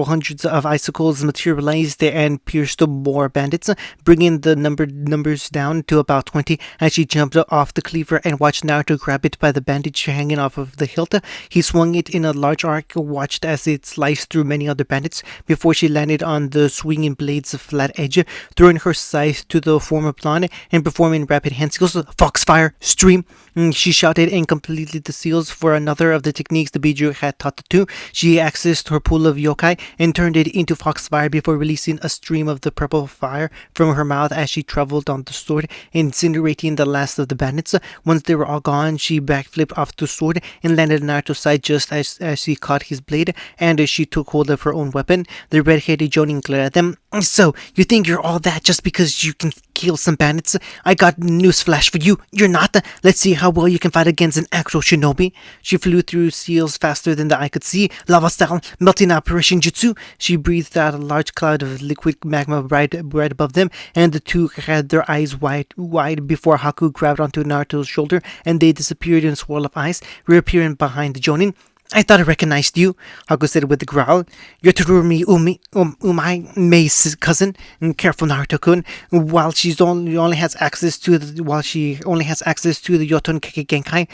hundreds of icicles materialized and pierced more bandits, bringing the numbers down to about 20 as she jumped off the cleaver and watched Naruto grab it by the bandage hanging off of the hilt. He swung it in a large arc, watched as it sliced through many other bandits before she landed on the swinging blade's flat edge, throwing her scythe to the former plan and performing rapid hand seals. Foxfire, Stream, she shouted and completed the seals for another of the techniques the Biju had taught the two. She accessed her pool of yokai and turned it into foxfire before releasing a stream of the purple fire from her mouth as she traveled on the sword, incinerating the last of the bandits. Once they were all gone, she backflipped off the sword and landed on Naruto's side just as she caught his blade, and as she took hold of her own weapon. The red-headed Jonin glared at them. So, you think you're all that just because you can kill some bandits? I got newsflash for you. You're not. Let's see how well you can fight against an actual shinobi. shinobi. She flew through seals faster than the eye could see, lava style, melting apparition jutsu. She breathed out a large cloud of liquid magma right above them, and the two had their eyes wide before Haku grabbed onto Naruto's shoulder, and they disappeared in a swirl of ice, reappearing behind the Jonin. I thought I recognized you, Haku said with a growl. You're Terumi Umai, Mei's cousin. Careful, Naruto-kun. While she only has access to the Yoton Genkai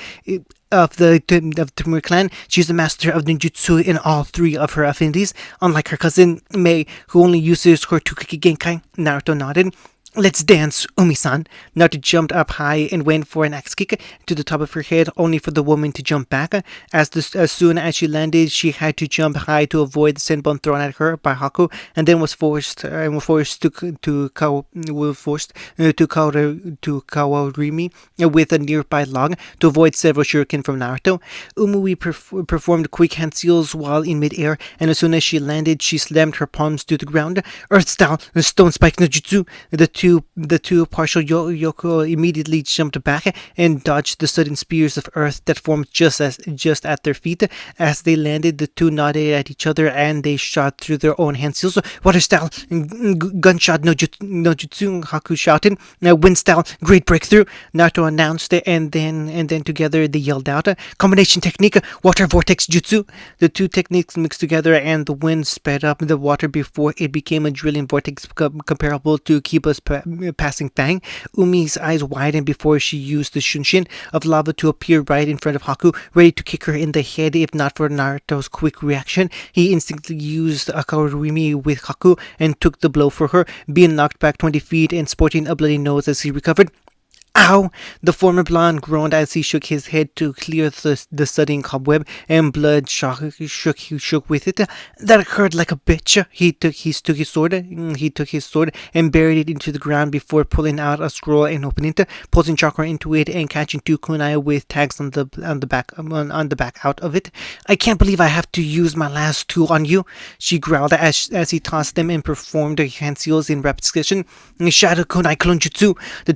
of the Terumi clan, she's the master of ninjutsu in all three of her affinities, unlike her cousin Mei, who only uses her Tukiki Genkai. Naruto nodded. Let's dance, Umi-san. Naruto jumped up high and went for an axe kick to the top of her head, only for the woman to jump back. As soon as she landed, she had to jump high to avoid the senbon thrown at her by Haku, and then was forced to Kawarimi with a nearby log to avoid several shuriken from Naruto. Umui performed quick hand seals while in midair, and as soon as she landed, she slammed her palms to the ground. Earth style, stone spike no jutsu. The two partial Yoko immediately jumped back and dodged the sudden spears of earth that formed just at their feet. As they landed, the two nodded at each other and they shot through their own hand seals. Water style, gunshot no jutsu, Haku shouted. Wind style, great breakthrough, Naruto announced, and then together they yelled out. Combination technique, water vortex jutsu. The two techniques mixed together and the wind sped up the water before it became a drilling vortex comparable to Kiba's passing fang. Umi's eyes widened before she used the shunshin of lava to appear right in front of Haku, ready to kick her in the head if not for Naruto's quick reaction. He instantly used a Kawarimi with Haku and took the blow for her, being knocked back 20 feet and sporting a bloody nose as he recovered. Ow! The former blonde groaned as he shook his head to clear the sudden cobweb, and blood shook with it. That hurt like a bitch. He took his sword and buried it into the ground before pulling out a scroll and opening it, pulsing chakra into it and catching two kunai with tags on the back out of it. I can't believe I have to use my last two on you, she growled as he tossed them and performed the hand seals in rapid succession. Shadow kunai clone jutsu. The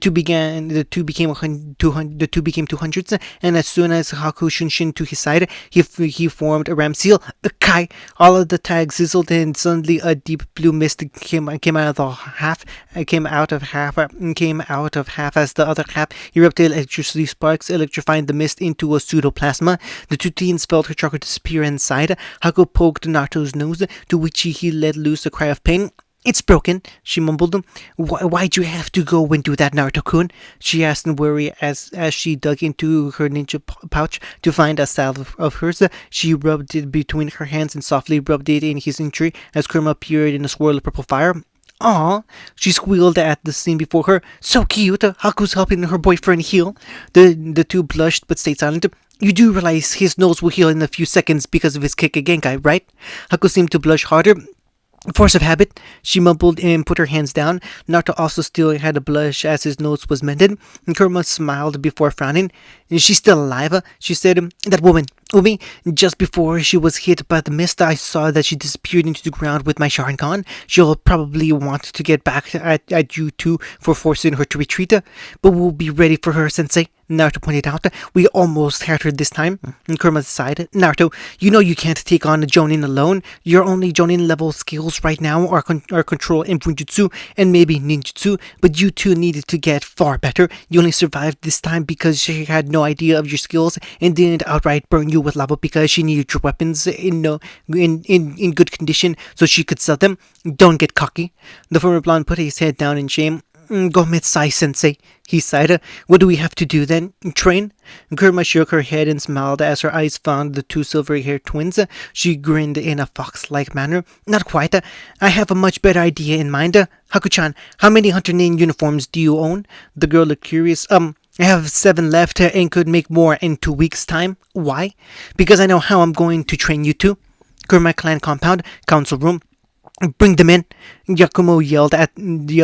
two became 200s, and as soon as Haku shunshin to his side, he formed a ram seal. Kai! All of the tags sizzled, and suddenly a deep blue mist came out of half as the other half erupted electricity sparks, electrifying the mist into a pseudoplasma. The two teens felt her chakra disappear inside. Haku poked Naruto's nose, to which he let loose a cry of pain. It's broken, she mumbled. Why'd you have to go and do that, Naruto-kun? She asked in worry as she dug into her ninja pouch to find a salve of hers. She rubbed it between her hands and softly rubbed it in his injury as Kurama appeared in a swirl of purple fire. Aw, she squealed at the scene before her. So cute, Haku's helping her boyfriend heal. The two blushed but stayed silent. You do realize his nose will heal in a few seconds because of his kick Genkai, right? Haku seemed to blush harder. Force of habit, she mumbled and put her hands down. Naruto also still had a blush as his nose was mended. Kurama smiled before frowning. She's still alive, she said. That woman, Umi, just before she was hit by the mist, I saw that she disappeared into the ground with my Sharingan. She'll probably want to get back at you two for forcing her to retreat. But we'll be ready for her, Sensei, Naruto pointed out. We almost had her this time. Kurama sighed. Naruto, you know you can't take on a Jonin alone. Your only Jonin level skills right now are control and Bunjutsu and maybe ninjutsu, but you two needed to get far better. You only survived this time because she had no idea of your skills and didn't outright burn you with lava because she needed your weapons in good condition so she could sell them. Don't get cocky. The former blonde put his head down in shame. Gometsai sensei, he sighed. What do we have to do then? Train? Kurama shook her head and smiled as her eyes found the two silver-haired twins. She grinned in a fox-like manner. Not quite. I have a much better idea in mind. Haku-chan, how many Hunter Nin uniforms do you own? The girl looked curious. I have 7 left and could make more in 2 weeks' time. Why? Because I know how I'm going to train you two. Kurama clan compound, council room. Bring them in. Yakumo yelled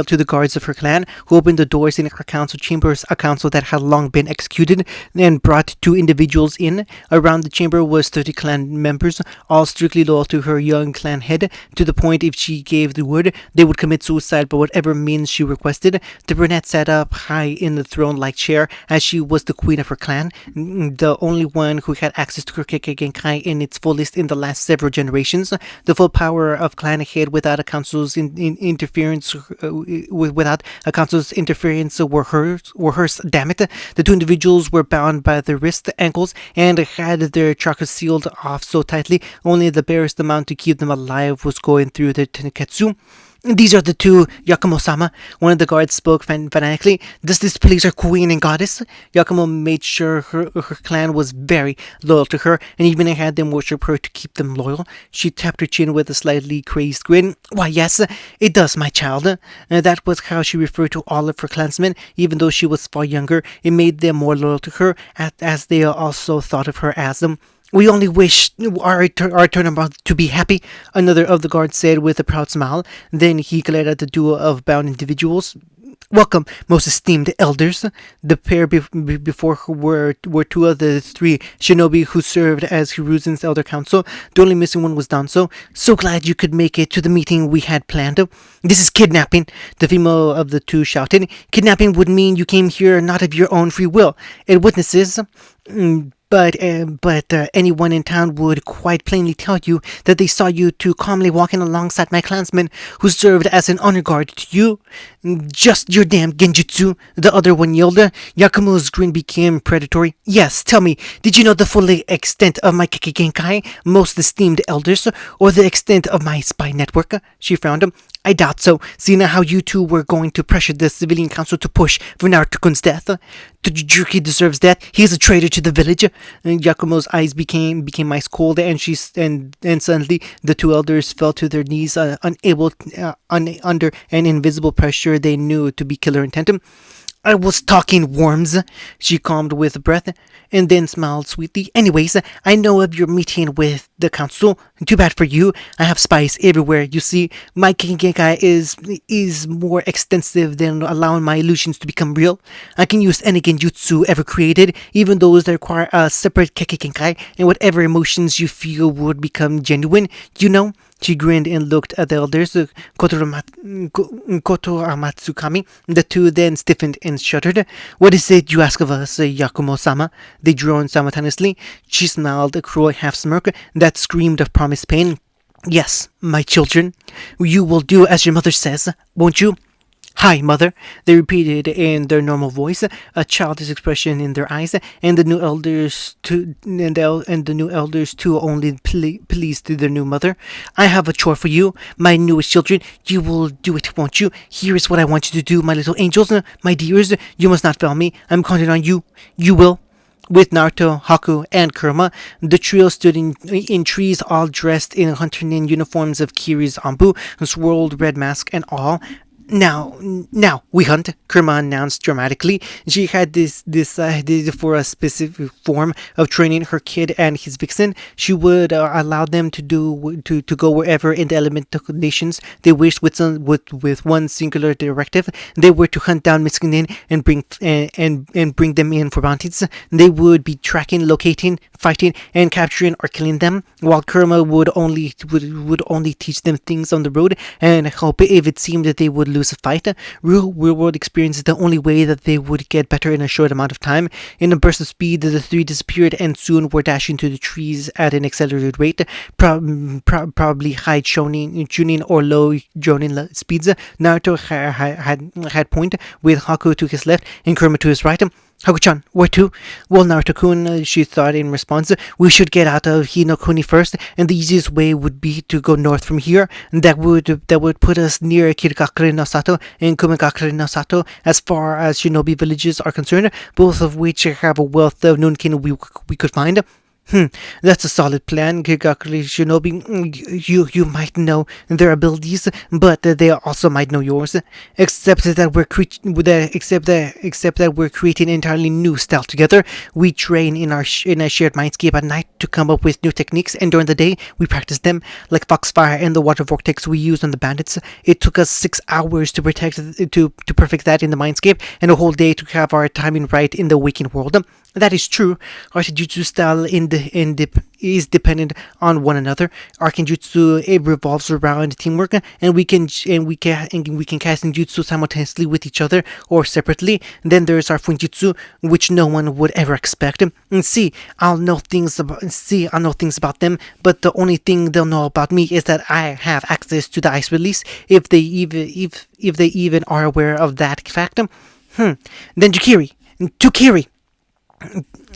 to the guards of her clan, who opened the doors in her council chambers, a council that had long been executed, and brought two individuals in. Around the chamber was 30 clan members, all strictly loyal to her young clan head, to the point if she gave the word, they would commit suicide by whatever means she requested. The brunette sat up high in the throne-like chair, as she was the queen of her clan, the only one who had access to her Genkai in its fullest in the last several generations. The full power of clan head without a council's interference, without a council's interference were hers. Damn it! The two individuals were bound by their wrists, ankles, and had their chakras sealed off so tightly only the barest amount to keep them alive was going through their tenketsu. These are the two, Yakumo-sama. One of the guards spoke fanatically. Does this please our queen and goddess? Yakumo made sure her clan was very loyal to her, and even had them worship her to keep them loyal. She tapped her chin with a slightly crazed grin. Why, yes, it does, my child. That was how she referred to all of her clansmen, even though she was far younger. It made them more loyal to her, as they also thought of her as them. We only wish our turnabout to be happy, another of the guards said with a proud smile. Then he glared at the duo of bound individuals. Welcome, most esteemed elders. The pair before her were two of the three shinobi who served as Hiruzen's elder council. The only missing one was Danzo. So glad you could make it to the meeting we had planned. This is kidnapping, the female of the two shouted. Kidnapping would mean you came here not of your own free will. It witnesses... But anyone in town would quite plainly tell you that they saw you two calmly walking alongside my clansmen who served as an honor guard to you. Just your damn genjutsu, the other one yelled. Yakumo's grin became predatory. Yes, tell me, did you know the full extent of my Genkai, most esteemed elders, or the extent of my spy network? She frowned. I doubt so, seeing how you two were going to pressure the civilian council to push for Naruto-kun's death. The Juki deserves death. He is a traitor to the village. And Yakumo's eyes became ice cold, and suddenly the two elders fell to their knees, unable under an invisible pressure they knew to be killer intent. I was talking worms, she calmed with a breath, and then smiled sweetly. Anyways, I know of your meeting with the council. Too bad for you. I have spies everywhere. You see, my Genkai is more extensive than allowing my illusions to become real. I can use any genjutsu ever created, even those that require a separate Genkai, and whatever emotions you feel would become genuine. You know? She grinned and looked at the elders, Koto Amatsukami. The two then stiffened and shuddered. What is it you ask of us, Yakumo-sama? They droned simultaneously. She smiled, a cruel half-smirk that screamed of promised pain. Yes, my children. You will do as your mother says, won't you? Hi, mother, they repeated in their normal voice, a childish expression in their eyes, and the new elders too only pleased to their new mother. I have a chore for you, my newest children. You will do it, won't you? Here is what I want you to do, my little angels, my dears. You must not fail me. I'm counting on you. You will. With Naruto, Haku, and Kurama, the trio stood in trees, all dressed in hunter-nin uniforms of Kiri's Anbu, swirled red mask and all. Now, we hunt, Kurama announced dramatically. She had this idea for a specific form of training her kid and his vixen. She would allow them to go wherever in the elemental nations they wished with one singular directive. They were to hunt down missing nin and bring them in for bounties. They would be tracking, locating, fighting, and capturing or killing them, while Kurama would only teach them things on the road and hope if it seemed that they would lose a fight. Real world experience is the only way that they would get better in a short amount of time. In a burst of speed, the three disappeared and soon were dashing to the trees at an accelerated rate, probably high tuning or low jonin speeds. Naruto had point, with Haku to his left and Kurama to his right. Haku-chan, where to? Well, Naruto-kun, she thought in response, we should get out of Hinokuni first, and the easiest way would be to go north from here. That would put us near Kirigakure no Sato and Kumigakure no Sato as far as shinobi villages are concerned, both of which have a wealth of nunkin we could find. That's a solid plan, Gigakuri Shinobi. You might know their abilities, but they also might know yours. Except that we're creating an entirely new style together. We train in a shared mindscape at night to come up with new techniques, and during the day we practice them, like Foxfire and the water vortex we used on the bandits. It took us 6 hours to perfect that in the mindscape, and a whole day to have our timing right in the waking world. That is true. Our Genjutsu style is dependent on one another. Our Genjutsu, it revolves around teamwork, and we can cast Genjutsu simultaneously with each other or separately. Then there's our Funjutsu, which no one would ever expect. And I'll know things about them, but the only thing they'll know about me is that I have access to the ice release. If they even are aware of that fact. Then Tukiri.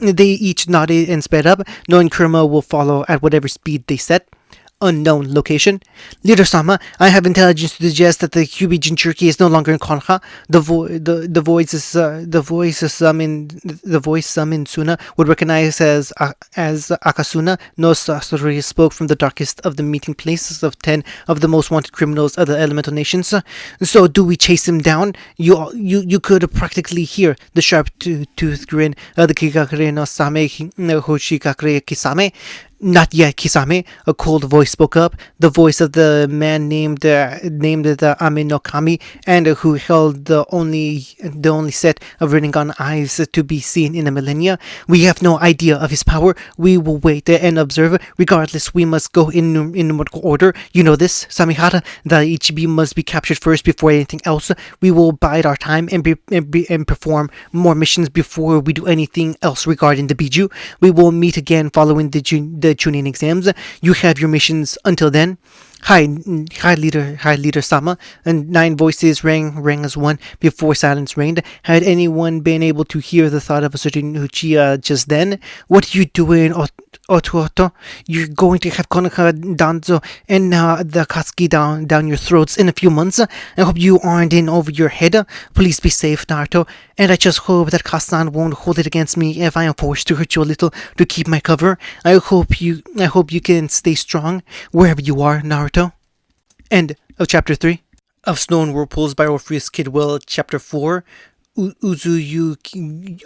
They each nodded and sped up, knowing Kurama will follow at whatever speed they set. Unknown location. Leader Sama, I have intelligence to suggest that the Kyubi Jinchuriki is no longer in Konoha. The voice summoned Suna would recognize as Akasuna. No sorcery spoke from the darkest of the meeting places of 10 of the most wanted criminals of the elemental nations. So do we chase him down? You could practically hear the sharp tooth grin of the Kigakure no Same Hoshigakure Kisame. Not yet, Kisame, a cold voice spoke up, the voice of the man named the Ame no Kami, and who held the only set of Rinnegan eyes to be seen in the millennia. We have no idea of his power. We will wait and observe. Regardless, we must go in numerical order. You know this, Samihara. The Ichibi must be captured first before anything else. We will bide our time and perform more missions before we do anything else regarding the Biju. We will meet again following the tuning exams. You have your missions until then. Hi, leader Sama. And 9 voices rang as one before silence reigned. Had anyone been able to hear the thought of a certain Uchiha just then? What are you doing, Ototo? You're going to have Konoha, Danzo, and the Katsuki down your throats in a few months. I hope you aren't in over your head. Please be safe, Naruto. And I just hope that Kasan won't hold it against me if I am forced to hurt you a little to keep my cover. I hope you can stay strong wherever you are, Naruto. End of Chapter 3. Of Snow and Whirlpools by Orpheus Kidwell, Chapter 4. Uzuyuki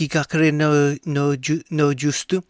Gakure no Justu.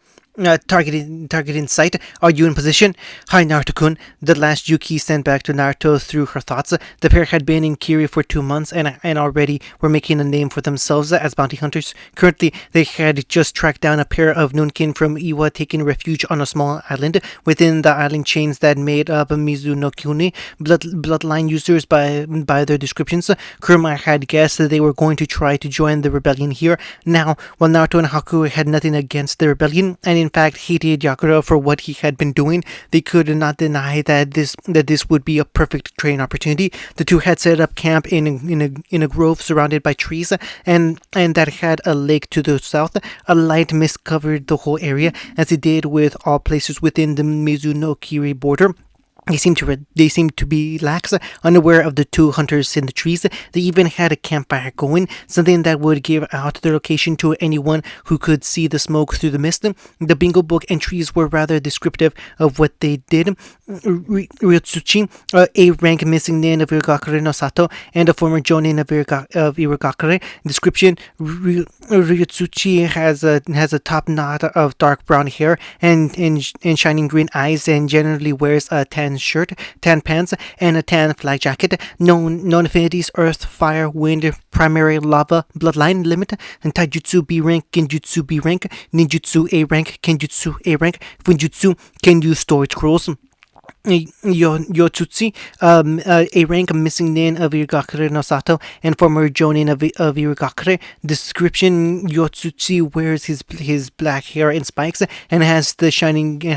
Target in sight. Are you in position? Hi, Naruto-kun. The last Yuki sent back to Naruto through her thoughts. The pair had been in Kiri for 2 months and already were making a name for themselves as bounty hunters. Currently, they had just tracked down a pair of Nunkin from Iwa, taking refuge on a small island within the island chains that made up Mizu no Kuni. Bloodline users by their descriptions. Kurama had guessed that they were going to try to join the rebellion here. Now, while Naruto and Haku had nothing against the rebellion, and in fact hated Yakura for what he had been doing, they could not deny that this would be a perfect training opportunity. The two had set up camp in a grove surrounded by trees, and that had a lake to the south. A light mist covered the whole area, as it did with all places within the Mizuno-Kiri border. They seemed to be lax, unaware of the 2 hunters in the trees. They even had a campfire going, something that would give out their location to anyone who could see the smoke through the mist. The bingo book entries were rather descriptive of what they did. Ryotsuchi, a rank missing nin of Irigakure no Sato, and a former jonin of Irigakure. Description: Ryotsuchi has a top knot of dark brown hair and shining green eyes, and generally wears a tan shirt, tan pants, and a tan flag jacket. Known affinities: Earth, Fire, Wind, Primary, Lava, Bloodline, Limit, and Taijutsu B rank, Genjutsu B rank, Ninjutsu A rank, Kenjutsu A rank, Funjutsu can use storage scrolls. Yotsutsu, a rank missing nin of Irigakure no Sato and former jonin of Irigakure. Description: Yotsutsu wears his black hair in spikes and has the shining green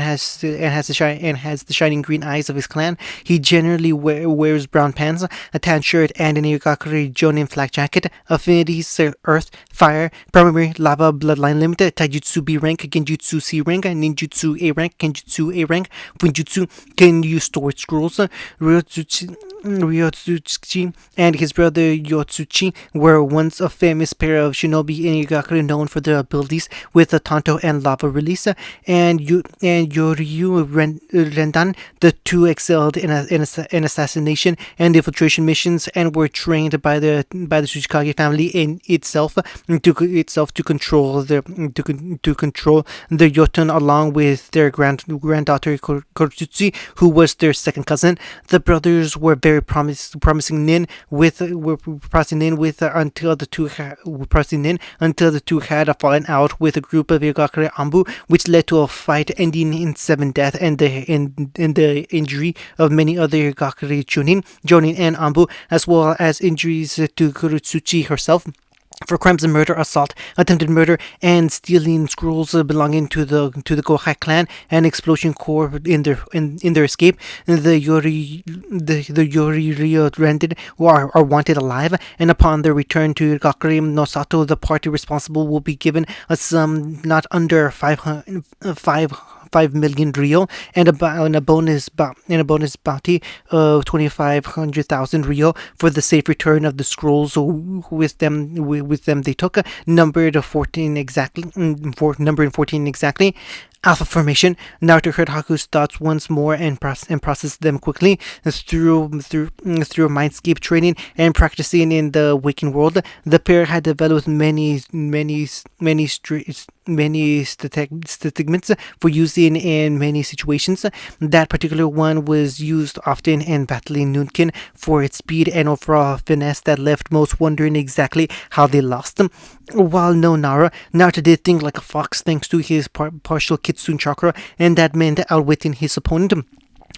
eyes of his clan. He generally wears brown pants, a tan shirt, and an Irigakure jonin flag jacket. Affinities: Earth, Fire, Primary, Lava, Bloodline, Limited, Taijutsu B rank, Genjutsu C rank, Ninjutsu A rank, Kenjutsu A rank, Funjutsu can use storage scrolls. Ryotsuchi Ryotsuchi and his brother Yotsuchi were once a famous pair of shinobi in Igakure known for their abilities with the Tanto and Lava release, and Yoryu Rendan. The two excelled in assassination and infiltration missions and were trained by the Tsuchikage family in itself to control to control the Jotun along with their granddaughter Korutsuchi, who was their second cousin. The brothers were very promising nin with until the two had a fallen out with a group of Igakure Ambu, which led to a fight ending in 7 deaths and the injury of many other Igakure Jonin and Ambu, as well as injuries to Kurutsuchi herself for crimes of murder, assault, attempted murder, and stealing scrolls belonging to the Gohai clan and explosion core in their escape. The Yori Ryo Rented are wanted alive, and upon their return to Gakure no Sato, the party responsible will be given a sum not under 5 million Rio and a bonus bounty of 2,500,000 Rio for the safe return of the scrolls with them they took, numbered 14 exactly. Alpha formation. Naruto heard Haku's thoughts once more and processed them quickly through mindscape training and practicing in the waking world. The pair had developed many statements for using in many situations. That particular one was used often in battling Nunkin for its speed and overall finesse that left most wondering exactly how they lost them. While no Naruto did think like a fox thanks to his partial Kitsune chakra, and that meant outwitting his opponent.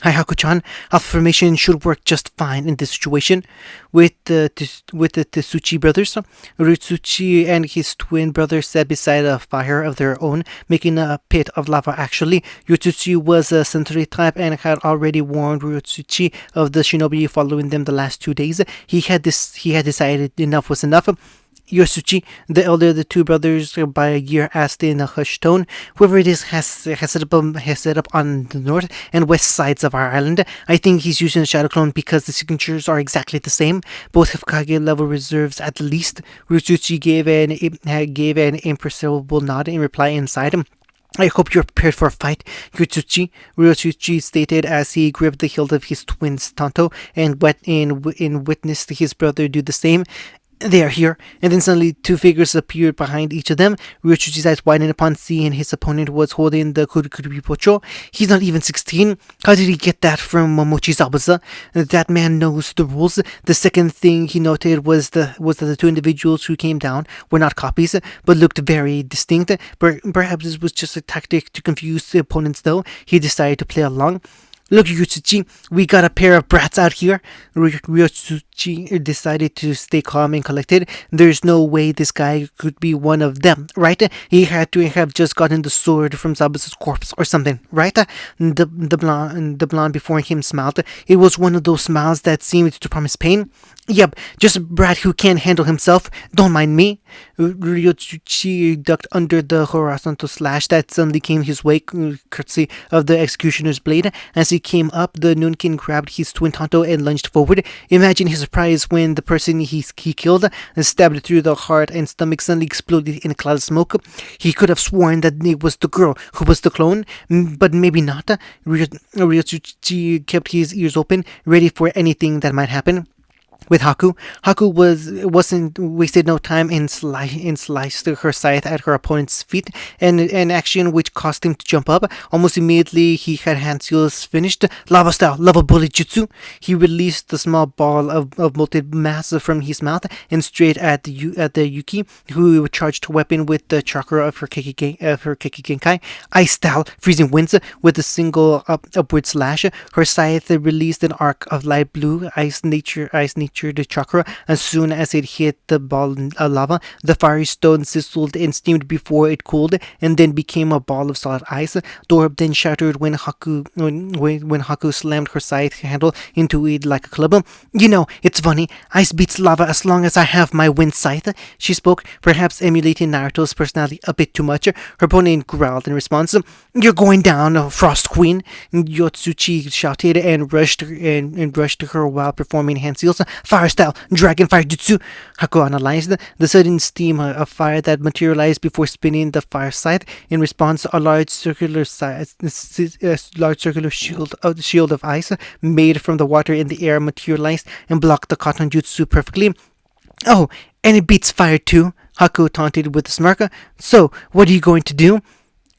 Hi Haku-chan, alpha formation should work just fine in this situation. With the Tsuchi brothers, Rutsuchi and his twin brother sat beside a fire of their own, making a pit of lava actually. Rutsuchi was a sensory type and had already warned Rutsuchi of the shinobi following them the last 2 days. He had decided enough was enough. Yosuchi, the elder of the two brothers, by a year asked in a hushed tone, "Whoever it is has set up on the north and west sides of our island. I think he's using a shadow clone because the signatures are exactly the same. Both have Kage level reserves at the least." Rutsuchi gave an imperceptible nod in reply inside him. "I hope you're prepared for a fight, Ryosuchi stated as he gripped the hilt of his twin's Tanto and witnessed his brother do the same. "They are here," and then suddenly 2 figures appeared behind each of them. Ryosuchi's eyes widened upon seeing his opponent was holding the Kurikuri Pocho. "He's not even 16. How did he get that from Momochi Zabuza? That man knows the rules." The second thing he noted was that the 2 individuals who came down were not copies, but looked very distinct. Perhaps this was just a tactic to confuse the opponents, though. He decided to play along. "Look, Ryotsuchi, we got a pair of brats out here." Ryotsuchi decided to stay calm and collected. "There's no way this guy could be one of them, right? He had to have just gotten the sword from Zabuza's corpse or something, right?" The blonde before him smiled. It was one of those smiles that seemed to promise pain. "Yep, just a brat who can't handle himself. Don't mind me." Ryotsuchi ducked under the horizontal slash that suddenly came his way, courtesy of the executioner's blade. As he came up, the Nunkin grabbed his twin Tanto and lunged forward. Imagine his surprise when the person he killed stabbed through the heart and stomach suddenly exploded in a cloud of smoke. He could have sworn that it was the girl who was the clone, but maybe not. Ryotsuchi kept his ears open, ready for anything that might happen. With Haku wasn't wasted no time in sliced her scythe at her opponent's feet, an action which caused him to jump up. Almost immediately, he had hand seals finished. Lava style, level bullet jutsu. He released the small ball of molten mass from his mouth and straight at the Yuki, who charged her weapon with the chakra of her Keiki Genkai. Ice style, freezing winds with a single upward slash. Her scythe released an arc of light blue ice nature natured chakra. As soon as it hit the ball of lava, the fiery stone sizzled and steamed before it cooled, and then became a ball of solid ice. The orb then shattered when Haku slammed her scythe handle into it like a club. You know, it's funny. Ice beats lava as long as I have my wind scythe, she spoke, perhaps emulating Naruto's personality a bit too much. Her opponent growled in response. You're going down, Frost Queen, Yotsuchi shouted and rushed to her while performing hand seals. Fire style, dragon fire jutsu, Haku analyzed. The sudden steam of fire that materialized before spinning the fire scythe. In response, a large circular shield of ice made from the water in the air materialized and blocked the cotton jutsu perfectly. Oh, and it beats fire too, Haku taunted with a smirk. So, what are you going to do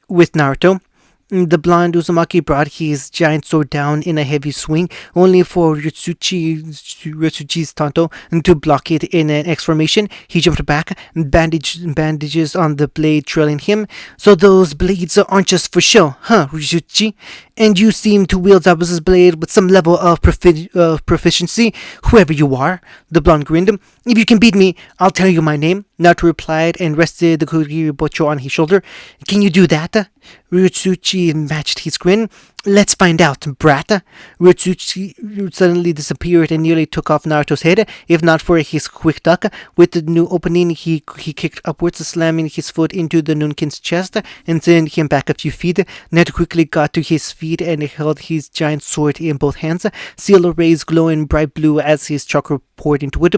with Naruto? The blonde Uzumaki brought his giant sword down in a heavy swing, only for Ryutsuchi's Tanto to block it in an X formation. He jumped back, bandages on the blade trailing him. So those blades aren't just for show, huh, Ryutsuchi? And you seem to wield Zabuza's blade with some level of proficiency, whoever you are. The blonde grinned. If you can beat me, I'll tell you my name, Naruto replied and rested the Kuriri Bocho on his shoulder. Can you do that? Ryutsuchi matched his grin. Let's find out, brat. Ryutsuchi suddenly disappeared and nearly took off Naruto's head, if not for his quick duck. With the new opening, he kicked upwards, slamming his foot into the Nunkin's chest and sent him back a few feet. Naruto quickly got to his feet and held his giant sword in both hands, seal rays glowing bright blue as his chakra poured into it.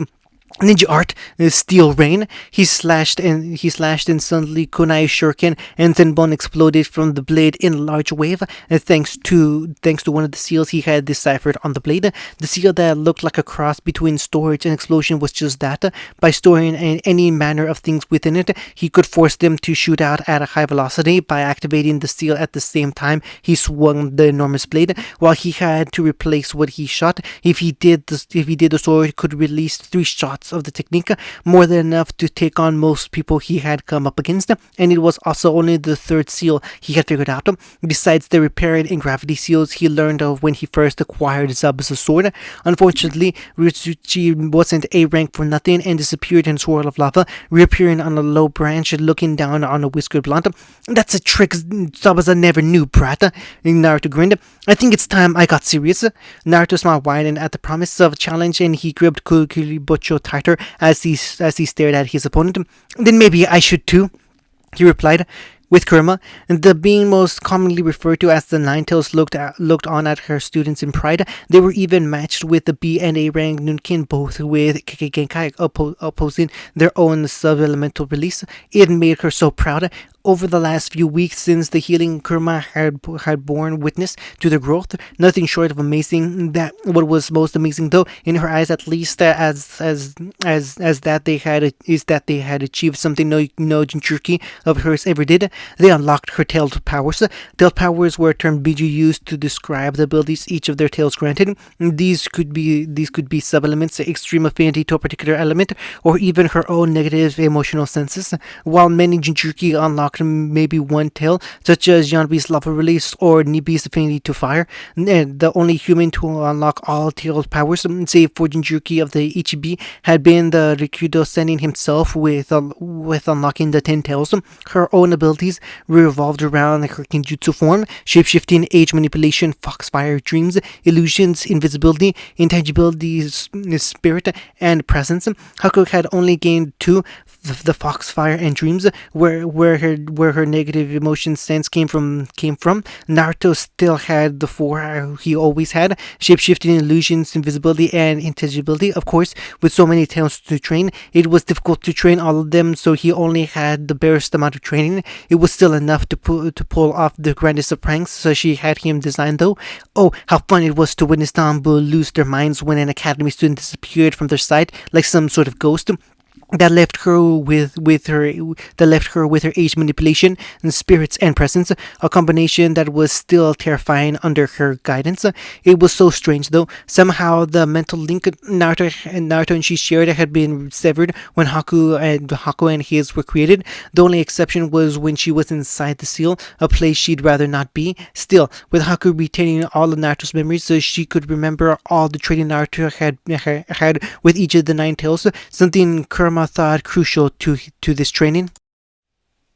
Ninja art, steel rain. He slashed and suddenly kunai shuriken and Zenbone exploded from the blade in a large wave, thanks to one of the seals he had deciphered on the blade. The seal that looked like a cross between storage and explosion was just that. By storing any manner of things within it, he could force them to shoot out at a high velocity. By activating the seal at the same time he swung the enormous blade, while he had to replace what he shot. If he did, the sword could release 3 shots of the technique, more than enough to take on most people he had come up against, and it was also only the 3rd seal he had figured out. Besides the repair and gravity seals he learned of when he first acquired Zabuza's sword. Unfortunately, Ryutsuchi wasn't A rank for nothing and disappeared in a swirl of lava, reappearing on a low branch looking down on a whiskered blonde. That's a trick Zabuza never knew, brat. Naruto grinned. I think it's time I got serious. Naruto smiled wide at the promise of a challenge, and he gripped Kuribocho tighter as he stared at his opponent. Then maybe I should too, he replied. With Kurama, the being most commonly referred to as the Nine-Tails, looked on at her students in pride. They were even matched with the B and A rank Nunkin, both with Genkai opposing their own sub-elemental release. It made her so proud. Over the last few weeks since the healing, Kurama had borne witness to their growth, nothing short of amazing. That what was most amazing, though, in her eyes at least, as that they had achieved something no Jinchuriki of hers ever did. They unlocked her tailed powers. Tailed powers were a term Biju used to describe the abilities each of their tails granted. These could be sub-elements, extreme affinity to a particular element, or even her own negative emotional senses. While many Jinchuriki unlocked maybe one tail, such as Yanbi's lava release or Nibi's affinity to fire, and the only human to unlock all tailed powers, save for Jinchuriki of the Ichibi, had been the Rikudo Sennin himself, with unlocking the 10 tails. Her own abilities revolved around her Kenjutsu form, shapeshifting, age manipulation, foxfire, dreams, illusions, invisibility, intangibility, spirit, and presence. Haku had only gained 2, the foxfire and dreams, where her negative emotion sense came from. Naruto still had the 4 he always had: shapeshifting, illusions, invisibility, and intangibility. Of course, with so many tails to train, it was difficult to train all of them, so he only had the barest amount of training. It was still enough to pull off the grandest of pranks, so she had him designed, though. Oh, how fun it was to witness Danbu lose their minds when an academy student disappeared from their sight like some sort of ghost. that left her with her age manipulation and spirits and presence, a combination that was still terrifying under her guidance. It was so strange though. Somehow the mental link Naruto and she shared had been severed when Haku and his were created. The only exception was when she was inside the seal, a place she'd rather not be. Still, with Haku retaining all of Naruto's memories so she could remember all the training Naruto had with each of the nine tails, something Kurama thought crucial to this training.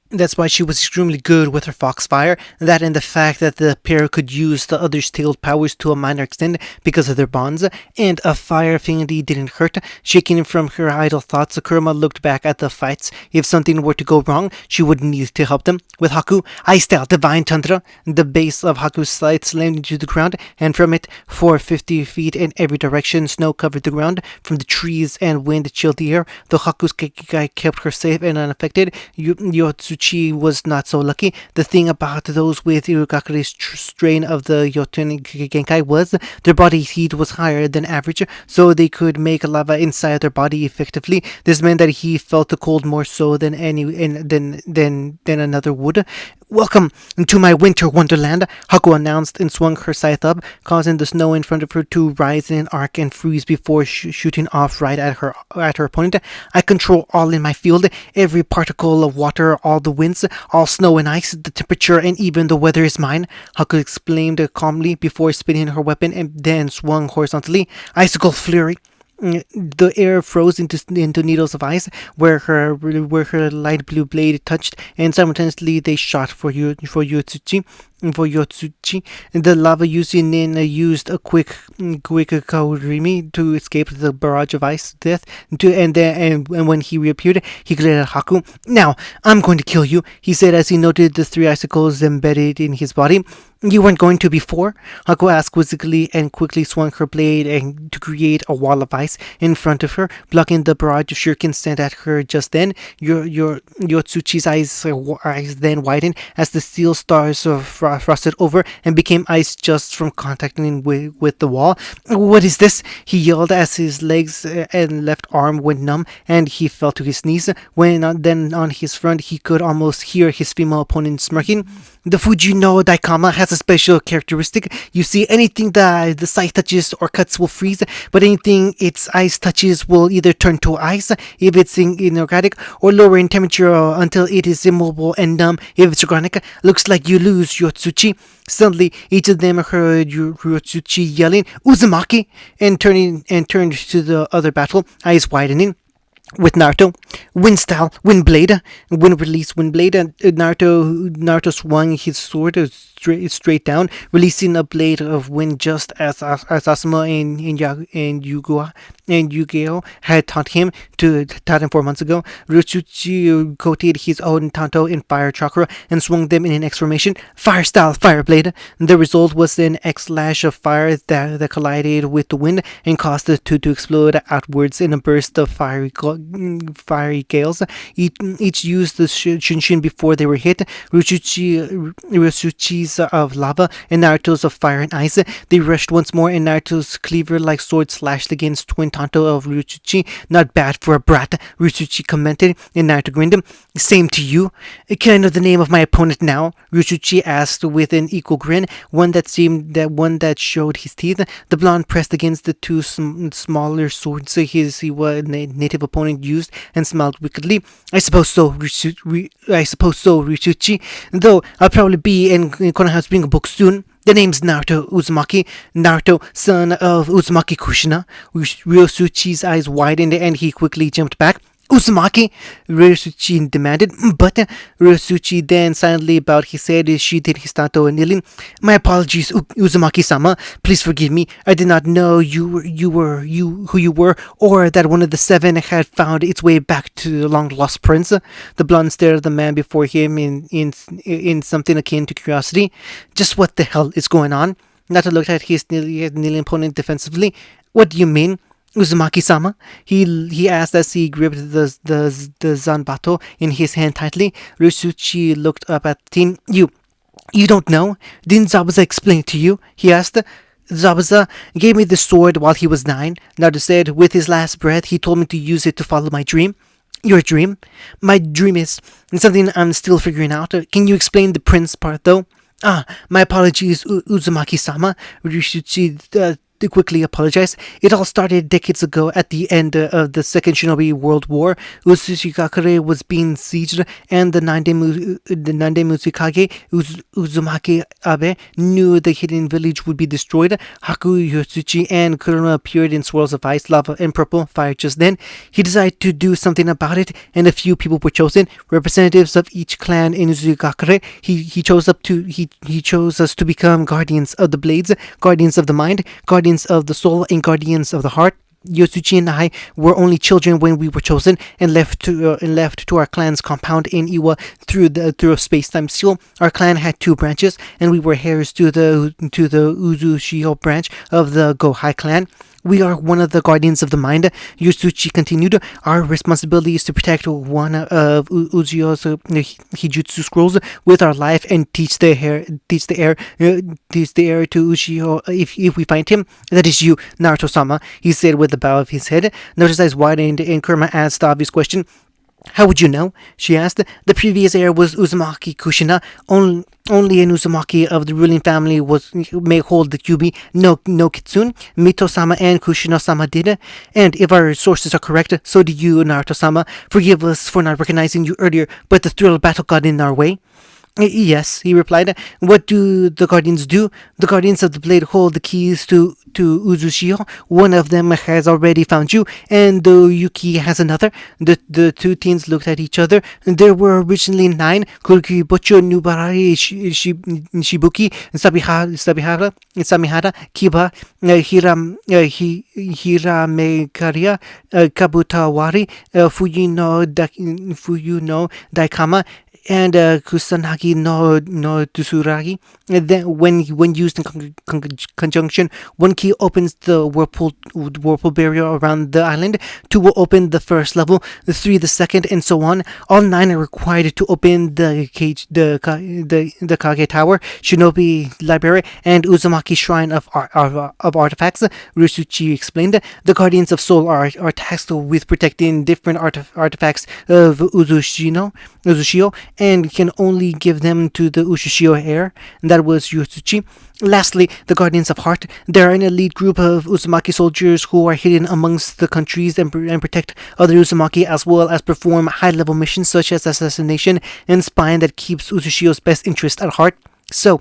That's why she was extremely good with her Foxfire, that and the fact that the pair could use the other's tailed powers to a minor extent because of their bonds, and a fire affinity didn't hurt. Shaking from her idle thoughts, Kurama looked back at the fights. If something were to go wrong, she would need to help them. With Haku, Ice Style Divine Tundra, the base of Haku's slide slammed into the ground, and from it, for 50 feet in every direction, snow covered the ground. From the trees and wind chilled the air, though Haku's Kekigai kept her safe and unaffected. Yotsuchi was not so lucky. The thing about those with Irugakure's strain of the Yotun Genkai was their body heat was higher than average, so they could make lava inside their body effectively. This meant that he felt the cold more so than another would. Welcome to my winter wonderland, Haku announced and swung her scythe up, causing the snow in front of her to rise in an arc and freeze before shooting off right at her opponent. I control all in my field, every particle of water, all the winds, all snow and ice, the temperature, and even the weather is mine, Haku explained calmly before spinning her weapon and then swung horizontally. Icicle Flurry. The air froze into needles of ice where her light blue blade touched, and simultaneously they shot for Yotsuchi. The lava using used a quick Kaurimi to escape the barrage of ice death. And when he reappeared, he glared at Haku. Now I'm going to kill you, he said as he noted the three icicles embedded in his body. You weren't going to before? Haku asked quizzically and quickly swung her blade to create a wall of ice in front of her, blocking the barrage of shurikens sent at her just then. Yotsuchi's eyes then widened as the steel stars frosted over and became ice just from contacting with the wall. What is this? He yelled as his legs and left arm went numb and he fell to his knees. Then on his front he could almost hear his female opponent smirking. The Fuji no Daikama has a special characteristic. You see, anything that the scythe touches or cuts will freeze, but anything its ice touches will either turn to ice if it's inorganic, or lower in temperature until it is immobile and numb if it's organic. Looks like you lose, Yotsuchi. Suddenly, each of them heard Yotsuchi yelling, Uzumaki, and turned to the other battle, eyes widening. With Naruto, wind style, wind blade, wind release, wind blade, and Naruto swung his sword straight down, releasing a blade of wind just as Asuma and Yu-Gi-Oh had taught him 4 months ago. Ryotsuchi coated his own Tanto in fire chakra and swung them in an X formation, fire style, fire blade. The result was an X lash of fire that collided with the wind and caused the two to explode outwards in a burst of fiery gales. Each used the Shinshin before they were hit. Ryotsuchi's of lava and Naruto's of fire and ice. They rushed once more and Naruto's cleaver-like sword slashed against twin Tanto of Ryotsuchi. Not bad for a brat, Ryotsuchi commented, and Naruto grinned. Same to you. Can I know the name of my opponent now? Ryotsuchi asked with an equal grin, one that showed his teeth. The blonde pressed against the two smaller swords his native opponent used and smiled wickedly. I suppose so, Ryotsuchi. Though I'll probably be in Konoha's Ring book soon. The name's Naruto Uzumaki, Naruto, son of Uzumaki Kushina. Ryotsuchi's eyes widened and he quickly jumped back. Uzumaki, Ryotsuchi demanded, but Ryotsuchi then silently bowed his head as she did his Tanto kneeling. My apologies, Uzumaki-sama. Please forgive me. I did not know who you were, or that one of the seven had found its way back to the long-lost prince. The blonde stared at the man before him in something akin to curiosity. Just what the hell is going on? Naruto looked at his kneeling opponent defensively. What do you mean? Uzumaki-sama? He asked as he gripped the Zanbato in his hand tightly. Ryotsuchi looked up at the teen. You don't know? Didn't Zabuza explain it to you? He asked. Zabuza gave me the sword while he was 9. Naruto said, with his last breath, he told me to use it to follow my dream. Your dream? My dream is something I'm still figuring out. Can you explain the prince part, though? Ah, my apologies, Uzumaki-sama. Ryushichi quickly apologized. It all started decades ago at the end of the Second Shinobi World War. Usushigakure was being sieged, and the Nande Muzukage, Uzumaki Abe, knew the hidden village would be destroyed. Haku, Yotsuchi, and Kurama appeared in swirls of ice, lava, and purple fire just then. He decided to do something about it, and a few people were chosen, representatives of each clan in Uzumaki. He chose us to become guardians of the blades, guardians of the mind, guardians of the soul, and guardians of the heart. Yotsuchi and I were only children when we were chosen and left to our clan's compound in Iwa through a space-time seal. Our clan had two branches, and we were heirs to the Uzushio branch of the Gohai clan. We are one of the guardians of the mind, Yotsuchi continued. Our responsibility is to protect one of Uzuyo's Hijutsu scrolls with our life and teach the heir to Uzuyo if we find him. That is you, Naruto-sama, he said with a bow of his head. Naruto's eyes widened and Kurama asked the obvious question. How would you know? She asked. The previous heir was Uzumaki Kushina. Only an Uzumaki of the ruling family may hold the Kyubi no Kitsune. Mito-sama and Kushina-sama did. And if our sources are correct, so do you, Naruto-sama. Forgive us for not recognizing you earlier, but the thrill of battle got in our way. Yes, he replied. What do the guardians do? The guardians of the blade hold the keys to Uzushio. One of them has already found you, and Yuki has another. The two teens looked at each other. There were originally 9: Kuruki, Bocho, Nubarari, Shibuki, Samihara, Kiba, Hiramekaria, Kabutawari, Fuyuno Daikama, and Kusanagi no Tsuragi. Then, when used in conjunction, one key opens the whirlpool barrier around the island. 2 will open the first level, 3 the second, and so on. All 9 are required to open the Kage Tower, Shinobi Library, and Uzumaki Shrine of Artifacts. Ryusuchi explained. The Guardians of Soul are tasked with protecting different artifacts of Uzushio, and can only give them to the Uzushio heir. That was Yotsuchi. Lastly, the Guardians of Heart. They're an elite group of Uzumaki soldiers who are hidden amongst the countries and protect other Uzumaki, as well as perform high-level missions such as assassination and spying that keeps Uzushio's best interest at heart. So,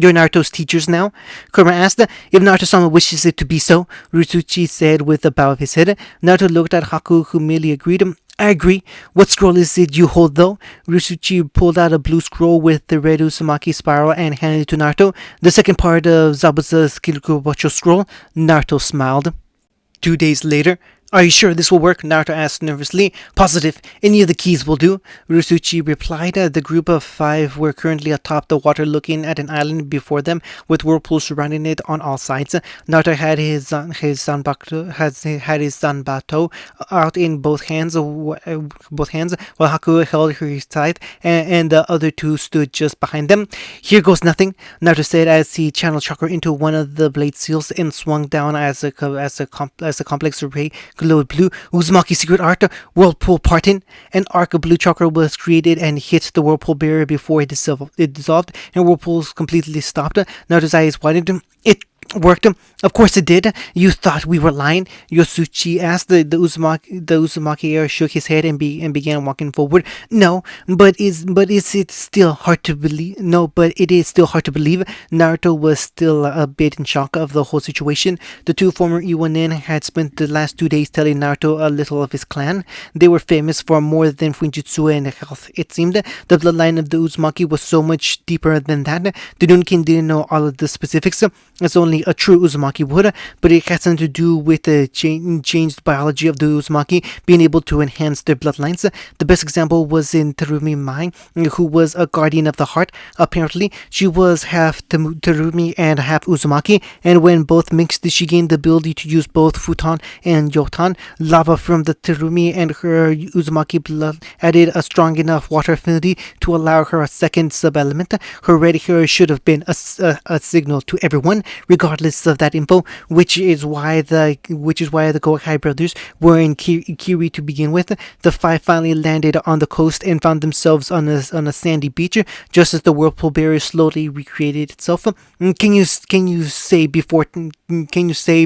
you're Naruto's teachers now? Kurama asked. If Naruto-sama wishes it to be so, Ryusuchi said with a bow of his head. Naruto looked at Haku, who merely agreed. I agree. What scroll is it you hold, though? Ryusuchi pulled out a blue scroll with the red Uzumaki spiral and handed it to Naruto. The second part of Zabuza's Kirikubocho scroll. Naruto smiled. 2 days later. Are you sure this will work? Naruto asked nervously. Positive. Any of the keys will do. Ryusuchi replied. The group of 5 were currently atop the water looking at an island before them with whirlpools surrounding it on all sides. Naruto had his zanbato out in both hands, while Haku held her side, and the other 2 stood just behind them. Here goes nothing, Naruto said as he channeled chakra into one of the blade seals and swung down as a complex array glowed blue. Uzumaki secret art, whirlpool parting. An arc of blue chakra was created and hit the whirlpool barrier before it dissolved, and whirlpools completely stopped. Naruto's eyes widened. It worked. Of course it did. You thought we were lying? Yotsuchi asked. The Uzumaki heir shook his head and began walking forward. No, but is it still hard to believe? No, but it is still hard to believe. Naruto was still a bit in shock of the whole situation. The 2 former Iwanin had spent the last 2 days telling Naruto a little of his clan. They were famous for more than Fujitsu and health, it seemed. The bloodline of the Uzumaki was so much deeper than that. The Dunkin didn't know all of the specifics, as only a true Uzumaki would, but it has something to do with the changed biology of the Uzumaki being able to enhance their bloodlines. The best example was in Terumi Mai, who was a guardian of the heart. Apparently, she was half Terumi and half Uzumaki, and when both mixed, she gained the ability to use both Futon and Yotan. Lava from the Terumi and her Uzumaki blood added a strong enough water affinity to allow her a second sub-element. Her red hair should have been a signal to everyone, regardless regardless of that info, which is why the Gokai brothers were in Kiri to begin with. The five finally landed on the coast and found themselves on a sandy beach, just as the whirlpool barrier slowly recreated itself. Can you say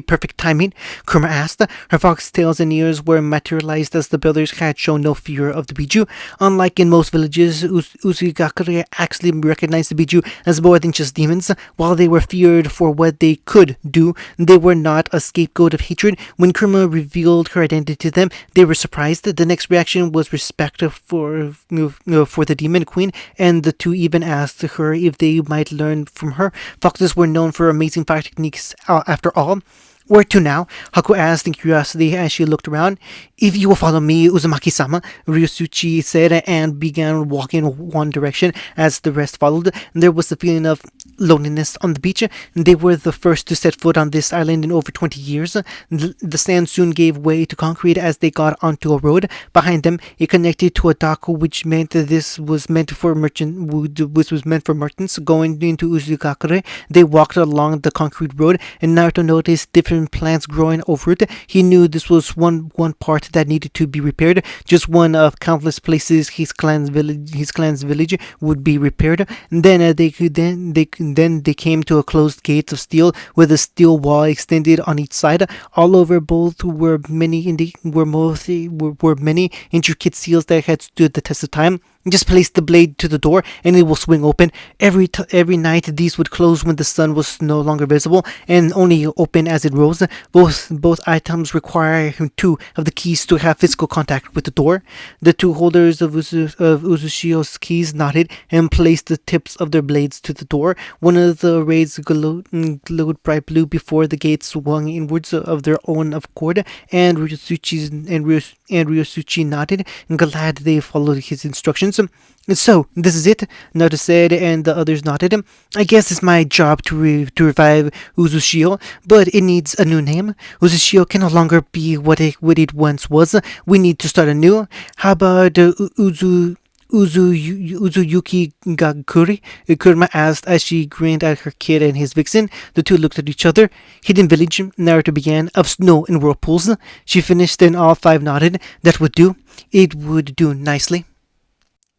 perfect timing? Kurama asked. Her foxtails and ears were materialized as the brothers had shown no fear of the Biju. Unlike in most villages, Uzugakure actually recognized the Biju as more than just demons. While they were feared for what they could do, they were not a scapegoat of hatred. When Kurama revealed her identity to them, they were surprised. The next reaction was respect for the demon queen, and the two even asked her if they might learn from her. Foxes were known for amazing fire techniques after all. Where to now? Haku asked in curiosity as she looked around. If you will follow me, Uzumaki-sama, Ryosuchi said, and began walking in one direction as the rest followed. There was a feeling of loneliness on the beach. They were the first to set foot on this island in over 20 years. The sand soon gave way to concrete as they got onto a road. Behind them, it connected to a dock, which meant this was meant for merchants going into Uzugakure. They walked along the concrete road, and Naruto noticed different plants growing over it. He knew this was one part that needed to be repaired, just one of countless places his clan's village would be repaired. Then they came to a closed gate of steel with a steel wall extended on each side. All over both were many intricate seals that had stood the test of time. Just place the blade to the door and it will swing open. Every night these would close when the sun was no longer visible and only open as it rose. Both items require two of the keys to have physical contact with the door. The two holders of Uzushio's keys nodded and placed the tips of their blades to the door. One of the rays glowed bright blue before the gates swung inwards of their own accord, and Ryosuchi nodded, glad they followed his instructions. So, this is it, Naruto said, and the others nodded. I guess it's my job to revive Uzushio, but it needs a new name. Uzushio can no longer be what it once was. We need to start anew. How about Uzuyuki Gakuri? Kurama asked as she grinned at her kid and his vixen. The two looked at each other. Hidden village, Naruto began, of snow and whirlpools. She finished and all five nodded. That would do. It would do nicely.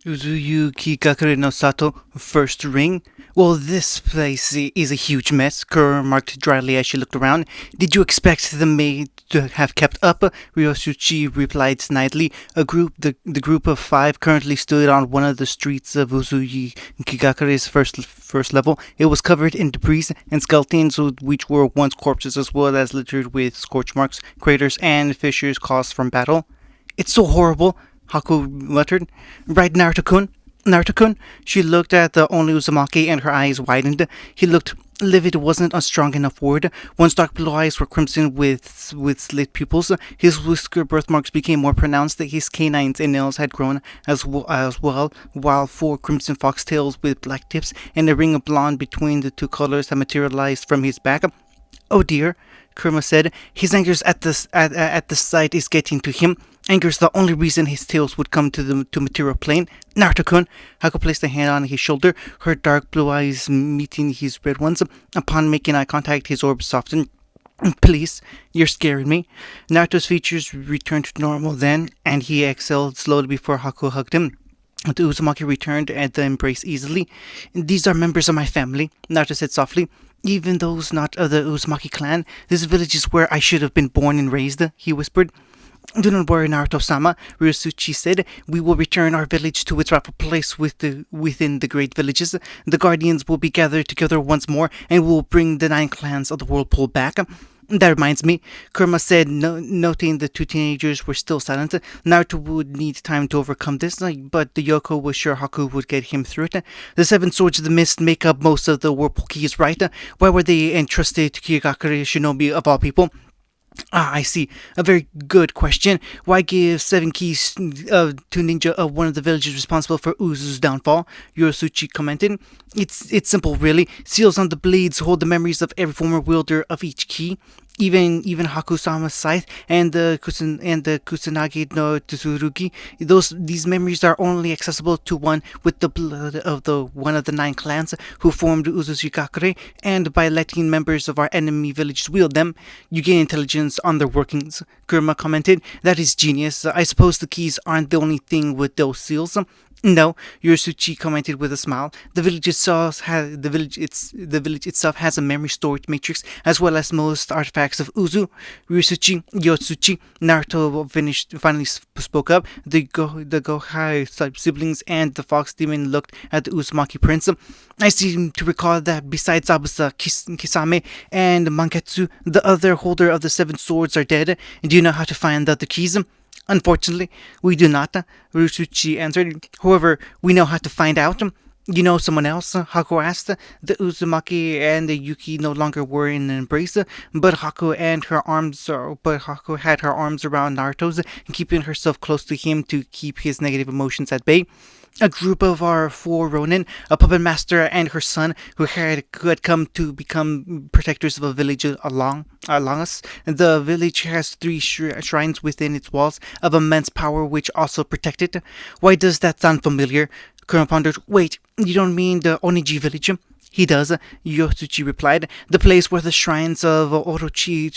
Uzuyuki Gakure no Sato, first ring. Well, this place is a huge mess, Kur remarked dryly as she looked around. Did you expect the maid to have kept up? Ryosuchi replied snidely. The group of five currently stood on one of the streets of Uzuyuki Gakure's first level. It was covered in debris and skeletons, which were once corpses, as well as littered with scorch marks, craters, and fissures caused from battle. It's so horrible, Haku muttered. Right, Naruto-kun? Naruto-kun? She looked at the only Uzumaki and her eyes widened. He looked livid wasn't a strong enough word. One's dark blue eyes were crimson with slit pupils. His whisker birthmarks became more pronounced. His canines and nails had grown as well, while four crimson foxtails with black tips and a ring of blonde between the two colors had materialized from his back. Oh dear, Kurama said. His anger at the sight is getting to him. Anger's the only reason his tails would come to material plane. Naruto-kun. Haku placed a hand on his shoulder, her dark blue eyes meeting his red ones. Upon making eye contact, his orbs softened. Please, you're scaring me. Naruto's features returned to normal then, and he exhaled slowly before Haku hugged him. The Uzumaki returned at the embrace easily. These are members of my family, Naruto said softly. Even those not of the Uzumaki clan. This village is where I should have been born and raised, he whispered. Do not worry, Naruto-sama, Ryosuchi said. We will return our village to its rightful place within the great villages. The guardians will be gathered together once more, and we will bring the 9 clans of the whirlpool back. That reminds me, Kurama said, noting the two teenagers were still silent. Naruto would need time to overcome this, but the Yoko was sure Haku would get him through it. The 7 Swords of the Mist make up most of the whirlpool keys, right? Why were they entrusted to Kigakure Shinobi of all people? I see. A very good question. Why give 7 keys to ninja of one of the villages responsible for Uzu's downfall? Ryosuchi commented. It's simple, really. Seals on the blades hold the memories of every former wielder of each key. Even Hakusama's scythe and the Kusanagi no Tsurugi. These memories are only accessible to one with the blood of the one of the 9 clans who formed Uzushigakure, and by letting members of our enemy villages wield them, you gain intelligence on their workings. Kurama commented, "That is genius. I suppose the keys aren't the only thing with those seals." No, Yosuchi commented with a smile. The village itself has a memory storage matrix as well as most artifacts of Uzu. Yotsuchi, Naruto finally spoke up. The Gohai siblings and the Fox Demon looked at the Uzumaki Prince. "I seem to recall that besides Abusa, Kisame, and Manketsu, the other holder of the 7 swords are dead. Do you know how to find the other keys?" "Unfortunately, we do not," Ryusuchi answered. "However, we know how to find out." "You know someone else?" Haku asked. The Uzumaki and the Yuki no longer were in an embrace, but Haku had her arms around Naruto's, keeping herself close to him to keep his negative emotions at bay. "A group of our 4 Ronin, a puppet master and her son, who had come to become protectors of a village along us. The village has 3 shrines within its walls of immense power which also protect it." "Why does that sound familiar?" Kurama pondered. "Wait, you don't mean the Oniji village?" "He does," Yotsuchi replied. "The place where the shrines of Orochi,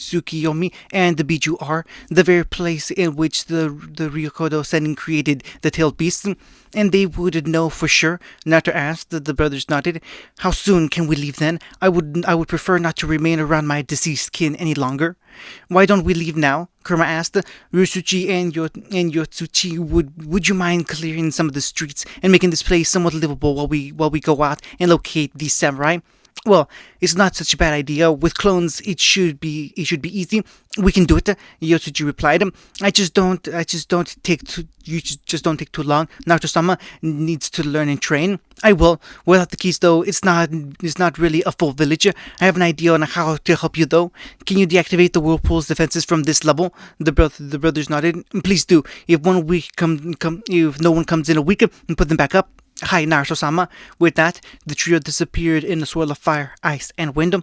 Tsukiyomi, and the Biju are. The very place in which the Ryokodo Sennin created the tailed beasts." "And they would know for sure?" Naruto asked. The brothers nodded. "How soon can we leave then? I would prefer not to remain around my deceased kin any longer." "Why don't we leave now?" Kurama asked. "Ryusuchi and Yotsuchi, would you mind clearing some of the streets and making this place somewhat livable while we go out and locate these samurai?" "Well, it's not such a bad idea. With clones, it should be easy. We can do it," Yotsuji replied. I just don't take too long. Naruto-sama needs to learn and train." "I will. Without the keys, though, it's not really a full village. I have an idea on how to help you, though. Can you deactivate the whirlpool's defenses from this level?" The brothers nodded. "Please do. If no one comes in a week, put them back up." "Hi, Naruto-sama." With that, the trio disappeared in a swirl of fire, ice, and wind.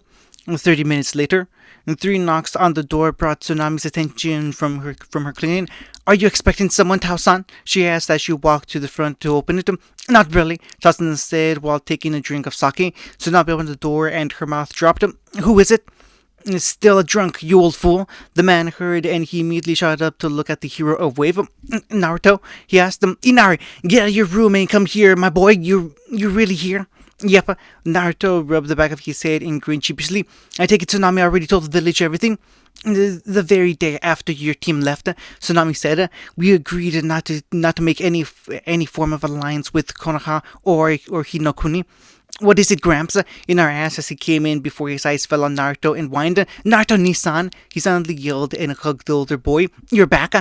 30 minutes later, 3 knocks on the door brought Tsunami's attention from her cleaning. "Are you expecting someone, Tao-san?" she asked as she walked to the front to open it. "Not really," Tao-san said while taking a drink of sake. Tsunami opened the door and her mouth dropped. "Who is it?" "Still a drunk, you old fool." The man heard and he immediately shot up to look at the hero of Wave. "Naruto?" he asked. "Inari, get out of your room and come here, my boy. You're really here?" "Yep." Naruto rubbed the back of his head and grinned sheepishly. "I take it Tsunami already told the village everything?" The very day after your team left," Tsunami said, "we agreed not to make any form of alliance with Konoha or Hinokuni." "What is it, Gramps?" Inari asked as he came in before his eyes fell on Naruto and whined. "Naruto Nissan!" He suddenly yelled and hugged the older boy. "You're back!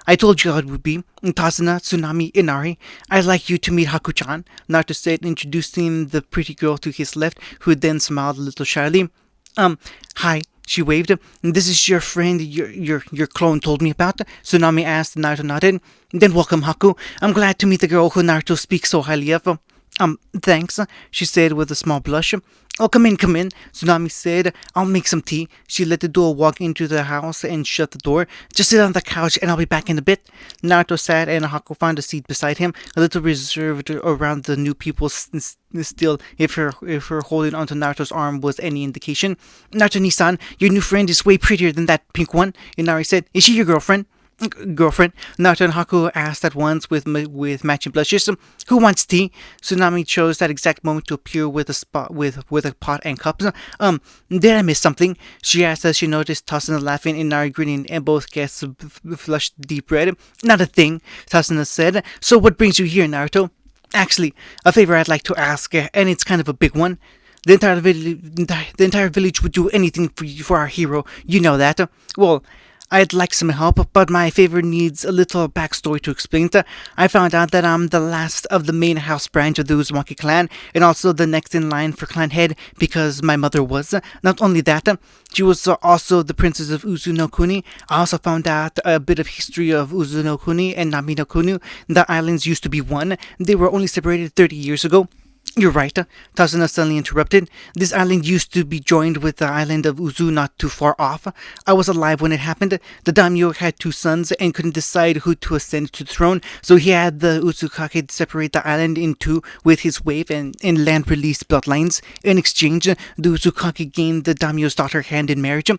I told you how it would be. Tazuna, Tsunami, Inari. I'd like you to meet Haku-chan," Naruto said, introducing the pretty girl to his left, who then smiled a little shyly. Hi," she waved. "This is your friend your clone told me about?" Tsunami asked. Naruto nodded. "Then welcome, Haku. I'm glad to meet the girl who Naruto speaks so highly of." Thanks," she said with a small blush. "Oh, come in," Tsunami said. "I'll make some tea." She let the duo walk into the house and shut the door. "Just sit on the couch and I'll be back in a bit." Naruto sat and Haku found a seat beside him, a little reserved around the new people still, if her holding onto Naruto's arm was any indication. "Naruto Nissan, your new friend is way prettier than that pink one," Inari said. "Is she your girlfriend?" "Girlfriend?" Naruto and Haku asked at once with matching blushes. "Who wants tea?" Tsunami chose that exact moment to appear with a pot and cups. Did I miss something?" she asked as she noticed Tasuna laughing and Inari grinning, and both guests flushed deep red. "Not a thing," Tasuna said. "So what brings you here, Naruto?" "Actually, a favor I'd like to ask, and it's kind of a big one. The entire village would do anything for our hero. You know that. Well, I'd like some help, but my favor needs a little backstory to explain it. I found out that I'm the last of the main house branch of the Uzumaki clan, and also the next in line for clan head because my mother was. Not only that, she was also the princess of Uzunokuni. I also found out a bit of history of Uzunokuni and Naminokuni. The islands used to be one. They were only separated 30 years ago. You're right, Tazuna suddenly interrupted. This island used to be joined with the island of Uzu not too far off. I was alive when it happened. The daimyo had two sons and couldn't decide who to ascend to the throne, so he had the Uzukage separate the island in two with his wave and land release bloodlines. In exchange, the Uzukage gained the daimyo's daughter hand in marriage.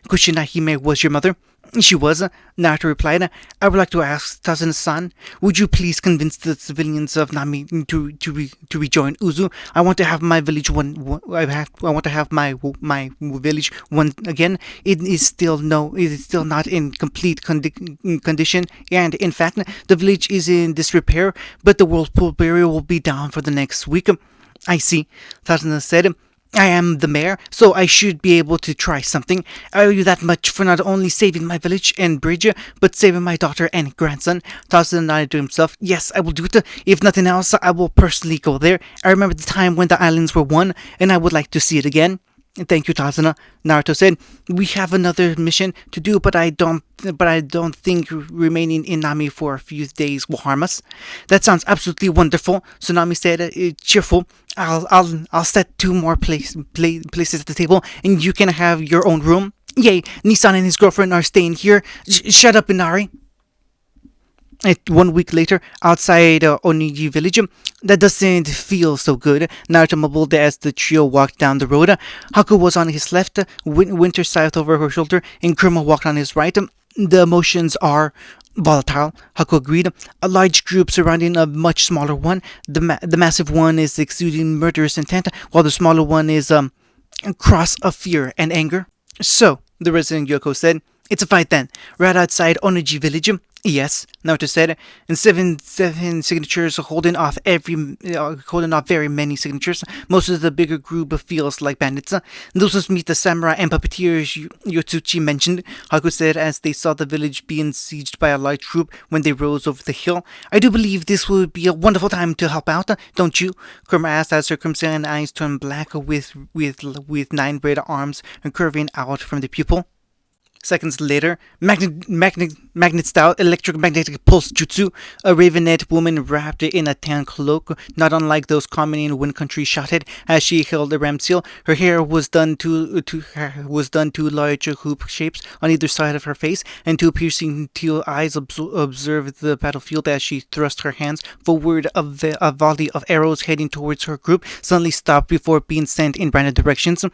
Kushinahime was your mother? She was, Naruto replied. I would like to ask Tazuna-san, would you please convince the civilians of Nami to rejoin Uzu? I want to have my village I want to have my village one again. It is still not in complete condition, and in fact, the village is in disrepair. But the whirlpool barrier will be down for the next week. I see, Tazuna said. I am the mayor, so I should be able to try something. I owe you that much for not only saving my village and bridge, but saving my daughter and grandson. Tarzan nodded to himself. Yes, I will do it. If nothing else, I will personally go there. I remember the time when the islands were one, and I would like to see it again. Thank you, Tazuna, Naruto said. We have another mission to do, but I don't think remaining in Nami for a few days will harm us. That sounds absolutely wonderful, Tsunami said, cheerful. I'll set two more places at the table, and you can have your own room. Yay, Nissan and his girlfriend are staying here. Shut up, Inari. 1 week later, outside Onigi village, that doesn't feel so good. Naruto mumbled as the trio walked down the road. Haku was on his left, Winter scythe over her shoulder, and Kurama walked on his right. The emotions are volatile, Haku agreed. A large group surrounding a much smaller one. The massive one is exuding murderous intent, while the smaller one is a cross of fear and anger. So, the resident Yoko said, it's a fight then, right outside Onigi village. Yes, Naruto said, and seven signatures holding off very many signatures. Most of the bigger group feels like bandits. Those must meet the samurai and puppeteers Yotsuchi mentioned, Haku said as they saw the village being sieged by a large troop when they rose over the hill. I do believe this would be a wonderful time to help out, don't you? Kurama asked as her crimson eyes turned black with 9 red arms curving out from the pupil. Seconds later, magnet style electromagnetic pulse jutsu, a ravenette woman wrapped in a tan cloak, not unlike those common in Wind Country, shouted as she held a ram seal. Her hair was done two large hoop shapes on either side of her face, and two piercing teal eyes observed the battlefield as she thrust her hands forward. A volley of arrows heading towards her group suddenly stopped before being sent in random directions.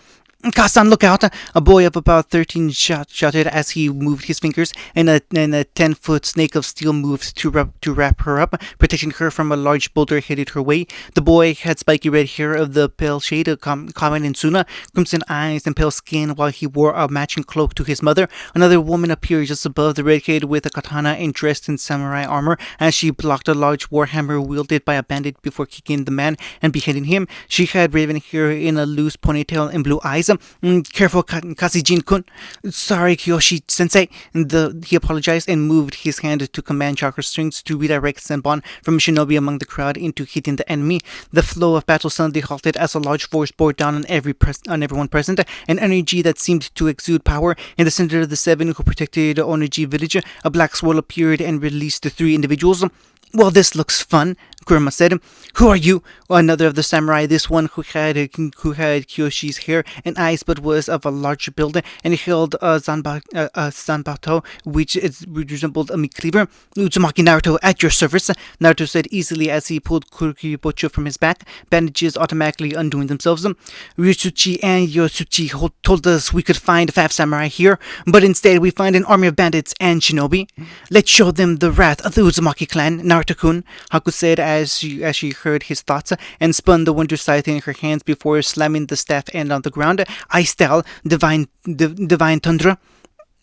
Kasan, look out! A boy of about 13 shouted as he moved his fingers, and a 10-foot snake of steel moved to wrap her up, protecting her from a large boulder headed her way. The boy had spiky red hair of the pale shade common in Suna, crimson eyes and pale skin, while he wore a matching cloak to his mother. Another woman appeared just above the redhead with a katana and dressed in samurai armor as she blocked a large warhammer wielded by a bandit before kicking the man and beheading him. She had raven hair in a loose ponytail and blue eyes. Careful, Kasijin-kun. Sorry, Kyoshi-sensei. He apologized and moved his hand to command chakra strings to redirect Senbon from shinobi among the crowd into hitting the enemy. The flow of battle suddenly halted as a large force bore down on everyone present, an energy that seemed to exude power. In the center of the 7 who protected Onigi village, a black swirl appeared and released the 3 individuals. Well, this looks fun, Kurama said. Who are you? Another of the samurai, this one who had Kyoshi's hair and eyes but was of a larger build and held a zanbato, which resembled a meat cleaver. Uzumaki Naruto, at your service, Naruto said easily as he pulled Kuribocho from his back, bandages automatically undoing themselves. Ryutsuchi and Yotsuchi told us we could find 5 samurai here, but instead we find an army of bandits and shinobi. Let's show them the wrath of the Uzumaki clan, Naruto-kun, Haku said as she heard his thoughts, and spun the winter scythe in her hands before slamming the staff end on the ground. Ice style, divine tundra.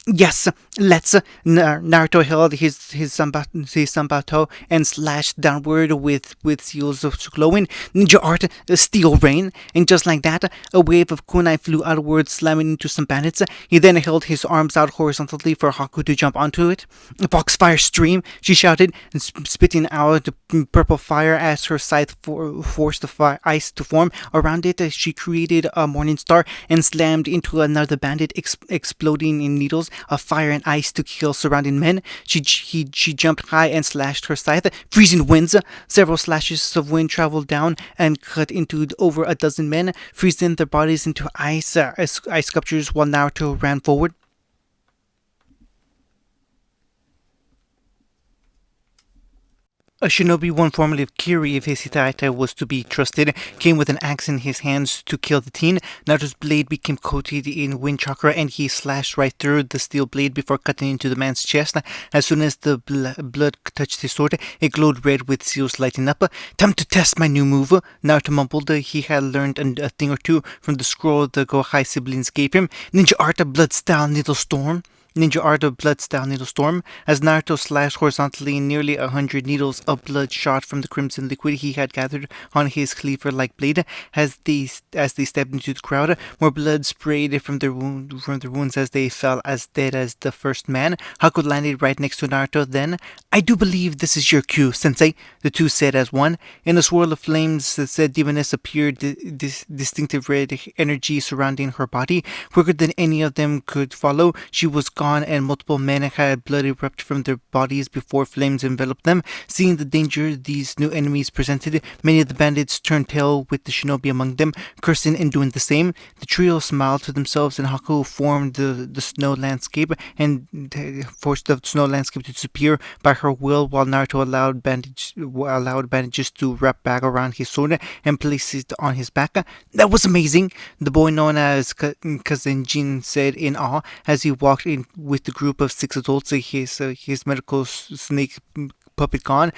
Yes, let's. Naruto held his sanbato and slashed downward with seals of glowing ninja art, steel rain, and just like that, a wave of kunai flew outward, slamming into some bandits. He then held his arms out horizontally for Haku to jump onto it. Foxfire stream, she shouted, spitting out purple fire as her scythe forced the ice to form around it. She created a morning star and slammed into another bandit, exploding in needles. of fire and ice to kill surrounding men. She jumped high and slashed her scythe. Freezing winds. Several slashes of wind traveled down and cut into over a dozen men, freezing their bodies into ice sculptures while Naruto ran forward. A shinobi, one formerly of Kiri, if his Hitaita was to be trusted, came with an axe in his hands to kill the teen. Naruto's blade became coated in wind chakra and he slashed right through the steel blade before cutting into the man's chest. As soon as the blood touched his sword, it glowed red with seals lighting up. Time to test my new move, Naruto mumbled. He had learned a thing or two from the scroll the Gohai siblings gave him. Ninja Art of Blood Style Needle Storm. Ninja Art of Blood Style Needle Storm. As Naruto slashed horizontally, nearly 100 needles of blood shot from the crimson liquid he had gathered on his cleaver-like blade. As they stepped into the crowd, more blood sprayed from their wounds as they fell as dead as the first man. Haku landed right next to Naruto. Then, I do believe this is your cue, Sensei, the two said as one. In a swirl of flames, the said demoness appeared, distinctive red energy surrounding her body. Quicker than any of them could follow, she was gone, and multiple men had blood erupt from their bodies before flames enveloped them. Seeing the danger these new enemies presented, many of the bandits turned tail with the shinobi among them, cursing and doing the same. The trio smiled to themselves, and Haku formed the snow landscape and forced the snow landscape to disappear by her will, while Naruto allowed bandages to wrap back around his sword and place it on his back. That was amazing, the boy known as Cousin Jin said in awe as he walked in with the group of 6 adults. His medical snake puppet gone,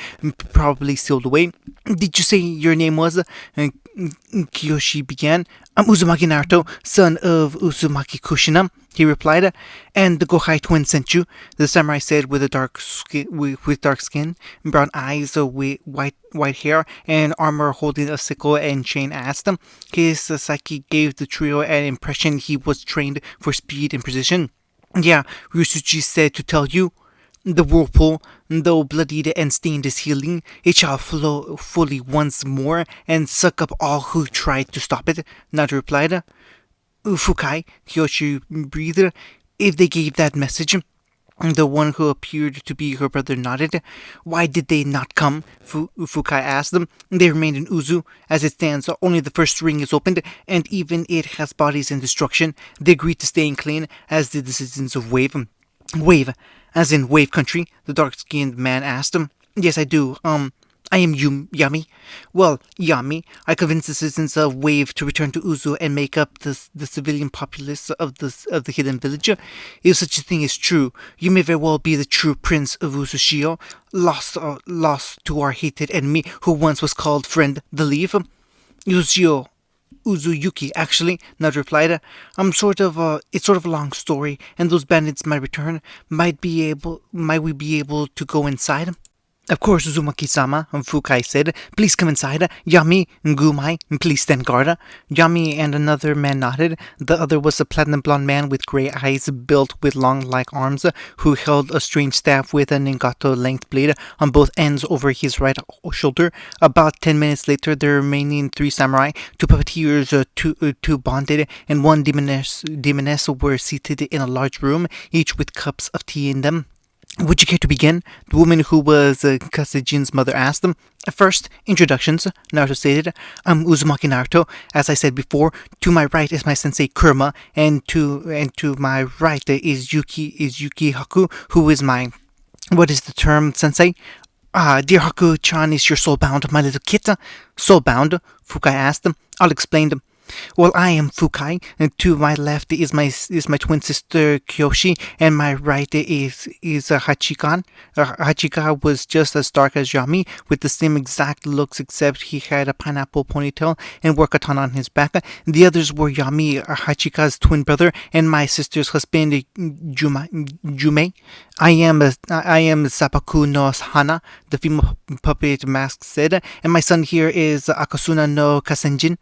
probably sealed away. Did you say your name was? Kiyoshi began. I'm Uzumaki Naruto, son of Uzumaki Kushina, he replied. And the Gohai twin sent you, the samurai said with dark skin, brown eyes, with white hair, and armor holding a sickle and chain asked. His psyche gave the trio an impression he was trained for speed and precision. Yeah, Ryusuji said to tell you. The whirlpool, though bloodied and stained, is healing. It shall flow fully once more and suck up all who tried to stop it, Naruto replied. Fukai, Kyoshi breathed. If they gave that message, the one who appeared to be her brother nodded. Why did they not come? Fukai asked them. They remained in Uzu. As it stands, only the first ring is opened, and even it has bodies in destruction. They agreed to staying clean, as did the citizens of Wave. Wave, as in Wave Country, the dark-skinned man asked him. Yes, I do. I am Yami. Well, Yami, I convinced the citizens of Wave to return to Uzu and make up the civilian populace of the hidden village. If such a thing is true, you may very well be the true prince of Uzushio, lost to our hated enemy who once was called Friend the Leaf. Uzuyuki, actually, Naruto replied. It's sort of a long story, and those bandits might return. Might we be able to go inside? Of course, Uzumaki-sama, Fukai said. Please come inside. Yami, Ngumai, please stand guard. Yami and another man nodded. The other was a platinum blonde man with grey eyes, built with long, like arms, who held a strange staff with a Ningato-length blade on both ends over his right shoulder. About 10 minutes later, the remaining 3 samurai, 2 puppeteers, two bonded, and 1 demoness were seated in a large room, each with cups of tea in them. Would you care to begin? The woman who was Kasejin's mother asked them. First, introductions, Naruto stated. I'm Uzumaki Naruto. As I said before, to my right is my sensei Kurama, and to my right is Yuki Haku, who is my... What is the term, sensei? Dear Haku-chan, is your soul bound, my little kid? Soul bound? Fukai asked them. I'll explain them. Well, I am Fukai, and to my left is my twin sister Kyoshi, and my right is Hachikan. Hachika was just as dark as Yami, with the same exact looks except he had a pineapple ponytail and wore katana on his back. The others were Yami, Hachika's twin brother, and my sister's husband Jume. I am Sapaku no Hana, the female puppet mask said, and my son here is Akasuna no Kasenjin.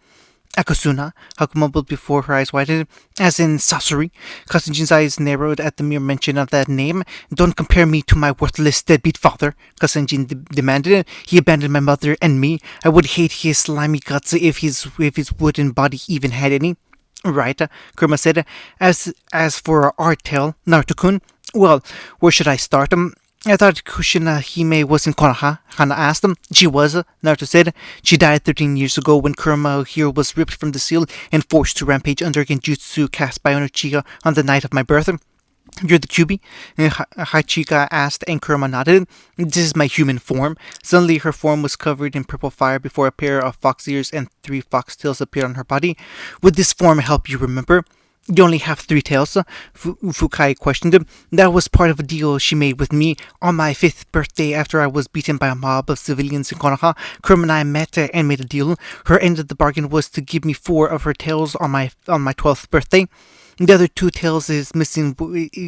Akasuna, Haku mumbled before her eyes widened, as in Sasori. Kasenjin's eyes narrowed at the mere mention of that name. Don't compare me to my worthless deadbeat father, Kasenjin demanded. He abandoned my mother and me. I would hate his slimy guts if his wooden body even had any. Right, Kurama said. As for our art tale, Naruto-kun, well, where should I start? I thought Kushina Hime was in Konoha. Hana asked him. She was, Naruto said. She died 13 years ago when Kurama here was ripped from the seal and forced to rampage under genjutsu cast by Onochiga on the night of my birth. You're the Kyubi? Hachika asked, and Kurama nodded. This is my human form. Suddenly, her form was covered in purple fire before a pair of fox ears and 3 fox tails appeared on her body. Would this form help you remember? You only have 3 tails? Fukai questioned him. That was part of a deal she made with me. On my 5th birthday, after I was beaten by a mob of civilians in Konoha, Kurama and I met and made a deal. Her end of the bargain was to give me 4 of her tails on my 12th birthday. The other 2 tails is missing.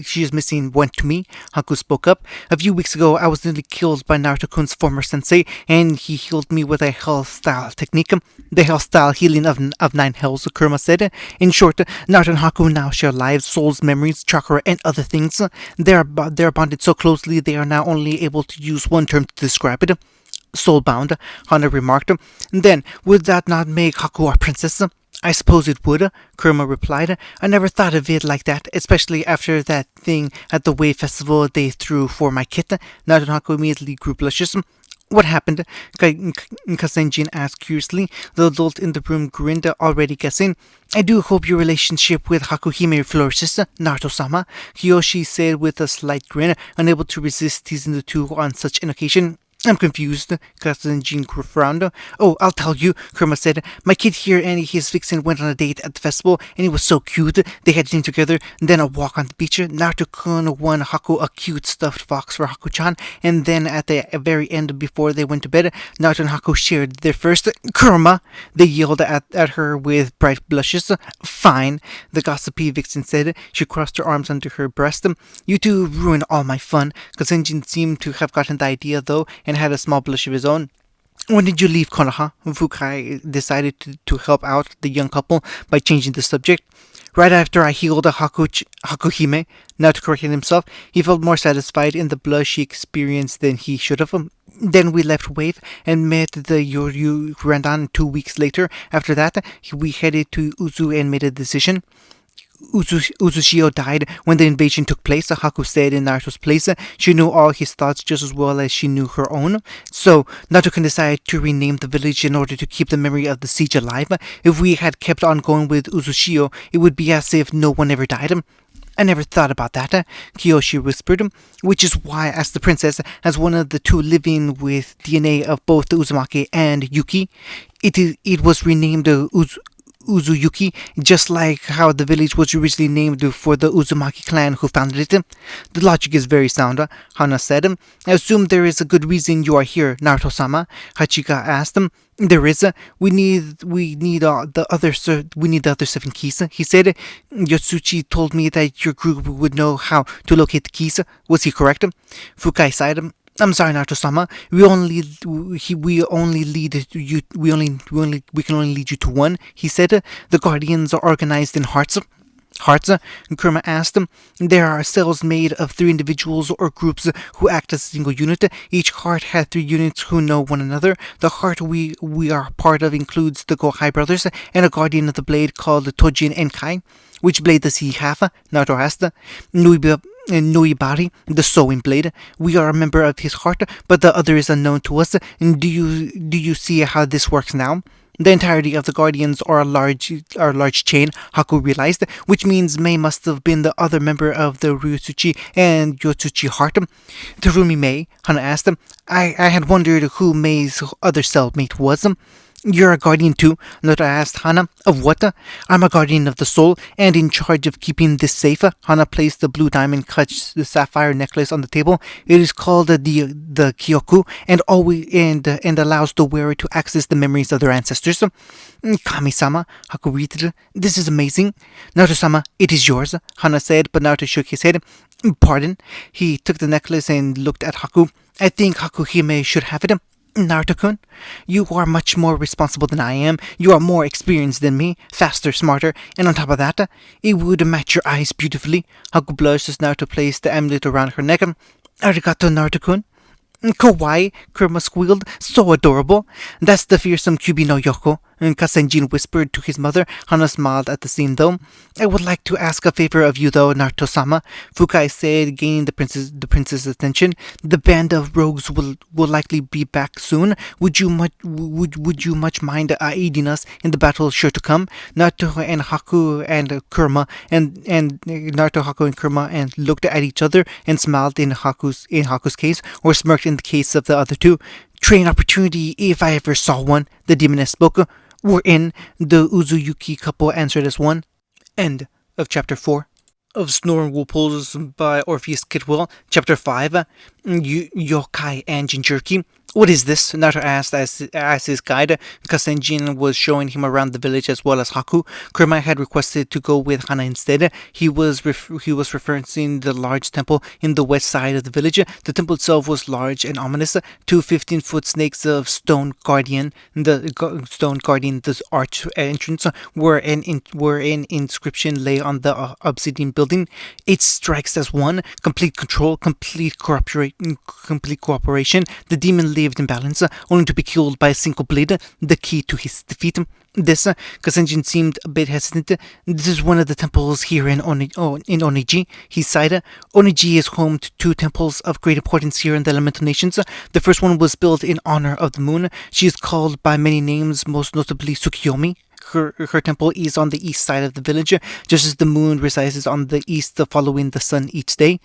She is missing one to me. Haku spoke up. A few weeks ago, I was nearly killed by Naruto-kun's former sensei, and he healed me with a hell-style technique. The hell-style healing of 9 hells, Kurama said. In short, Naruto and Haku now share lives, souls, memories, chakra, and other things. They are bonded so closely they are now only able to use one term to describe it. Soulbound, Hana remarked. Then, would that not make Haku our princess? I suppose it would, Kurama replied. I never thought of it like that, especially after that thing at the Wave Festival they threw for my kit. Naruto immediately grew blushes. What happened? Kasenjin asked curiously. The adult in the room grinned, already guessing. I do hope your relationship with Hakuhime flourishes, Naruto-sama, Kiyoshi said with a slight grin, unable to resist teasing the two on such an occasion. I'm confused, Kazenjin frowned. Oh, I'll tell you, Kurama said. My kid here and his vixen went on a date at the festival, and it was so cute. They had dinner together, then a walk on the beach. Naruto-kun won Haku a cute stuffed fox for Haku-chan, and then at the very end, before they went to bed, Naruto and Haku shared their first Kurama. They yelled at her with bright blushes. Fine, the gossipy vixen said. She crossed her arms under her breast. You two ruined all my fun. Kazenjin seemed to have gotten the idea, though, and had a small blush of his own. When did you leave Konoha? Fukai decided to help out the young couple by changing the subject. Right after I healed Hakuhime, now to correct himself, he felt more satisfied in the blush he experienced than he should have. Then we left Wave and met the Yoryu Randan 2 weeks later. After that, we headed to Uzu and made a decision. Uzushio died when the invasion took place, Haku said in Naruto's place. She knew all his thoughts just as well as she knew her own. So, Naruto decided to rename the village in order to keep the memory of the siege alive. If we had kept on going with Uzushio, it would be as if no one ever died. I never thought about that, Kiyoshi whispered, which is why, as the princess, as one of the 2 living with DNA of both the Uzumaki and Yuki, it was renamed Uzuyuki, just like how the village was originally named for the Uzumaki clan who founded it. The logic is very sound, Hana said. I assume there is a good reason you are here, Naruto-sama, Hachika asked him. There is. We need the other 7 keys, he said. Yotsuchi told me that your group would know how to locate the keys. Was he correct? Fukai sighed. I'm sorry, Naruto-sama. We can only lead you to one. He said. The guardians are organized in hearts. Hearts? Kurama asked. There are cells made of 3 individuals or groups who act as a single unit. Each heart had 3 units who know one another. The heart we are part of includes the Gohai brothers and a guardian of the blade called Tojin Enkai. Which blade does he have? Naruto asked. Nuibari, the sewing blade. We are a member of his heart, but the other is unknown to us. Do you see how this works now? The entirety of the Guardians are a large chain, Haku realized, which means Mei must have been the other member of the Ryutsuchi and Yotsuchi heart. Terumi Mei, Hana asked. I had wondered who Mei's other cellmate was. You're a guardian too, Naruto asked Hana. Of what? I'm a guardian of the soul, and in charge of keeping this safe. Hana placed the blue diamond cut sapphire necklace on the table. It is called the Kyoku, and allows the wearer to access the memories of their ancestors. Kami-sama, Haku repeated. This is amazing. Naruto-sama, it is yours, Hana said, but Naruto shook his head. Pardon? He took the necklace and looked at Haku. I think Hakuhime should have it. Naruto-kun, you are much more responsible than I am. You are more experienced than me, faster, smarter, and on top of that, it would match your eyes beautifully. Haku blushed as Naruto placed the amulet around her neck. Arigato, Naruto-kun. Kawaii, Kurama squealed. So adorable. That's the fearsome Kyubi no Yoko, And Kasenjin whispered to his mother. Hana smiled at the scene though. I would like to ask a favor of you though, Naruto-sama, Fukai said, gaining the prince's attention. The band of rogues will likely be back soon. Would you much mind aiding us in the battle sure to come? Naruto and Haku and Kurama and Naruto, Haku and Kurama and looked at each other and smiled in Haku's case, or smirked in the case of the other two. Train opportunity if I ever saw one, the demoness spoke. We're in, the Uzuyuki couple answered as one. End of chapter 4. Of Snoring Whirlpools by Orpheus Kidwell. Chapter 5, Yokai and Jinchuriki. What is this? Naruto asked as his guide. Kasenjin was showing him around the village as well as Haku. Kurama had requested to go with Hana instead. He was referencing the large temple in the west side of the village. The temple itself was large and ominous. Two 15-foot snakes of stone guarding the arch entrance, where an inscription lay on the obsidian building. 8 strikes as one. Complete control. Complete cooperation. The demon lived in balance, only to be killed by a single blade, the key to his defeat. This, Kasenjin seemed a bit hesitant. This is one of the temples here in Oniji, he sighed. Oniji is home to 2 temples of great importance here in the Elemental Nations. The first one was built in honor of the moon. She is called by many names, most notably Tsukiyomi. Her temple is on the east side of the village, just as the moon resides on the east following the sun each day.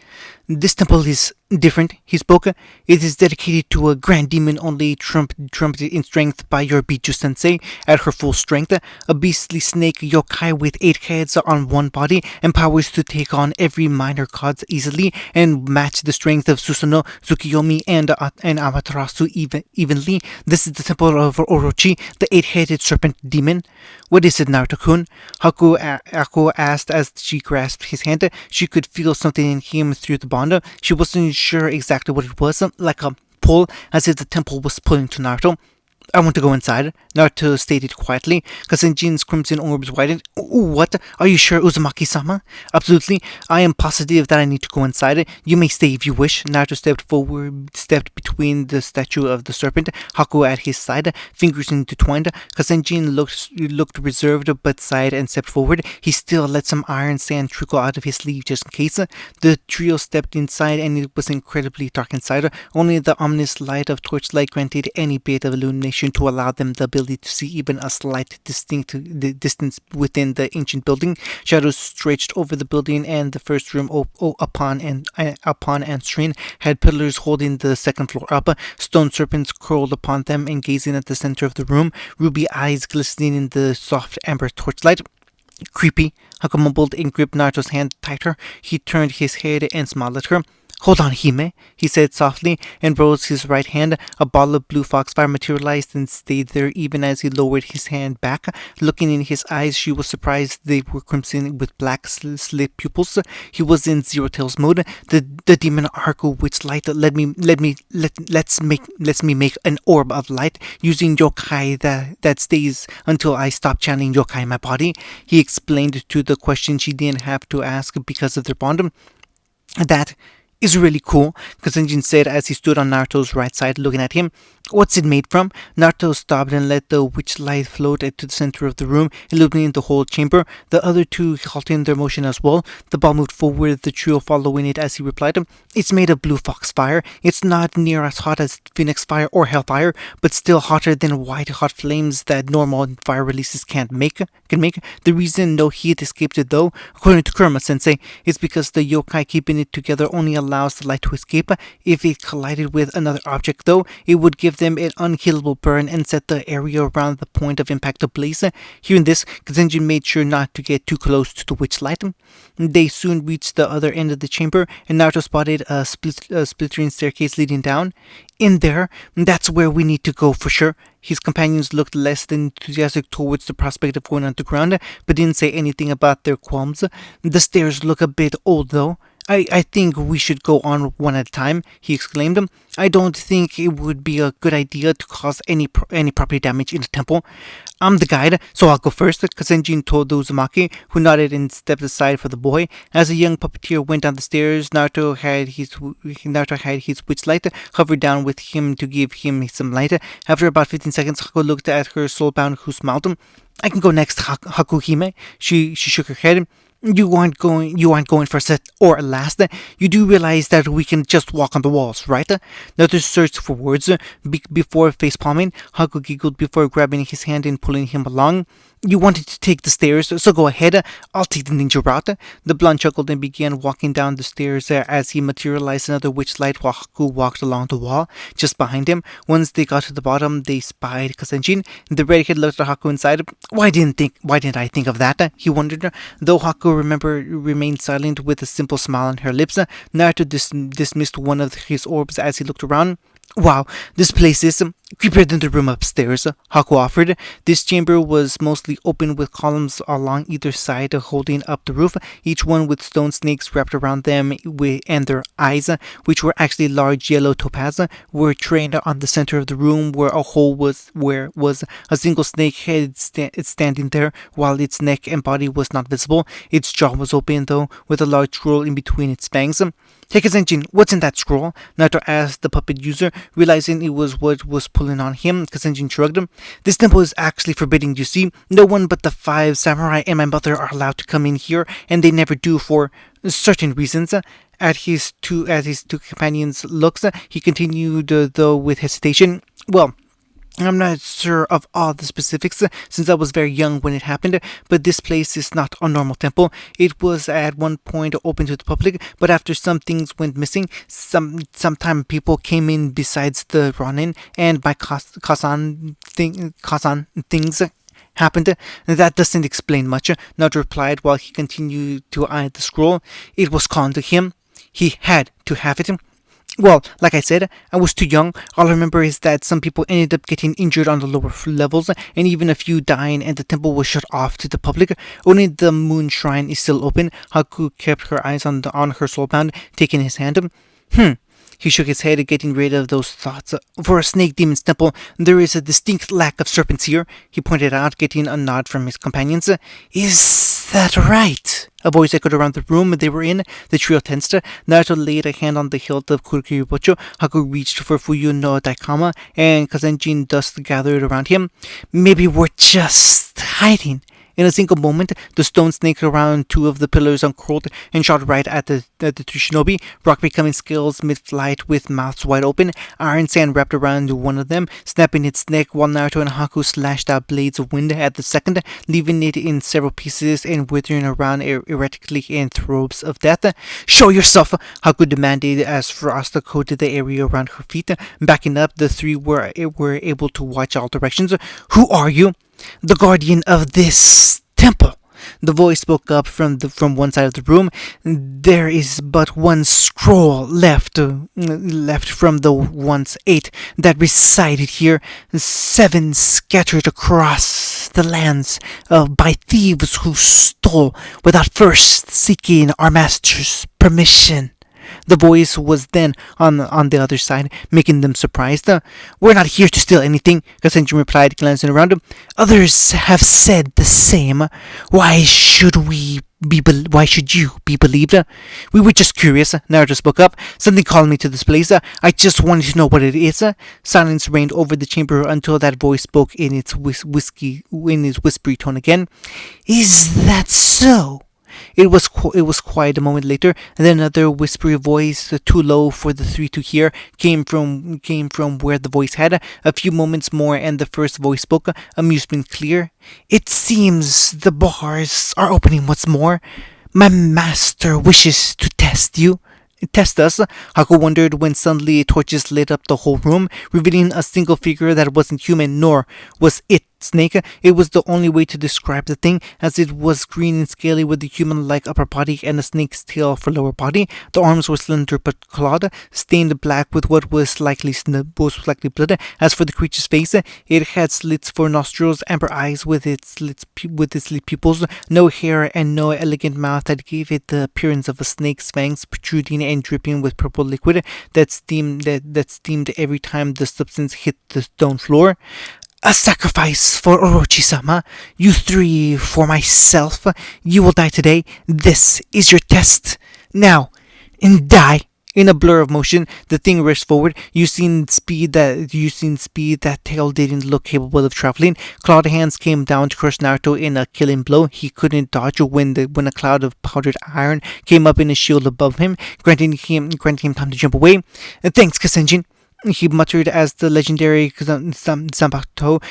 This temple is different, he spoke. It is dedicated to a grand demon only trumpeted in strength by your Biju sensei at her full strength. A beastly snake yokai with 8 heads on one body and powers to take on every minor god easily and match the strength of Susanoo, Tsukiyomi, and Amaterasu evenly. This is the temple of Orochi, the 8-headed serpent demon. What is it, Naruto-kun? Haku asked as she grasped his hand. She could feel something in him through the bond. She wasn't sure exactly what it was, like a pull, as if the temple was pulling to Naruto. I want to go inside, Naruto stated quietly. Kasenjin's crimson orbs widened. What? Are you sure, Uzumaki-sama? Absolutely. I am positive that I need to go inside. You may stay if you wish. Naruto stepped between the statue of the serpent, Haku at his side, fingers intertwined. Kasenjin looked reserved but sighed and stepped forward. He still let some iron sand trickle out of his sleeve just in case. The trio stepped inside and it was incredibly dark inside. Only the ominous light of torchlight granted any bit of illumination to allow them the ability to see even a slight distance within the ancient building. Shadows stretched over the building, and the first room upon answering had pillars holding the second floor up. Stone serpents curled upon them and gazing at the center of the room, ruby eyes glistening in the soft amber torchlight. Creepy, Haku mumbled and gripped Naruto's hand tighter. He turned his head and smiled at her. Hold on, Hime, he said softly, and rose his right hand. A ball of blue foxfire materialized and stayed there even as he lowered his hand back. Looking in his eyes, she was surprised they were crimson with black slit pupils. He was in Zero Tails mode. The demon Haku, which light lets me make an orb of light using yokai that stays until I stop channeling yokai in my body. He explained to the question she didn't have to ask because of their bond. That is really cool, Kasenjin said as he stood on Naruto's right side looking at him. What's it made from? Naruto stopped and let the witch light float to the center of the room, illuminating the whole chamber. The other two halted their motion as well. The ball moved forward, the trio following it as he replied. It's made of blue foxfire. It's not near as hot as phoenix fire or hellfire, but still hotter than white hot flames that normal fire releases can make. The reason no heat escaped it though, according to Kurama-sensei, is because the yokai keeping it together only allows the light to escape. If it collided with another object though, it would give them an unkillable burn and set the area around the point of impact ablaze. Hearing this, Kasenjin made sure not to get too close to the witch light. They soon reached the other end of the chamber, and Naruto spotted a splittering staircase leading down. In there, that's where we need to go for sure. His companions looked less than enthusiastic towards the prospect of going underground, but didn't say anything about their qualms. The stairs look a bit old though. I think we should go on one at a time, he exclaimed. I don't think it would be a good idea to cause any property damage in the temple. I'm the guide, so I'll go first, Kazenjin told Uzumaki, who nodded and stepped aside for the boy. As the young puppeteer went down the stairs, Naruto had his witch light hovered down with him to give him some light. After about 15 seconds, Haku looked at her soulbound, who smiled. I can go next, Hakuhime. She shook her head. You aren't going first or last. You do realize that we can just walk on the walls, right? Naruto searched for words before face palming. Haku giggled before grabbing his hand and pulling him along. You wanted to take the stairs, so go ahead. I'll take the ninja route. The blonde chuckled and began walking down the stairs as he materialized another witch light while Haku walked along the wall just behind him. Once they got to the bottom, they spied Kazenjin. The redhead looked at Haku inside. Why didn't I think of that? He wondered. Though Haku remained silent with a simple smile on her lips, Naruto dismissed one of his orbs as he looked around. Wow, this place is creepier than the room upstairs, Haku offered. This chamber was mostly open with columns along either side holding up the roof, each one with stone snakes wrapped around them, and their eyes, which were actually large yellow topaz, were trained on the center of the room where was a single snake head standing there, while its neck and body was not visible. Its jaw was open, though, with a large scroll in between its fangs. Hey Kazenjin, what's in that scroll? Naruto asked the puppet user, realizing it was what was pulling on him. Kazenjin shrugged. This temple is actually forbidding, you see. No one but the 5 samurai and my mother are allowed to come in here, and they never do for certain reasons. At his two companions' looks, he continued, though with hesitation. Well, I'm not sure of all the specifics since I was very young when it happened, but this place is not a normal temple. It was at one point open to the public, but after some things went missing, sometime people came in besides the Ronin, and by Kazan things happened. That doesn't explain much, Naruto replied while he continued to eye the scroll. It was conned to him. He had to have it. Well, like I said, I was too young. All I remember is that some people ended up getting injured on the lower levels, and even a few dying, and the temple was shut off to the public. Only the moon shrine is still open. Haku kept her eyes on her soulbound, taking his hand. He shook his head, getting rid of those thoughts. For a snake demon's temple, there is a distinct lack of serpents here, he pointed out, getting a nod from his companions. Is that right? A voice echoed around the room they were in. The trio tensed. Naruto laid a hand on the hilt of Kurikiribocho. Haku reached for Fuyu no Daikama, and Kazenjin dust gathered around him. Maybe we're just hiding. In a single moment, the stone snake around 2 of the pillars uncurled and shot right at the two shinobi, rock becoming scales mid-flight with mouths wide open. Iron sand wrapped around one of them, snapping its neck while Naruto and Haku slashed out blades of wind at the second, leaving it in several pieces and withering around erratically in throes of death. Show yourself, Haku demanded as frost coated the area around her feet. Backing up, the 3 were able to watch all directions. Who are you? The guardian of this temple. The voice spoke up from one side of the room. There is but one scroll left from the once 8 that resided here, 7 scattered across the lands by thieves who stole without first seeking our master's permission. The voice was then on the other side, making them surprised. We're not here to steal anything, Kazenjin replied, glancing around. Others have said the same. Why should you be believed? We were just curious, Naruto spoke up. Something called me to this place. I just wanted to know what it is. Silence reigned over the chamber until that voice spoke in its whispery tone again. Is that so? It was quiet a moment later, and then another whispery voice, too low for the 3 to hear, came from where the voice had. A few moments more, and the first voice spoke, amusement clear. It seems the bars are opening once more. My master wishes to test you. Test us, Haku wondered when suddenly torches lit up the whole room, revealing a single figure that wasn't human, nor was it snake. It was the only way to describe the thing, as it was green and scaly with a human-like upper body and a snake's tail for lower body. The arms were slender but clawed, stained black with what was likely blood. As for the creature's face, it had slits for nostrils, amber eyes with its slit pupils, no hair, and no elegant mouth that gave it the appearance of a snake's fangs protruding and dripping with purple liquid that steamed every time the substance hit the stone floor. A sacrifice for Orochi-sama. You three for myself. You will die today. This is your test. Now, and die. In a blur of motion, the thing rushed forward, using speed that tail didn't look capable of traveling. Clawed hands came down to crush Naruto in a killing blow. He couldn't dodge when a cloud of powdered iron came up in a shield above him, granting him time to jump away. Thanks, Kasenjin, he muttered as the legendary Zanbato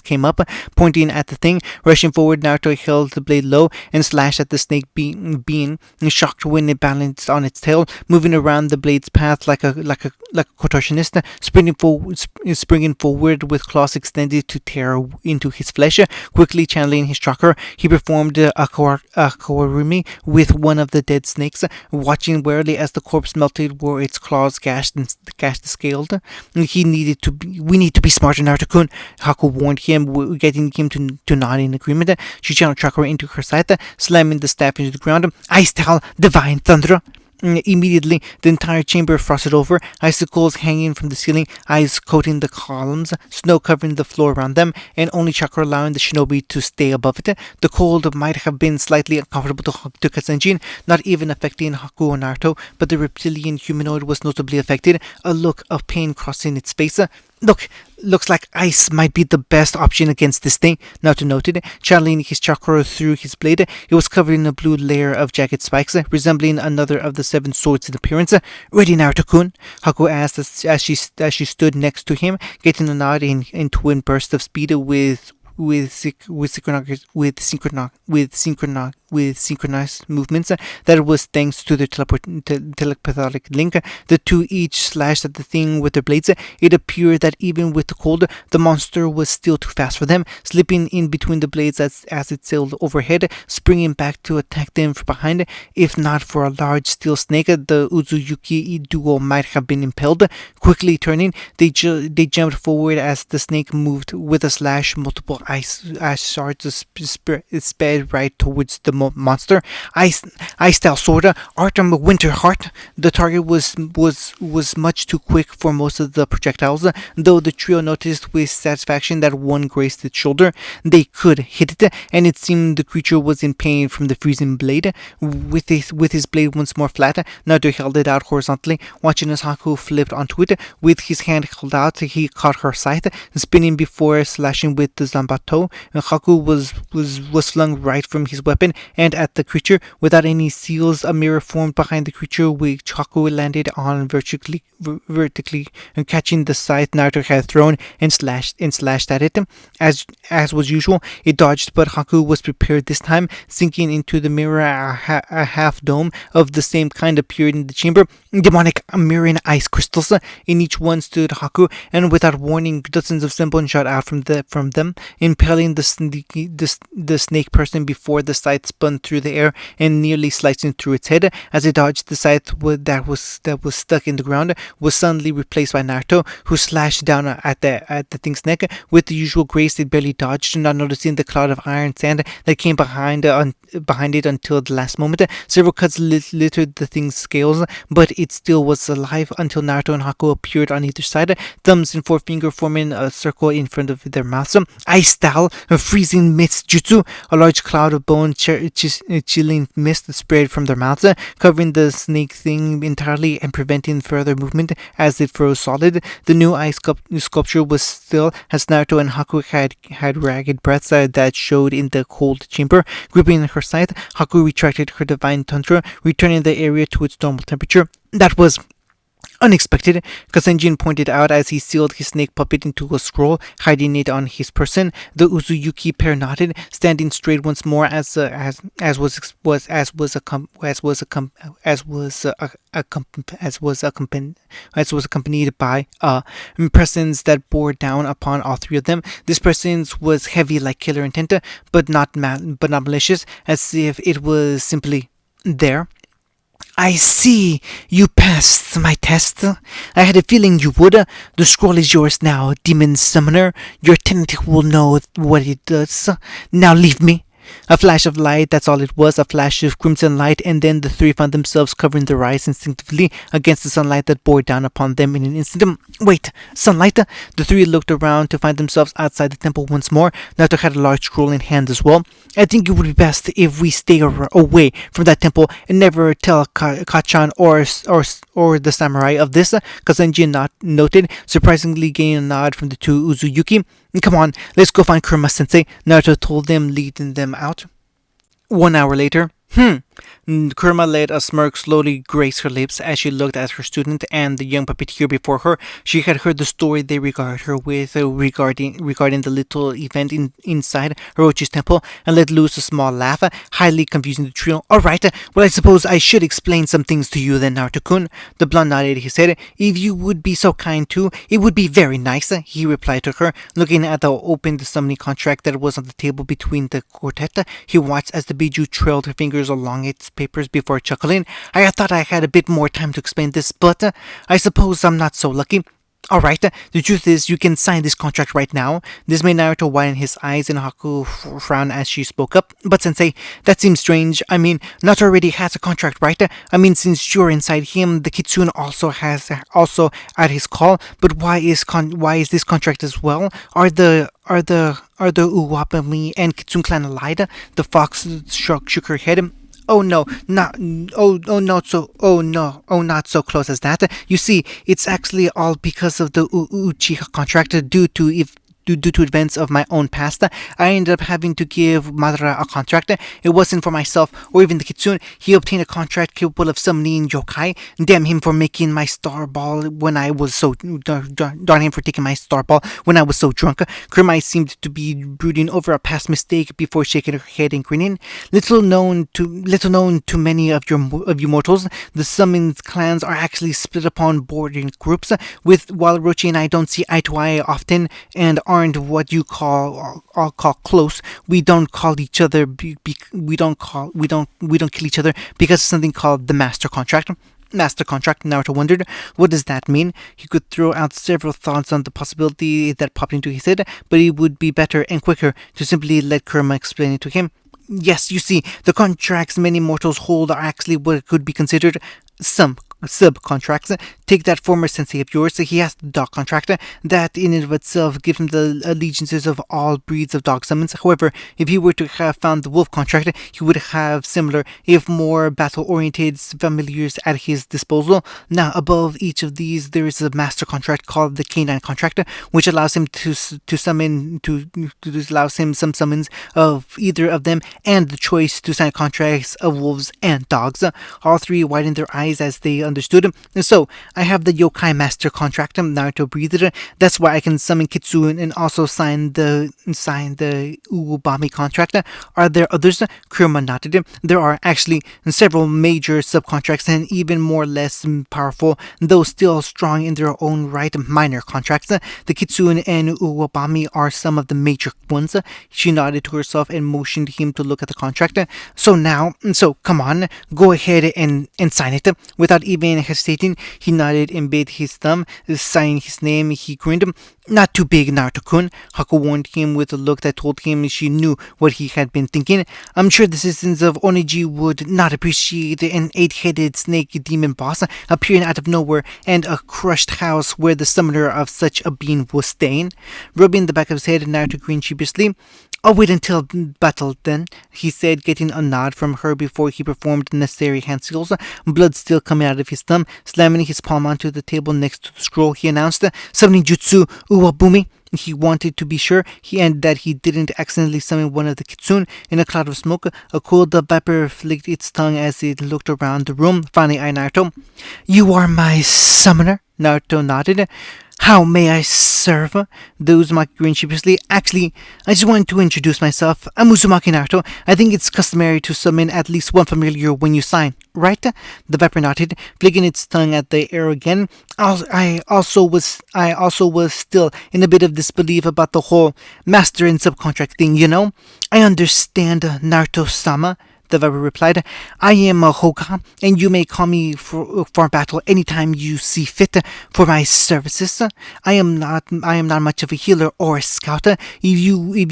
came up, pointing at the thing. Rushing forward, Naruto held the blade low and slashed at the snake being shocked when it balanced on its tail, moving around the blade's path like a contortionist, springing forward with claws extended to tear into his flesh. Quickly channeling his chakra, he performed a kawarumi with one of the dead snakes, watching warily as the corpse melted where its claws gashed the scales. We need to be smarter, Naruto-kun, Haku warned him, getting him to nod in agreement. She channeled chakra into her side, slamming the staff into the ground. Ice Towel, Divine Thunder. Immediately, the entire chamber frosted over, icicles hanging from the ceiling, ice coating the columns, snow covering the floor around them, and only chakra allowing the shinobi to stay above it. The cold might have been slightly uncomfortable to Kasenjin, not even affecting Haku or Naruto, but the reptilian humanoid was notably affected, a look of pain crossing its face. Looks like ice might be the best option against this thing, Naruto noted, channeling his chakra through his blade. It was covered in a blue layer of jagged spikes, resembling another of the 7 swords in appearance. Ready, Naruto-kun? Haku asked as she stood next to him, getting a nod in twin bursts of speed with synchronized movements. That was thanks to their telepathic link. The two each slashed at the thing with their blades. It appeared that even with the cold, the monster was still too fast for them, slipping in between the blades as it sailed overhead, springing back to attack them from behind. If not for a large steel snake, the Uzuyuki duo might have been impaled. Quickly turning, they jumped forward as the snake moved. With a slash, multiple ice shards sped right towards the monster. Ice style sword, Artem Winterheart. The target was much too quick for most of the projectiles, though the trio noticed with satisfaction that one grazed its shoulder. They could hit it, and it seemed the creature was in pain from the freezing blade. With his blade once more flat, Naruto held it out horizontally, watching as Haku flipped onto it. With his hand held out, he caught her scythe, spinning before slashing with the Zanbato. Haku was flung right from his weapon and at the creature. Without any seals, a mirror formed behind the creature, which Haku landed on vertically, catching the scythe Naruto had thrown and slashed at it. As was usual, it dodged, but Haku was prepared this time. Sinking into the mirror, a half dome of the same kind appeared in the chamber. Demonic mirroring ice crystals. In each one stood Haku, and without warning, dozens of symbols shot out from them, impaling the snake person before the scythe spun through the air and nearly slicing through its head. As it dodged, the scythe that was stuck in the ground was suddenly replaced by Naruto, who slashed down at the thing's neck. With the usual grace, it barely dodged, not noticing the cloud of iron sand that came behind it until the last moment. Several cuts littered the thing's scales, but it still was alive until Naruto and Haku appeared on either side, thumbs and forefinger forming a circle in front of their mouths. Ice style, a freezing mist jutsu. A large cloud of bone chilling mist spread from their mouths, covering the snake thing entirely and preventing further movement as it froze solid. The new ice sculpture was still as Naruto and Haku had ragged breaths that showed in the cold chamber. Gripping her scythe, Haku retracted her divine tundra, returning the area to its normal temperature. That was Unexpected, Kazenjin pointed out as he sealed his snake puppet into a scroll, hiding it on his person. The Uzuyuki pair nodded, standing straight once more as was accompanied by a presence that bore down upon all three of them. This presence was heavy like killer intent, but not malicious, as if it was simply there. I see you passed my test. I had a feeling you would. The scroll is yours now, demon summoner. Your tenant will know what it does. Now leave me. A flash of light, that's all it was, a flash of crimson light, and then the three found themselves covering their eyes instinctively against the sunlight that bore down upon them in an instant. Wait, sunlight? The three looked around to find themselves outside the temple once more. Naruto had a large scroll in hand as well. I think it would be best if we stay away from that temple and never tell Kachan or the samurai of this, Kazenji noted, surprisingly getting a nod from the two Uzuyuki. Come on, let's go find Kurama-sensei, Naruto told them, leading them out. 1 hour later. Kurama let a smirk slowly grace her lips as she looked at her student and the young puppeteer before her. She had heard the story they regarded her with regarding the little event inside Orochi's temple and let loose a small laugh, highly confusing the trio. Alright, well I suppose I should explain some things to you then, Naruto-kun. The blonde nodded his head. If you would be so kind to, it would be very nice, he replied to her, looking at the opened summoning contract that was on the table between the quartet. He watched as the Biju trailed her fingers along its papers before chuckling. I thought I had a bit more time to explain this, but I suppose I'm not so lucky. Alright, the truth is you can sign this contract right now. This made Naruto widen his eyes and Haku frown as she spoke up. But sensei, that seems strange. I mean, Naruto already has a contract, right? I mean, since you're inside him, the Kitsune also at his call. But why is this contract as well? Are the Uwapami and Kitsune clan allied? The fox shook her head. Oh no, not not so close as that. You see, it's actually all because of the Uchiha contract due to events of my own past. I ended up having to give Madara a contract. It wasn't for myself or even the Kitsune. He obtained a contract capable of summoning yokai. Damn him for making my star ball when I was so darn him for taking my star ball when I was so drunk. Kurama seemed to be brooding over a past mistake before shaking her head and grinning. Little known to many of you mortals, the summoned clans are actually split upon bordering groups. While Orochi and I don't see eye to eye often and aren't what you call close, we don't call each other we don't kill each other because of something called the master contract. Master contract, Naruto wondered. What does that mean? He could throw out several thoughts on the possibility that popped into his head, but it would be better and quicker to simply let Kurama explain it to him. Yes, you see, the contracts many mortals hold are actually what could be considered some subcontracts. Take that former sensei of yours, he has the dog contract. That in and of itself gives him the allegiances of all breeds of dog summons. However, if he were to have found the wolf contract, he would have similar, if more battle-oriented familiars at his disposal. Now, above each of these, there is a master contract called the canine contract, which allows him to allows him some summons of either of them and the choice to sign contracts of wolves and dogs. All three widened their eyes as they understood. So, I have the yokai master contract, Naruto breathed. That's why I can summon Kitsune and also sign the Uwabami contract. Are there others? Kurama nodded. There are actually several major subcontracts and even more less powerful, though still strong in their own right, minor contracts. The Kitsune and Uwabami are some of the major ones. She nodded to herself and motioned him to look at the contract. So come on, go ahead and sign it. Without even hesitating, he nodded and bit his thumb, signing his name. He grinned. Not too big, Naruto-kun, Haku warned him with a look that told him she knew what he had been thinking. I'm sure the citizens of Oniji would not appreciate an 8-headed snake demon boss appearing out of nowhere and a crushed house where the summoner of such a being was staying. Rubbing the back of his head, Naruto grinned sheepishly. I'll wait until battle then, he said, getting a nod from her before he performed the necessary hand seals. Blood still coming out of his thumb, slamming his palm onto the table next to the scroll, he announced, Summoning Jutsu Uwabumi. He wanted to be sure that he didn't accidentally summon one of the kitsune. In a cloud of smoke, a cold vapor flicked its tongue as it looked around the room. Finally, eyed Naruto. You are my summoner? Naruto nodded. How may I serve? The Uzumaki grinned sheepishly. Actually, I just wanted to introduce myself. I'm Uzumaki Naruto. I think it's customary to summon at least one familiar when you sign, right? The vapor nodded, flicking its tongue at the air again. I also was still in a bit of disbelief about the whole master and subcontract thing, you know? I understand, Naruto-sama. The vapor replied, I am a Hoga, and you may call me for battle anytime you see fit for my services. I am not much of a healer or a scout. If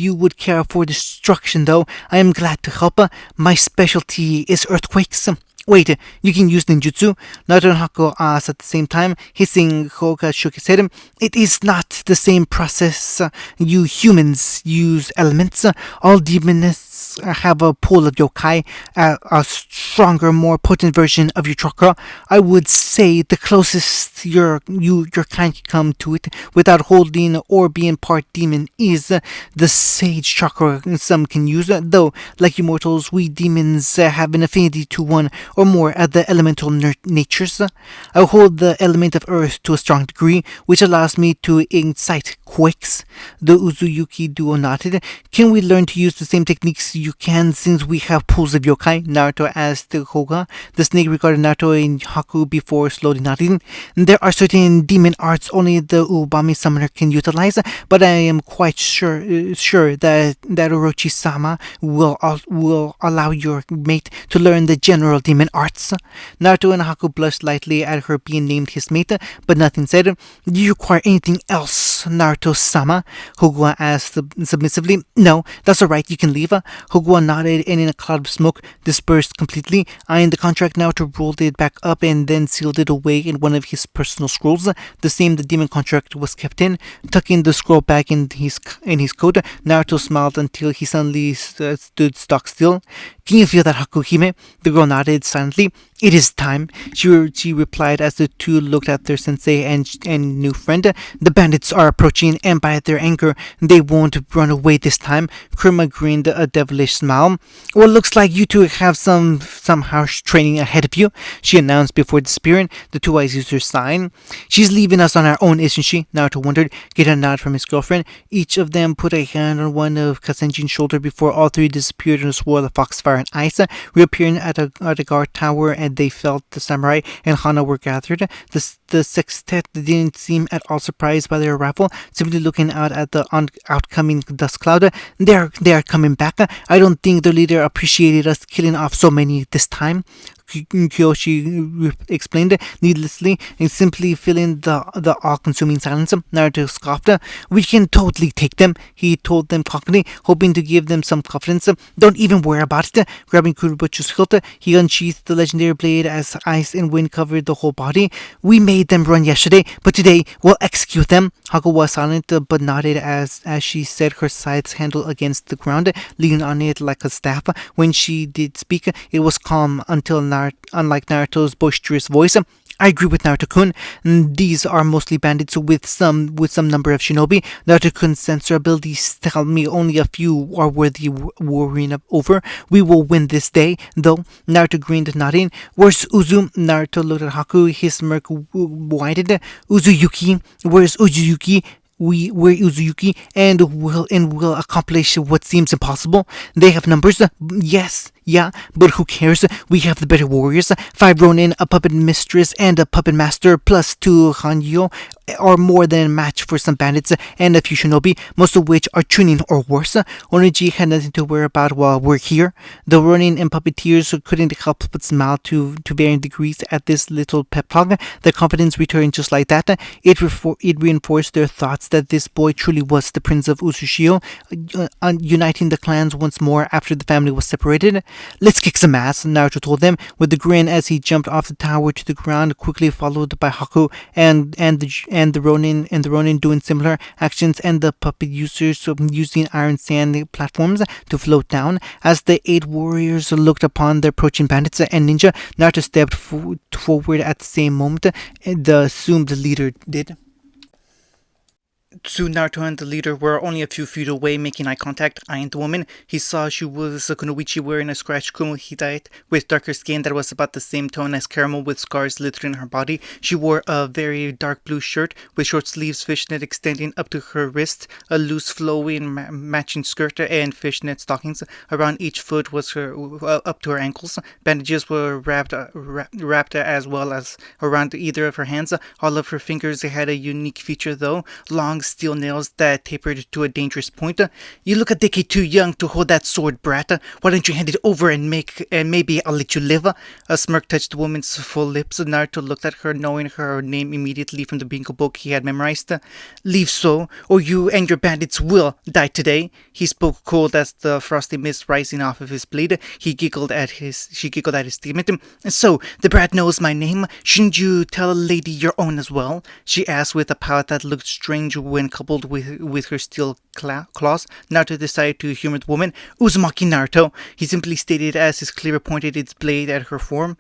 you would care for destruction, though, I am glad to help. My specialty is earthquakes. Wait, you can use ninjutsu? Naruto and Haku asked at the same time. Hissing, Hoga shook his head. It is not the same process. You humans use elements. All demons have a pool of yokai, a stronger, more potent version of your chakra. I would say the closest your kind can come to it without holding or being part demon is the sage chakra some can use, though, like you mortals, we demons have an affinity to one or more of the elemental natures. I hold the element of earth to a strong degree, which allows me to incite quakes. The Uzuyuki duo nodded. Can we learn to use the same techniques you can since we have pools of yokai? Naruto asked the Hoga. The snake regarded Naruto and Haku before slowly nodding. There are certain demon arts only the Ubami summoner can utilize, but I am quite sure that Orochi-sama will allow your mate to learn the general demon arts. Naruto and Haku blushed lightly at her being named his mate, but nothing said. Do you require anything else, Naruto-sama? Hogwa asked submissively. No, that's alright, you can leave. Hogwa nodded, and in a cloud of smoke dispersed completely. Eyeing the contract, Naruto rolled it back up and then sealed it away in one of his personal scrolls, the same the demon contract was kept in. Tucking the scroll back in his coat, Naruto smiled until he suddenly stood stock still. Can you feel that, Hakuhime? The girl nodded silently. It is time, she replied as the two looked at their sensei and new friend. The bandits are approaching, and by their anger, they won't run away this time. Kurama grinned a devilish smile. Well, looks like you two have some harsh training ahead of you, she announced before disappearing. The two eyes used her sign. She's leaving us on our own, isn't she? Naruto wondered, getting a nod from his girlfriend. Each of them put a hand on one of Kasenjin's shoulder before all three disappeared in a swirl of foxfire and ice, reappearing at a guard tower, and they felt the samurai and Hana were gathered. The sextet didn't seem at all surprised by their arrival, simply looking out at the outcoming dust cloud. They are coming back. I don't think their leader appreciated us killing off so many this time, Kyoshi explained needlessly, and simply filling the all-consuming silence. Naruto scoffed. We can totally take them, he told them cockily, hoping to give them some confidence. Don't even worry about it. Grabbing Kurobuchi's hilt, he unsheathed the legendary blade as ice and wind covered the whole body. We made them run yesterday, but today we'll execute them. Haku was silent, but nodded as she set her scythe's handle against the ground, leaning on it like a staff. When she did speak, it was calm until unlike Naruto's boisterous voice. I agree with Naruto-kun. These are mostly bandits with some number of shinobi. Naruto-kun's sensor abilities tell me only a few are worthy worrying over. We will win this day, though. Naruto grinned, nodding. Where's Uzu? Naruto looked at Haku, his smirk widened. Uzuyuki? Where's Uzuyuki? We're Uzuyuki and will accomplish what seems impossible. They have numbers, yes, yeah, but who cares? We have the better warriors. 5 Ronin, a puppet mistress, and a puppet master, plus 2 Hanyo are more than a match for some bandits and a few shinobi, most of which are tuning or worse. Oniji had nothing to worry about while we're here. The Ronin and puppeteers couldn't help but smile to varying degrees at this little pep talk. Their confidence returned just like that. It reinforced their thoughts that this boy truly was the Prince of Usushio, uniting the clans once more after the family was separated. Let's kick some ass, Naruto told them with a grin as he jumped off the tower to the ground, quickly followed by Haku and the Ronin doing similar actions, and the puppet users using iron sand platforms to float down. As the 8 warriors looked upon the approaching bandits and ninja, Naruto stepped forward at the same moment the assumed leader did. Soon Naruto and the leader were only a few feet away, making eye contact, eyeing the woman. He saw she was a kunoichi wearing a scratched kumohidai with darker skin that was about the same tone as caramel with scars littering her body. She wore a very dark blue shirt with short sleeves, fishnet extending up to her wrist, a loose flowing matching skirt, and fishnet stockings. Around each foot was her up to her ankles. Bandages were wrapped as well as around either of her hands. All of her fingers had a unique feature though, long steel nails that tapered to a dangerous point. You look a decade too young to hold that sword, brat. Why don't you hand it over and maybe I'll let you live? A smirk touched the woman's full lips. Naruto looked at her, knowing her name immediately from the bingo book he had memorized. Leave so, or you and your bandits will die today. He spoke cold as the frosty mist rising off of his blade. She giggled at his statement. So, the brat knows my name. Shouldn't you tell a lady your own as well? She asked with a pout that looked strange when coupled with her steel claws. Naruto decided to humor the woman. Uzumaki Naruto, he simply stated as his cleaver pointed its blade at her form.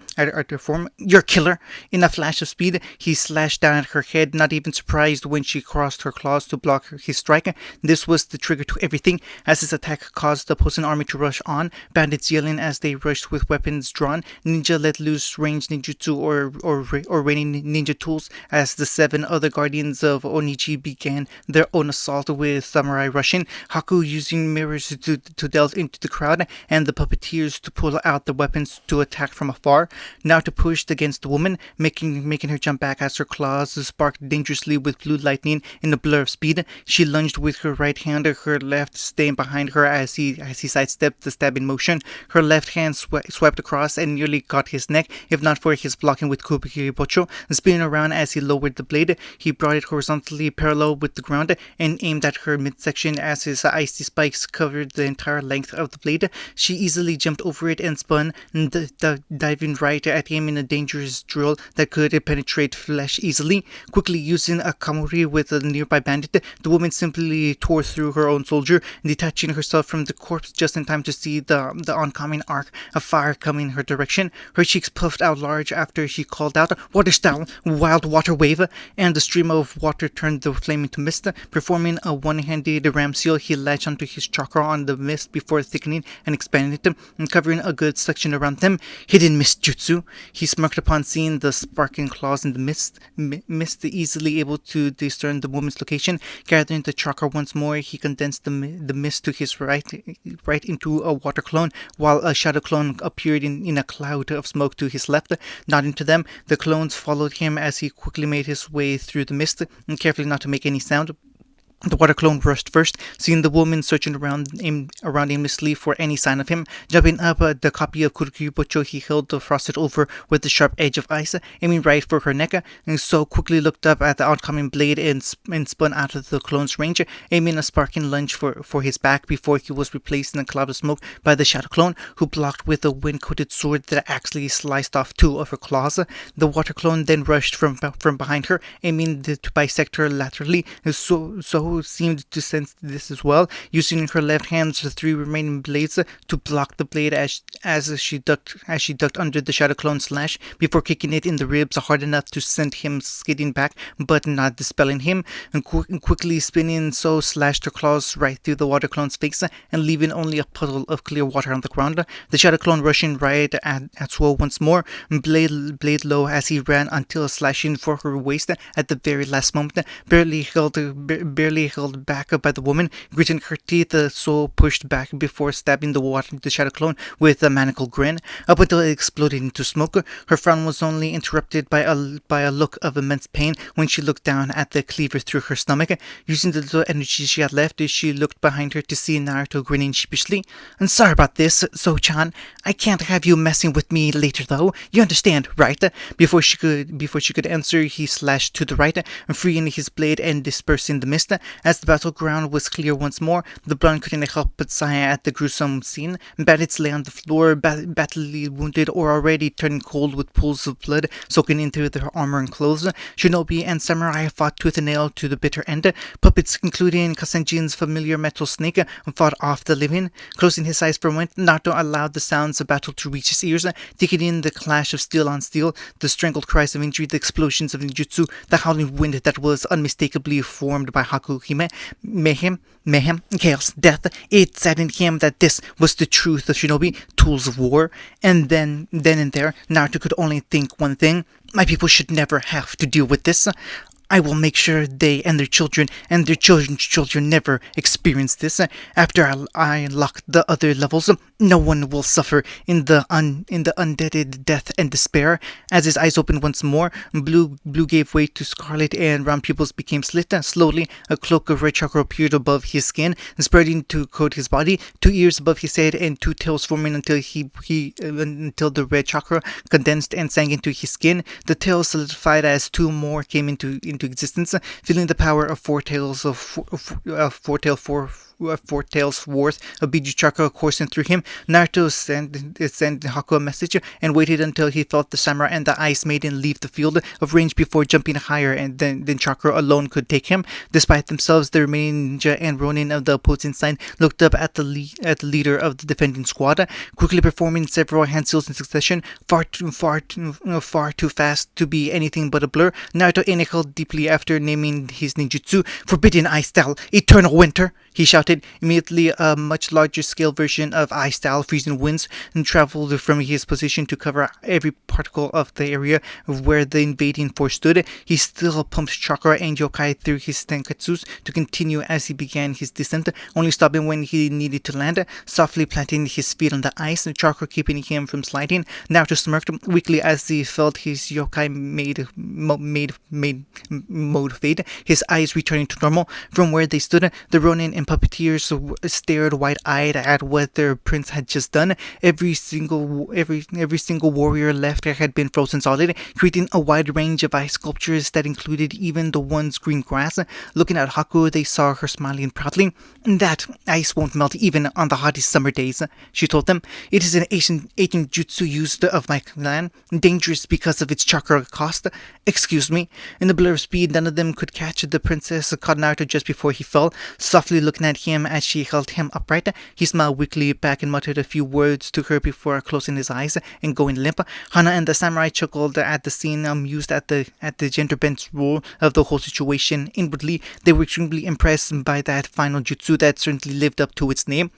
You're killer. In a flash of speed, he slashed down at her head, not even surprised when she crossed her claws to block his strike. This was the trigger to everything, as his attack caused the opposing army to rush on, bandits yelling as they rushed with weapons drawn. Ninja let loose ranged ninjutsu or raining ninja tools as the 7 other guardians of Onichi began their own assault with samurai rushing, Haku using mirrors to delve into the crowd, and the puppeteers to pull out the weapons to attack from afar. Naruto pushed against the woman, making her jump back as her claws sparked dangerously with blue lightning in a blur of speed. She lunged with her right hand, her left staying behind her as he sidestepped the stabbing motion. Her left hand swept across and nearly caught his neck, if not for his blocking with Kubiki Bocho. Spinning around as he lowered the blade, he brought it horizontally parallel with the ground and aimed at her midsection as his icy spikes covered the entire length of the blade. She easily jumped over it and spun, diving right at him in a dangerous drill that could penetrate flesh easily. Quickly using a kamori with a nearby bandit, the woman simply tore through her own soldier, detaching herself from the corpse just in time to see the oncoming arc of fire coming her direction. Her cheeks puffed out large after she called out, "Water style, wild water wave," and the stream of water turned the flame into mist. Performing a one-handed ram seal, he latched onto his chakra on the mist before thickening and expanding it, and covering a good section around them. Hidden mist jutsu. He smirked upon seeing the sparkling claws in the mist, easily able to discern the woman's location. Gathering the chakra once more, he condensed the mist to his right into a water clone, while a shadow clone appeared in a cloud of smoke to his left. Nodding to them, the clones followed him as he quickly made his way through the mist, carefully not to make any sound. The water clone rushed first, seeing the woman searching around aimlessly for any sign of him. Jumping up, the copy of Kurukyubocho he held frosted over with the sharp edge of ice, aiming right for her neck, and so quickly looked up at the oncoming blade and spun out of the clone's range, aiming a sparking lunge for his back before he was replaced in a cloud of smoke by the shadow clone, who blocked with a wind-coated sword that actually sliced off 2 of her claws. The water clone then rushed from behind her, aiming to bisect her laterally, so seemed to sense this as well, using her left hand the 3 remaining blades to block the blade as she ducked under the shadow clone's slash before kicking it in the ribs hard enough to send him skidding back, but not dispelling him, and quickly spinning, so slashed her claws right through the water clone's face and leaving only a puddle of clear water on the ground. The shadow clone rushing right at Swole once more, blade low as he ran until slashing for her waist at the very last moment, barely held back by the woman, gritting her teeth, so pushed back before stabbing the shadow clone with a maniacal grin, up until it exploded into smoke. Her frown was only interrupted by a look of immense pain when she looked down at the cleaver through her stomach. Using the little energy she had left, she looked behind her to see Naruto grinning sheepishly. "I'm sorry about this, So-chan. I can't have you messing with me later, though. You understand, right?" Before she could answer, he slashed to the right, freeing his blade and dispersing the mist. As the battleground was clear once more, the blonde couldn't help but sigh at the gruesome scene. Bandits lay on the floor, badly wounded or already turning cold with pools of blood soaking into their armor and clothes. Shinobi and samurai fought tooth and nail to the bitter end. Puppets, including Kasenjin's familiar metal snake, fought off the living. Closing his eyes for a moment, Naruto allowed the sounds of battle to reach his ears, taking in the clash of steel on steel, the strangled cries of injury, the explosions of ninjutsu, the howling wind that was unmistakably formed by Haku Hakuhime. Mayhem, chaos, death. It saddened him that this was the truth of shinobi, tools of war. And then and there, Naruto could only think one thing: my people should never have to deal with this. I will make sure they and their children and their children's children never experience this. After I unlock the other levels, no one will suffer in the undeaded death and despair. As his eyes opened once more, blue gave way to scarlet, and round pupils became slit. Slowly, a cloak of red chakra appeared above his skin, spreading to coat his body. 2 ears above his head and 2 tails forming until until the red chakra condensed and sank into his skin. The tails solidified as 2 more came into existence, feeling the power of four tails worth of Biju chakra coursing through him. Naruto sent Haku a message and waited until he felt the samurai and the ice maiden leave the field of range before jumping higher, and then chakra alone could take him. Despite themselves, the remaining ninja and ronin of the opposing side looked up at the leader of the defending squad, quickly performing several hand seals in succession, far too fast to be anything but a blur. Naruto inhaled deeply after naming his ninjutsu. Forbidden Ice Style, Eternal Winter, he shouted. Immediately, a much larger scale version of Ice Style, Freezing Winds, traveled from his position to cover every particle of the area where the invading force stood. He still pumped chakra and yokai through his tenkatsus to continue as he began his descent, only stopping when he needed to land, softly planting his feet on the ice, chakra keeping him from sliding. Naruto smirked weakly as he felt his yokai mode fade, his eyes returning to normal. From where they stood, the ronin and puppeteers stared wide-eyed at what their prince had just done. Every single warrior left had been frozen solid, creating a wide range of ice sculptures that included even the one's green grass. Looking at Haku, they saw her smiling proudly. That ice won't melt even on the hottest summer days, she told them. It is an ancient jutsu used of my clan, dangerous because of its chakra cost. Excuse me. In the blur of speed, none of them could catch the princess. Caught Naruto just before he fell, softly looking at him as she held him upright. He smiled weakly back and muttered a few words to her before closing his eyes and going limp. Hana and the samurai chuckled at the scene, amused at the gender-bent role of the whole situation. Inwardly, they were extremely impressed by that final jutsu that certainly lived up to its name.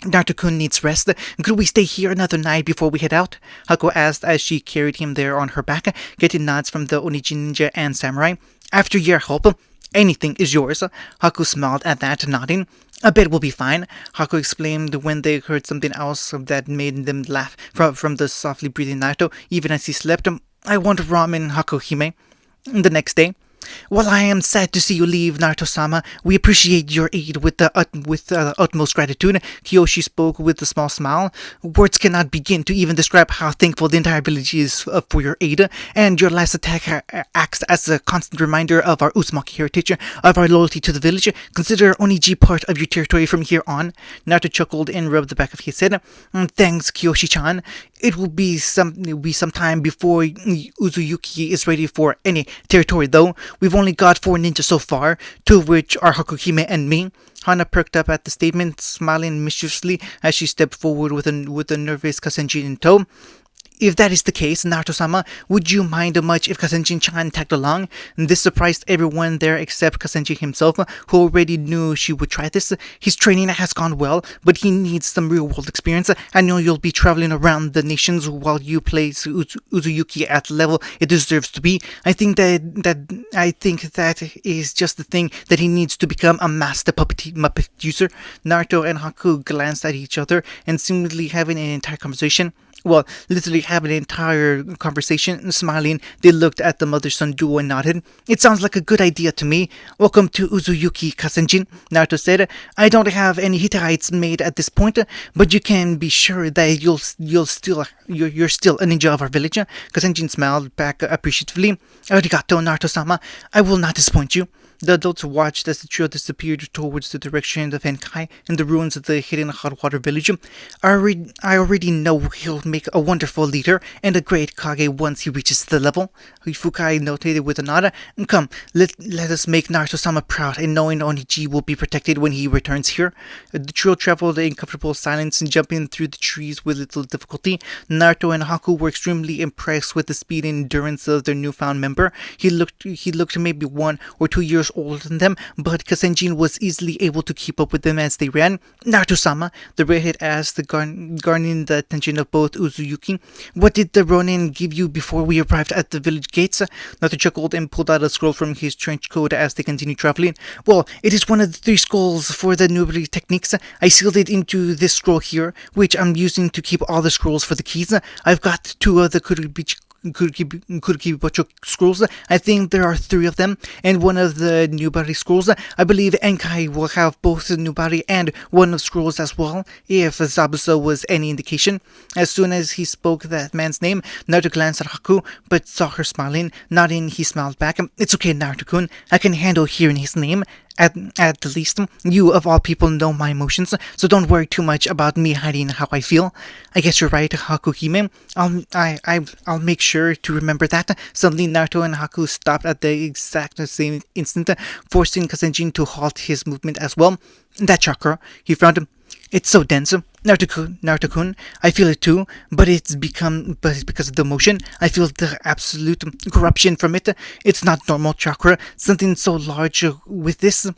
Naruto-kun needs rest. Could we stay here another night before we head out? Haku asked as she carried him there on her back, getting nods from the Oniji ninja and samurai. After your help, anything is yours. Haku smiled at that, nodding. A bed will be fine, Haku exclaimed when they heard something else that made them laugh from the softly breathing Naruto, even as he slept. I want ramen, Hakuhime. The next day, while I am sad to see you leave, Naruto-sama, we appreciate your aid with the utmost gratitude. Kiyoshi spoke with a small smile. Words cannot begin to even describe how thankful the entire village is for your aid, and your last attack acts as a constant reminder of our Uzumaki heritage, of our loyalty to the village. Consider Oniji part of your territory from here on. Naruto chuckled and rubbed the back of his head. Thanks, Kiyoshi-chan. It will be some time before Uzuyuki is ready for any territory, though. We've only got 4 ninjas so far, 2 of which are Hakuhime and me. Hana perked up at the statement, smiling mischievously as she stepped forward with a nervous Kasenjin in tow. If that is the case, Naruto-sama, would you mind much if Kasenjin-chan tagged along? This surprised everyone there except Kasenjin himself, who already knew she would try this. His training has gone well, but he needs some real-world experience. I know you'll be traveling around the nations while you place Uzuyuki at the level it deserves to be. I think that is just the thing that he needs to become a master Muppet user. Naruto and Haku glanced at each other and seemingly having an entire conversation. Well, literally having an entire conversation. Smiling, they looked at the mother-son duo and nodded. It sounds like a good idea to me. Welcome to Uzuyuki, Kasenjin, Naruto said. I don't have any Hittites made at this point, but you can be sure that you're still a ninja of our village. Kasenjin smiled back appreciatively. Arigato, Naruto-sama. I will not disappoint you. The adults watched as the trio disappeared towards the direction of Henkai and the ruins of the hidden hot water village. I already know he'll make a wonderful leader and a great Kage once he reaches the level, Fukai noted with a nod. Come, let us make Naruto-sama proud, and knowing Oniji will be protected when he returns here. The trio traveled in comfortable silence, jumping through the trees with little difficulty. Naruto and Haku were extremely impressed with the speed and endurance of their newfound member. He looked maybe 1 or 2 years older than them, but Kasenjin was easily able to keep up with them as they ran. Naruto-sama, the redhead asked, garnering the attention of both Uzuyuki. What did the Ronin give you before we arrived at the village gates? Naruto chuckled and pulled out a scroll from his trench coat as they continued traveling. Well, it is one of the 3 scrolls for the Nubari techniques. I sealed it into this scroll here, which I'm using to keep all the scrolls for the keys. I've got 2 of the Kurikibocho scrolls. I think there are 3 of them, and one of the Nubari scrolls. I believe Enkai will have both the Nubari and one of the scrolls as well, if Zabuza was any indication. As soon as he spoke that man's name, Naruto glanced at Haku, but saw her smiling. Nodding, he smiled back. It's okay, Naruto-kun. I can handle hearing his name. At the least, you of all people know my emotions, so don't worry too much about me hiding how I feel. I guess you're right, Hakuhime. I'll make sure to remember that. Suddenly, Naruto and Haku stopped at the exact same instant, forcing Kasenjin to halt his movement as well. That chakra, he frowned. It's so dense. Naruto-kun, I feel it too, but it's because of the emotion. I feel the absolute corruption from it. It's not normal chakra. Something so large with this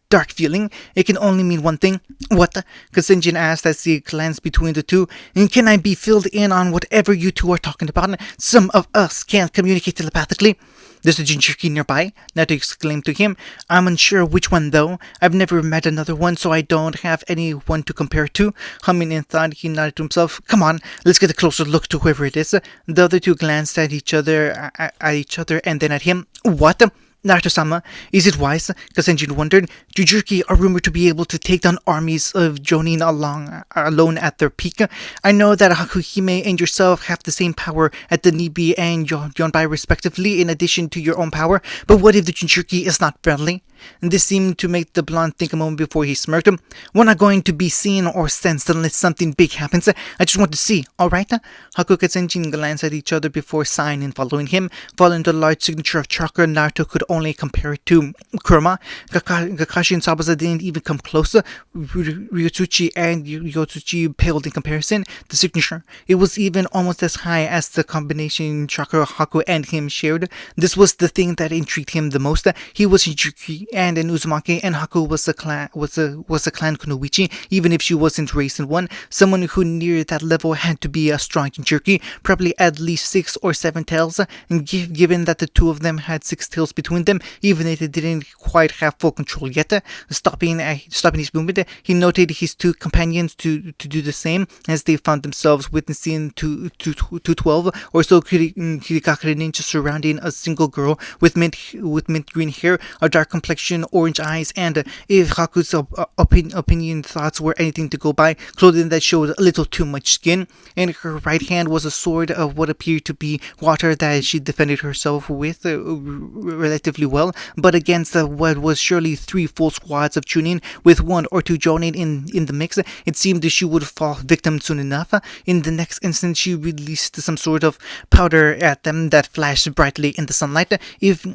dark feeling. It can only mean one thing. What? Kasenjin asked as he glanced between the two. And can I be filled in on whatever you two are talking about? Some of us can't communicate telepathically. There's a Jinchuriki nearby, Naruto exclaimed to him. I'm unsure which one though. I've never met another one, so I don't have anyone to compare to. Humming in thought, he nodded to himself. Come on, let's get a closer look to whoever it is. The other two glanced at each other, and then at him. What? Naruto-sama, is it wise? Kasenjin wondered. Jinchuriki are rumored to be able to take down armies of Jonin alone at their peak. I know that Hakuhime and yourself have the same power at the Nibi and Yonbai respectively, in addition to your own power, but what if the Jinchuriki is not friendly? And this seemed to make the blonde think a moment before he smirked. We're not going to be seen or sensed unless something big happens. I just want to see, alright? Haku and Kasenjin glanced at each other before sighing and following him. Following the large signature of chakra, Naruto could only compare it to Kurama. Kakashi and Sabuza didn't even come close. Ryotsuchi and Yotsuchi paled in comparison. The signature, it was even almost as high as the combination chakra Haku and him shared. This was the thing that intrigued him the most. He was Jinchuriki and an Uzumaki, and Haku was a clan Kunoichi, even if she wasn't raised in one. Someone who near that level had to be a strong Jinchuriki, probably at least 6 or 7 tails, and given that the 2 of them had 6 tails between them, even if they didn't quite have full control yet. Stopping his movement, he noted his 2 companions to do the same, as they found themselves witnessing 12 or so Kirigakure ninjas surrounding a single girl with mint green hair, a dark complexion, orange eyes, and if Haku's opinion thoughts were anything to go by, clothing that showed a little too much skin. In her right hand was a sword of what appeared to be water that she defended herself with relatively well, but against what was surely 3 full squads of Chunin with 1 or 2 Jonin in the mix, it seemed that she would fall victim soon enough. In the next instant, she released some sort of powder at them that flashed brightly in the sunlight. If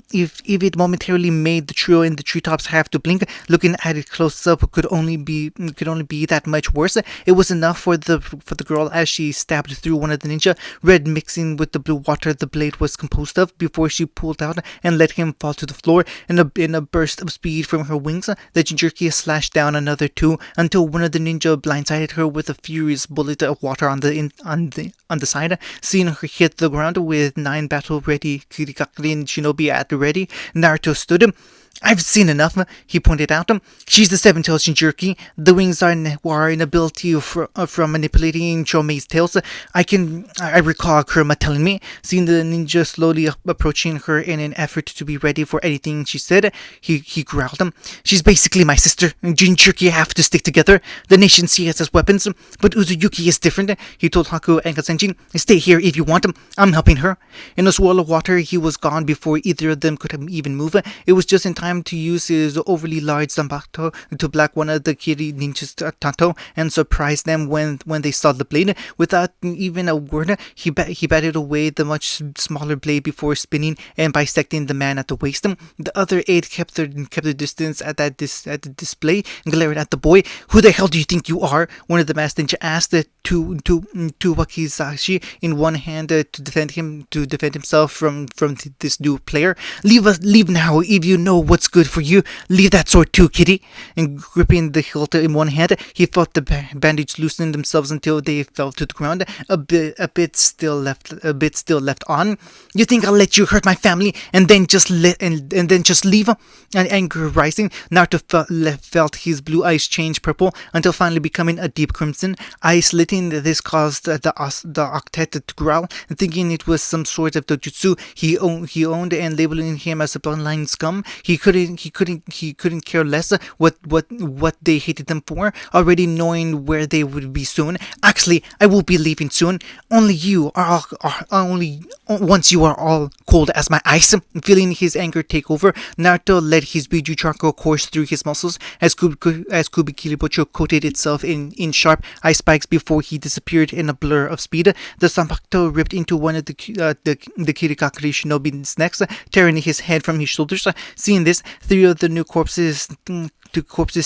it momentarily made the trio in the treetops have to blink, looking at it close up could only be that much worse. It was enough for the girl as she stabbed through one of the ninja, red mixing with the blue water the blade was composed of, before she pulled out and let him fall to the floor. In a burst of speed from her wings, the Jinchuriki slashed down another 2 until one of the ninja blindsided her with a furious bullet of water on the side. Seeing her hit the ground with 9 battle-ready Kirigakure shinobi at the ready, Naruto stood. I've seen enough, he pointed out. She's the 7-tailed Jinchuriki. The wings are an ability from manipulating Chomei's tails. I recall Kurama telling me. Seeing the ninja slowly approaching her in an effort to be ready for anything she said, he growled. She's basically my sister. Jinchuriki have to stick together. The nation sees us as weapons, but Uzuyuki is different, he told Haku and Kasenjin. Stay here if you want. I'm helping her. In a swirl of water, he was gone before either of them could even move. It was just in time to use his overly large Zanbakuto to block one of the Kiri ninjas' Tanto and surprise them when they saw the blade. Without even a word, he batted away the much smaller blade before spinning and bisecting the man at the waist. The other 8 kept their distance at the display, glaring at the boy. Who the hell do you think you are? One of the masked ninja asked, to Wakizashi in one hand to defend himself from this new player. Leave now if you know what's good for you. Leave that sword too, kitty. And gripping the hilt in one hand, he felt the bandage loosen themselves until they fell to the ground. A bit still left on. You think I'll let you hurt my family and then just leave? And anger rising, Naruto felt his blue eyes change purple until finally becoming a deep crimson. Eyes slitting, this caused the octet to growl, thinking it was some sort of dojutsu he owned, and labeling him as a bloodline scum. He couldn't care less what they hated them for, already knowing where they would be soon. Actually, I will be leaving soon. Only once you are all cold as my ice. Feeling his anger take over, Naruto let his Biju charcoal course through his muscles as Kubikilibocho coated itself in sharp ice spikes before he disappeared in a blur of speed. The Sanpakuto ripped into one of the Kirikakuri shinobi's necks, tearing his head from his shoulders. Seeing this, three of the new corpses'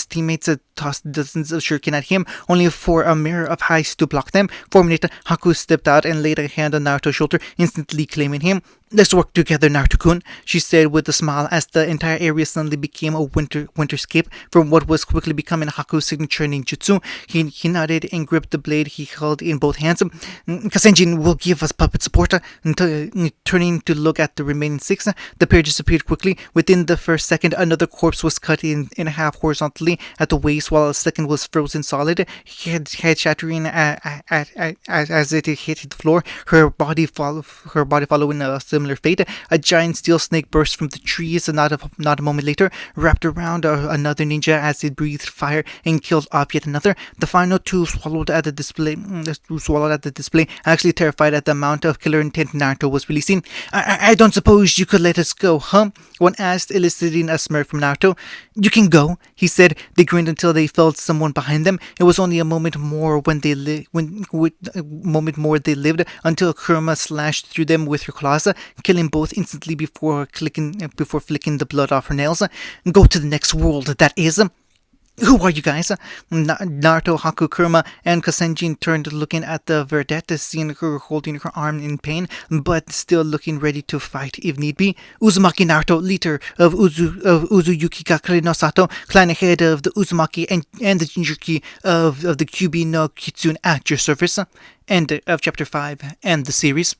teammates tossed dozens of shuriken at him, only for a mirror of ice to block them. 4 minutes, Haku stepped out and laid a hand on Naruto's shoulder, instantly claiming him. Let's work together, Naruto-kun, she said with a smile as the entire area suddenly became a winterscape from what was quickly becoming Haku's signature ninjutsu. He nodded and gripped the blade he held in both hands. Kasenjin will give us puppet support. Turning to look at the remaining 6, the pair disappeared quickly. Within the first second, another corpse was cut in half horizontally at the waist, while a second was frozen solid, head shattering as it hit the floor. Her body following a similar fate. A giant steel snake burst from the trees, and not a moment later, wrapped around another ninja as it breathed fire and killed off yet another. The final two swallowed at the display, actually terrified at the amount of killer intent Naruto was releasing. I don't suppose you could let us go, huh? One asked, eliciting a smirk from Naruto. You can go, he said. They grinned until they felt someone behind them. It was only a moment more they lived until Kurama slashed through them with her claws, killing both instantly before flicking the blood off her nails. Go to the next world, that is. Who are you guys? Naruto, Haku, Kurama, and Kasenjin turned, looking at the Verdette, seeing her holding her arm in pain, but still looking ready to fight if need be. Uzumaki Naruto, leader of Uzuyuki Gakure no Sato, clan head of the Uzumaki and the Jinchuriki of the Kyubi no Kitsune, at your service. End of chapter 5 and the series.